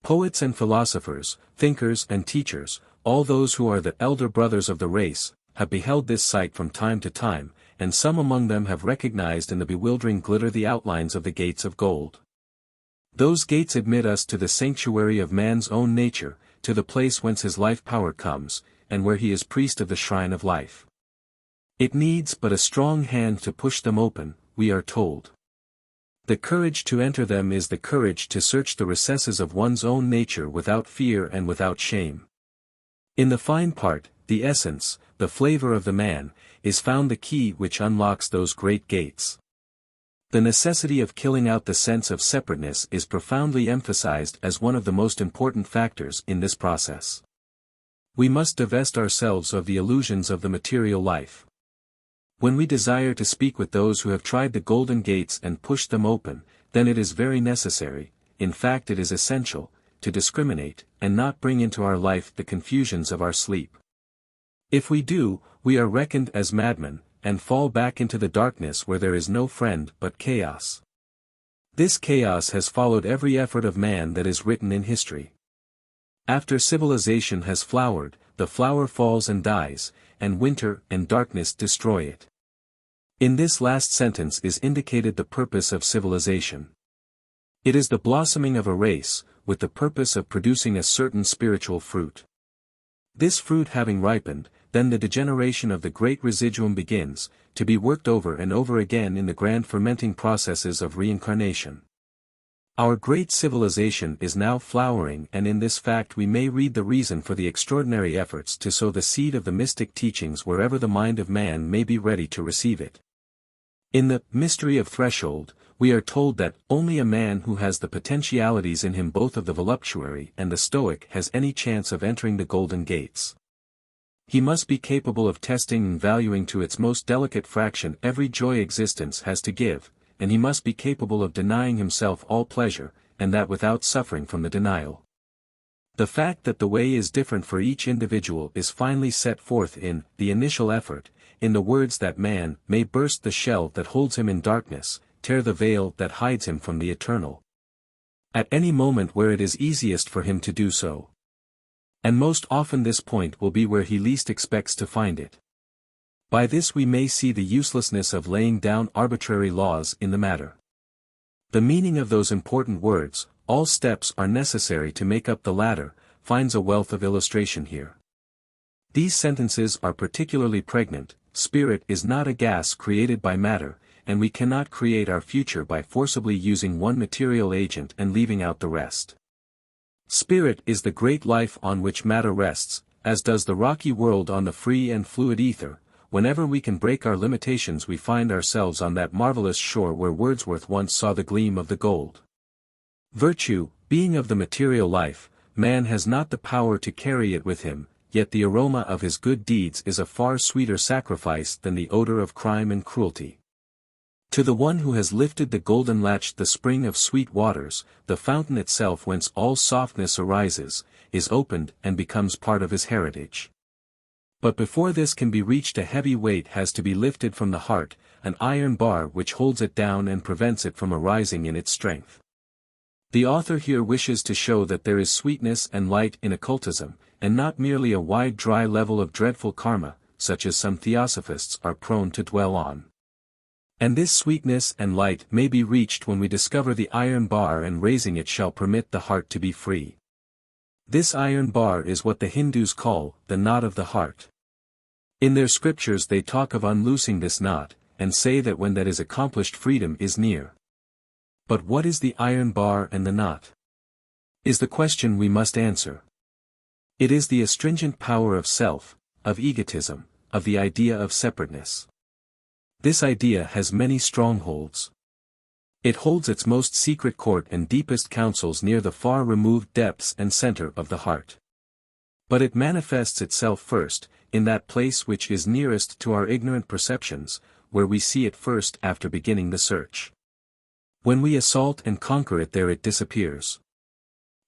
Poets and philosophers, thinkers and teachers, all those who are the elder brothers of the race, have beheld this sight from time to time, and some among them have recognized in the bewildering glitter the outlines of the gates of gold. Those gates admit us to the sanctuary of man's own nature, to the place whence his life power comes, and where he is priest of the shrine of life. It needs but a strong hand to push them open, we are told. The courage to enter them is the courage to search the recesses of one's own nature without fear and without shame. In the fine part, the essence, the flavor of the man, is found the key which unlocks those great gates. The necessity of killing out the sense of separateness is profoundly emphasized as one of the most important factors in this process. We must divest ourselves of the illusions of the material life. When we desire to speak with those who have tried the golden gates and pushed them open, then it is very necessary, in fact it is essential, to discriminate, and not bring into our life the confusions of our sleep. If we do, we are reckoned as madmen, and fall back into the darkness where there is no friend but chaos. This chaos has followed every effort of man that is written in history. After civilization has flowered, the flower falls and dies, and winter and darkness destroy it. In this last sentence is indicated the purpose of civilization. It is the blossoming of a race, with the purpose of producing a certain spiritual fruit. This fruit having ripened, then the degeneration of the great residuum begins, to be worked over and over again in the grand fermenting processes of reincarnation. Our great civilization is now flowering, and in this fact we may read the reason for the extraordinary efforts to sow the seed of the mystic teachings wherever the mind of man may be ready to receive it. In the Mystery of Threshold, we are told that only a man who has the potentialities in him both of the voluptuary and the stoic has any chance of entering the golden gates. He must be capable of testing and valuing to its most delicate fraction every joy existence has to give, and he must be capable of denying himself all pleasure, and that without suffering from the denial. The fact that the way is different for each individual is finally set forth in the initial effort, in the words that man may burst the shell that holds him in darkness, tear the veil that hides him from the eternal. At any moment where it is easiest for him to do so. And most often this point will be where he least expects to find it. By this we may see the uselessness of laying down arbitrary laws in the matter. The meaning of those important words, all steps are necessary to make up the ladder, finds a wealth of illustration here. These sentences are particularly pregnant. Spirit is not a gas created by matter, and we cannot create our future by forcibly using one material agent and leaving out the rest. Spirit is the great life on which matter rests, as does the rocky world on the free and fluid ether. Whenever we can break our limitations we find ourselves on that marvelous shore where Wordsworth once saw the gleam of the gold. Virtue, being of the material life, man has not the power to carry it with him, yet the aroma of his good deeds is a far sweeter sacrifice than the odor of crime and cruelty. To the one who has lifted the golden latch, the spring of sweet waters, the fountain itself whence all softness arises, is opened and becomes part of his heritage. But before this can be reached a heavy weight has to be lifted from the heart, an iron bar which holds it down and prevents it from arising in its strength. The author here wishes to show that there is sweetness and light in occultism, and not merely a wide dry level of dreadful karma, such as some theosophists are prone to dwell on. And this sweetness and light may be reached when we discover the iron bar, and raising it shall permit the heart to be free. This iron bar is what the Hindus call the knot of the heart. In their scriptures they talk of unloosing this knot, and say that when that is accomplished freedom is near. But what is the iron bar and the knot? Is the question we must answer. It is the astringent power of self, of egotism, of the idea of separateness. This idea has many strongholds. It holds its most secret court and deepest counsels near the far-removed depths and center of the heart. But it manifests itself first, in that place which is nearest to our ignorant perceptions, where we see it first after beginning the search. When we assault and conquer it, there it disappears.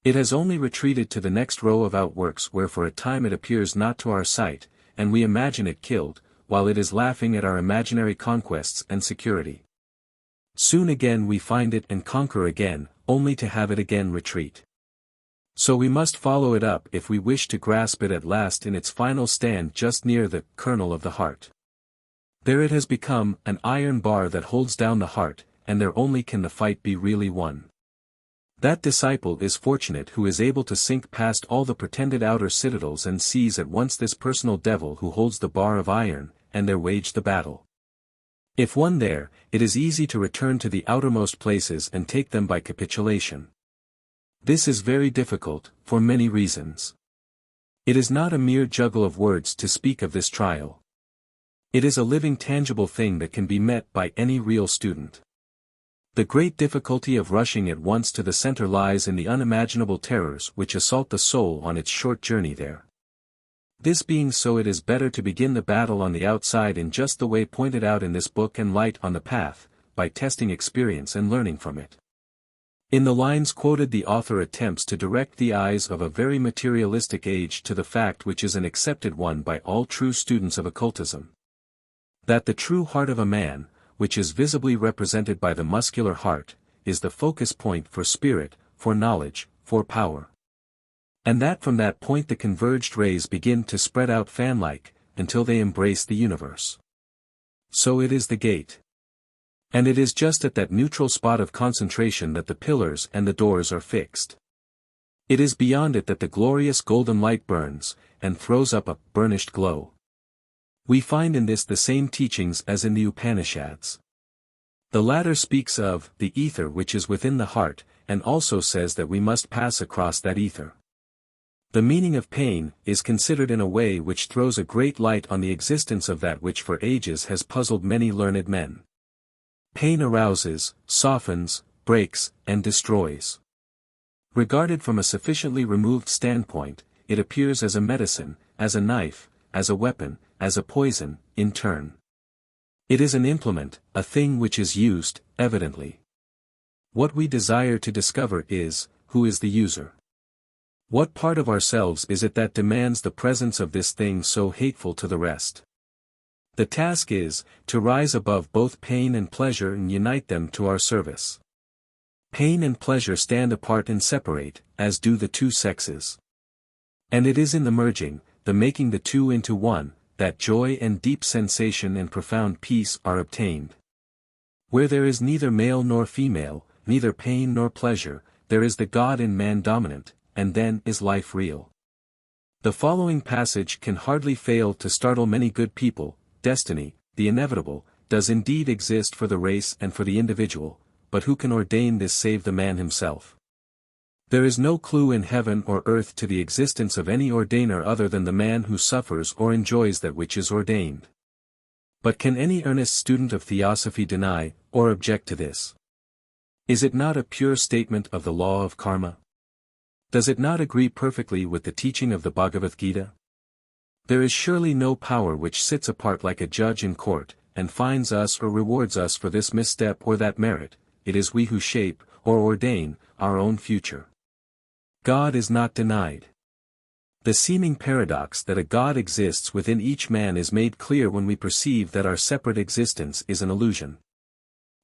It has only retreated to the next row of outworks where for a time it appears not to our sight, and we imagine it killed, while it is laughing at our imaginary conquests and security. Soon again we find it and conquer again, only to have it again retreat. So we must follow it up if we wish to grasp it at last in its final stand just near the kernel of the heart. There it has become an iron bar that holds down the heart, and there only can the fight be really won. That disciple is fortunate who is able to sink past all the pretended outer citadels and seize at once this personal devil who holds the bar of iron, and there wage the battle. If won there, it is easy to return to the outermost places and take them by capitulation. This is very difficult, for many reasons. It is not a mere juggle of words to speak of this trial. It is a living tangible thing that can be met by any real student. The great difficulty of rushing at once to the center lies in the unimaginable terrors which assault the soul on its short journey there. This being so, it is better to begin the battle on the outside in just the way pointed out in this book and light on the path, by testing experience and learning from it. In the lines quoted the author attempts to direct the eyes of a very materialistic age to the fact which is an accepted one by all true students of occultism. That the true heart of a man, which is visibly represented by the muscular heart, is the focus point for spirit, for knowledge, for power. And that from that point the converged rays begin to spread out fan-like, until they embrace the universe. So it is the gate. And it is just at that neutral spot of concentration that the pillars and the doors are fixed. It is beyond it that the glorious golden light burns, and throws up a burnished glow. We find in this the same teachings as in the Upanishads. The latter speaks of the ether which is within the heart, and also says that we must pass across that ether. The meaning of pain is considered in a way which throws a great light on the existence of that which for ages has puzzled many learned men. Pain arouses, softens, breaks, and destroys. Regarded from a sufficiently removed standpoint, it appears as a medicine, as a knife, as a weapon, as a poison, in turn. It is an implement, a thing which is used, evidently. What we desire to discover is, who is the user? What part of ourselves is it that demands the presence of this thing so hateful to the rest? The task is, to rise above both pain and pleasure and unite them to our service. Pain and pleasure stand apart and separate, as do the two sexes. And it is in the merging, the making the two into one, that joy and deep sensation and profound peace are obtained. Where there is neither male nor female, neither pain nor pleasure, there is the God in man dominant, and then is life real. The following passage can hardly fail to startle many good people. Destiny, the inevitable, does indeed exist for the race and for the individual, but who can ordain this save the man himself? There is no clue in heaven or earth to the existence of any ordainer other than the man who suffers or enjoys that which is ordained. But can any earnest student of theosophy deny, or object to this? Is it not a pure statement of the law of karma? Does it not agree perfectly with the teaching of the Bhagavad Gita? There is surely no power which sits apart like a judge in court, and fines us or rewards us for this misstep or that merit. It is we who shape, or ordain, our own future. God is not denied. The seeming paradox that a God exists within each man is made clear when we perceive that our separate existence is an illusion.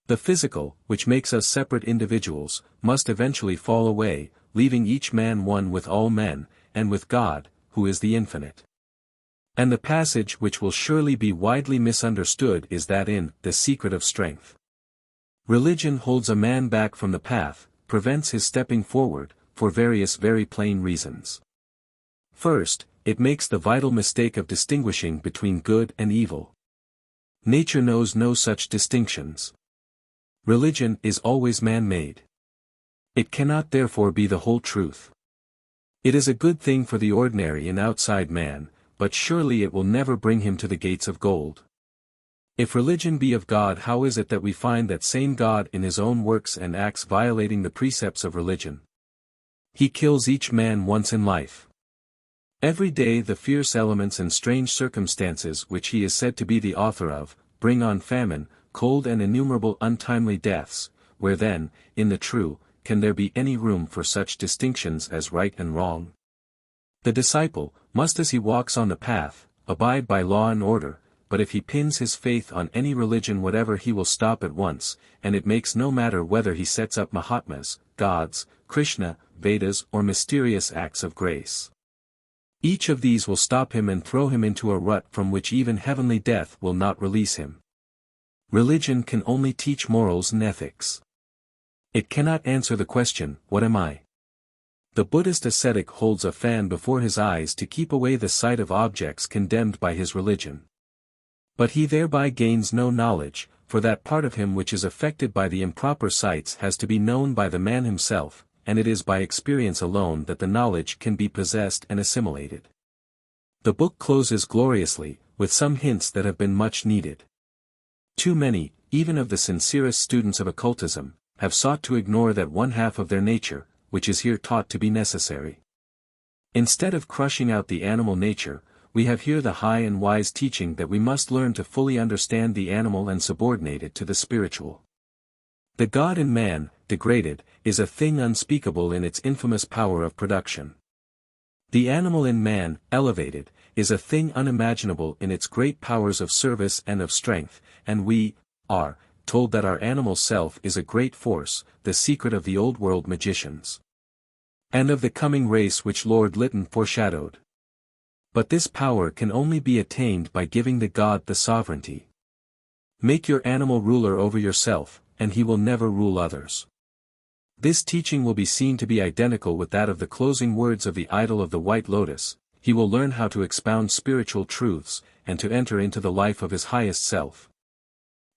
The physical, which makes us separate individuals, must eventually fall away, leaving each man one with all men, and with God, who is the infinite. And the passage which will surely be widely misunderstood is that in The Secret of Strength. Religion holds a man back from the path, prevents his stepping forward, for various very plain reasons. First, it makes the vital mistake of distinguishing between good and evil. Nature knows no such distinctions. Religion is always man-made. It cannot therefore be the whole truth. It is a good thing for the ordinary and outside man, but surely it will never bring him to the gates of gold. If religion be of God, how is it that we find that same God in his own works and acts violating the precepts of religion? He kills each man once in life. Every day the fierce elements and strange circumstances which he is said to be the author of, bring on famine, cold and innumerable untimely deaths, where then, in the true, can there be any room for such distinctions as right and wrong? The disciple must, as he walks on the path, abide by law and order, but if he pins his faith on any religion whatever he will stop at once, and it makes no matter whether he sets up Mahatmas, gods, Krishna, Vedas or mysterious acts of grace. Each of these will stop him and throw him into a rut from which even heavenly death will not release him. Religion can only teach morals and ethics. It cannot answer the question, what am I? The Buddhist ascetic holds a fan before his eyes to keep away the sight of objects condemned by his religion. But he thereby gains no knowledge, for that part of him which is affected by the improper sights has to be known by the man himself, and it is by experience alone that the knowledge can be possessed and assimilated. The book closes gloriously, with some hints that have been much needed. Too many, even of the sincerest students of occultism, have sought to ignore that one half of their nature, which is here taught to be necessary. Instead of crushing out the animal nature, we have here the high and wise teaching that we must learn to fully understand the animal and subordinate it to the spiritual. The God in man, degraded, is a thing unspeakable in its infamous power of production. The animal in man, elevated, is a thing unimaginable in its great powers of service and of strength, and we are told that our animal self is a great force, the secret of the old world magicians, and of the coming race which Lord Lytton foreshadowed. But this power can only be attained by giving the God the sovereignty. Make your animal ruler over yourself, and he will never rule others. This teaching will be seen to be identical with that of the closing words of the Idol of the White Lotus. He will learn how to expound spiritual truths, and to enter into the life of his highest self.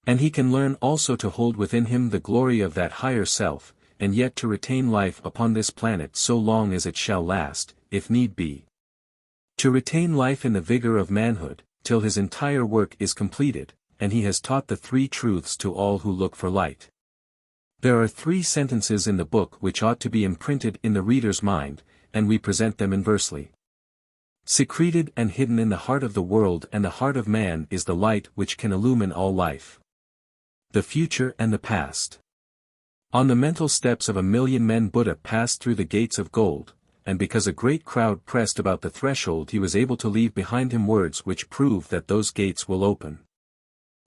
And he can learn also to hold within him the glory of that higher self, and yet to retain life upon this planet so long as it shall last, if need be. To retain life in the vigor of manhood, till his entire work is completed, and he has taught the three truths to all who look for light. There are 3 sentences in the book which ought to be imprinted in the reader's mind, and we present them inversely. Secreted and hidden in the heart of the world and the heart of man is the light which can illumine all life. The future and the past. On the mental steps of 1,000,000 men Buddha passed through the gates of gold, and because a great crowd pressed about the threshold he was able to leave behind him words which prove that those gates will open.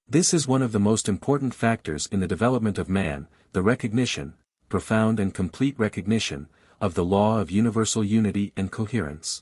This is one of the most important factors in the development of man, the recognition, profound and complete recognition, of the law of universal unity and coherence.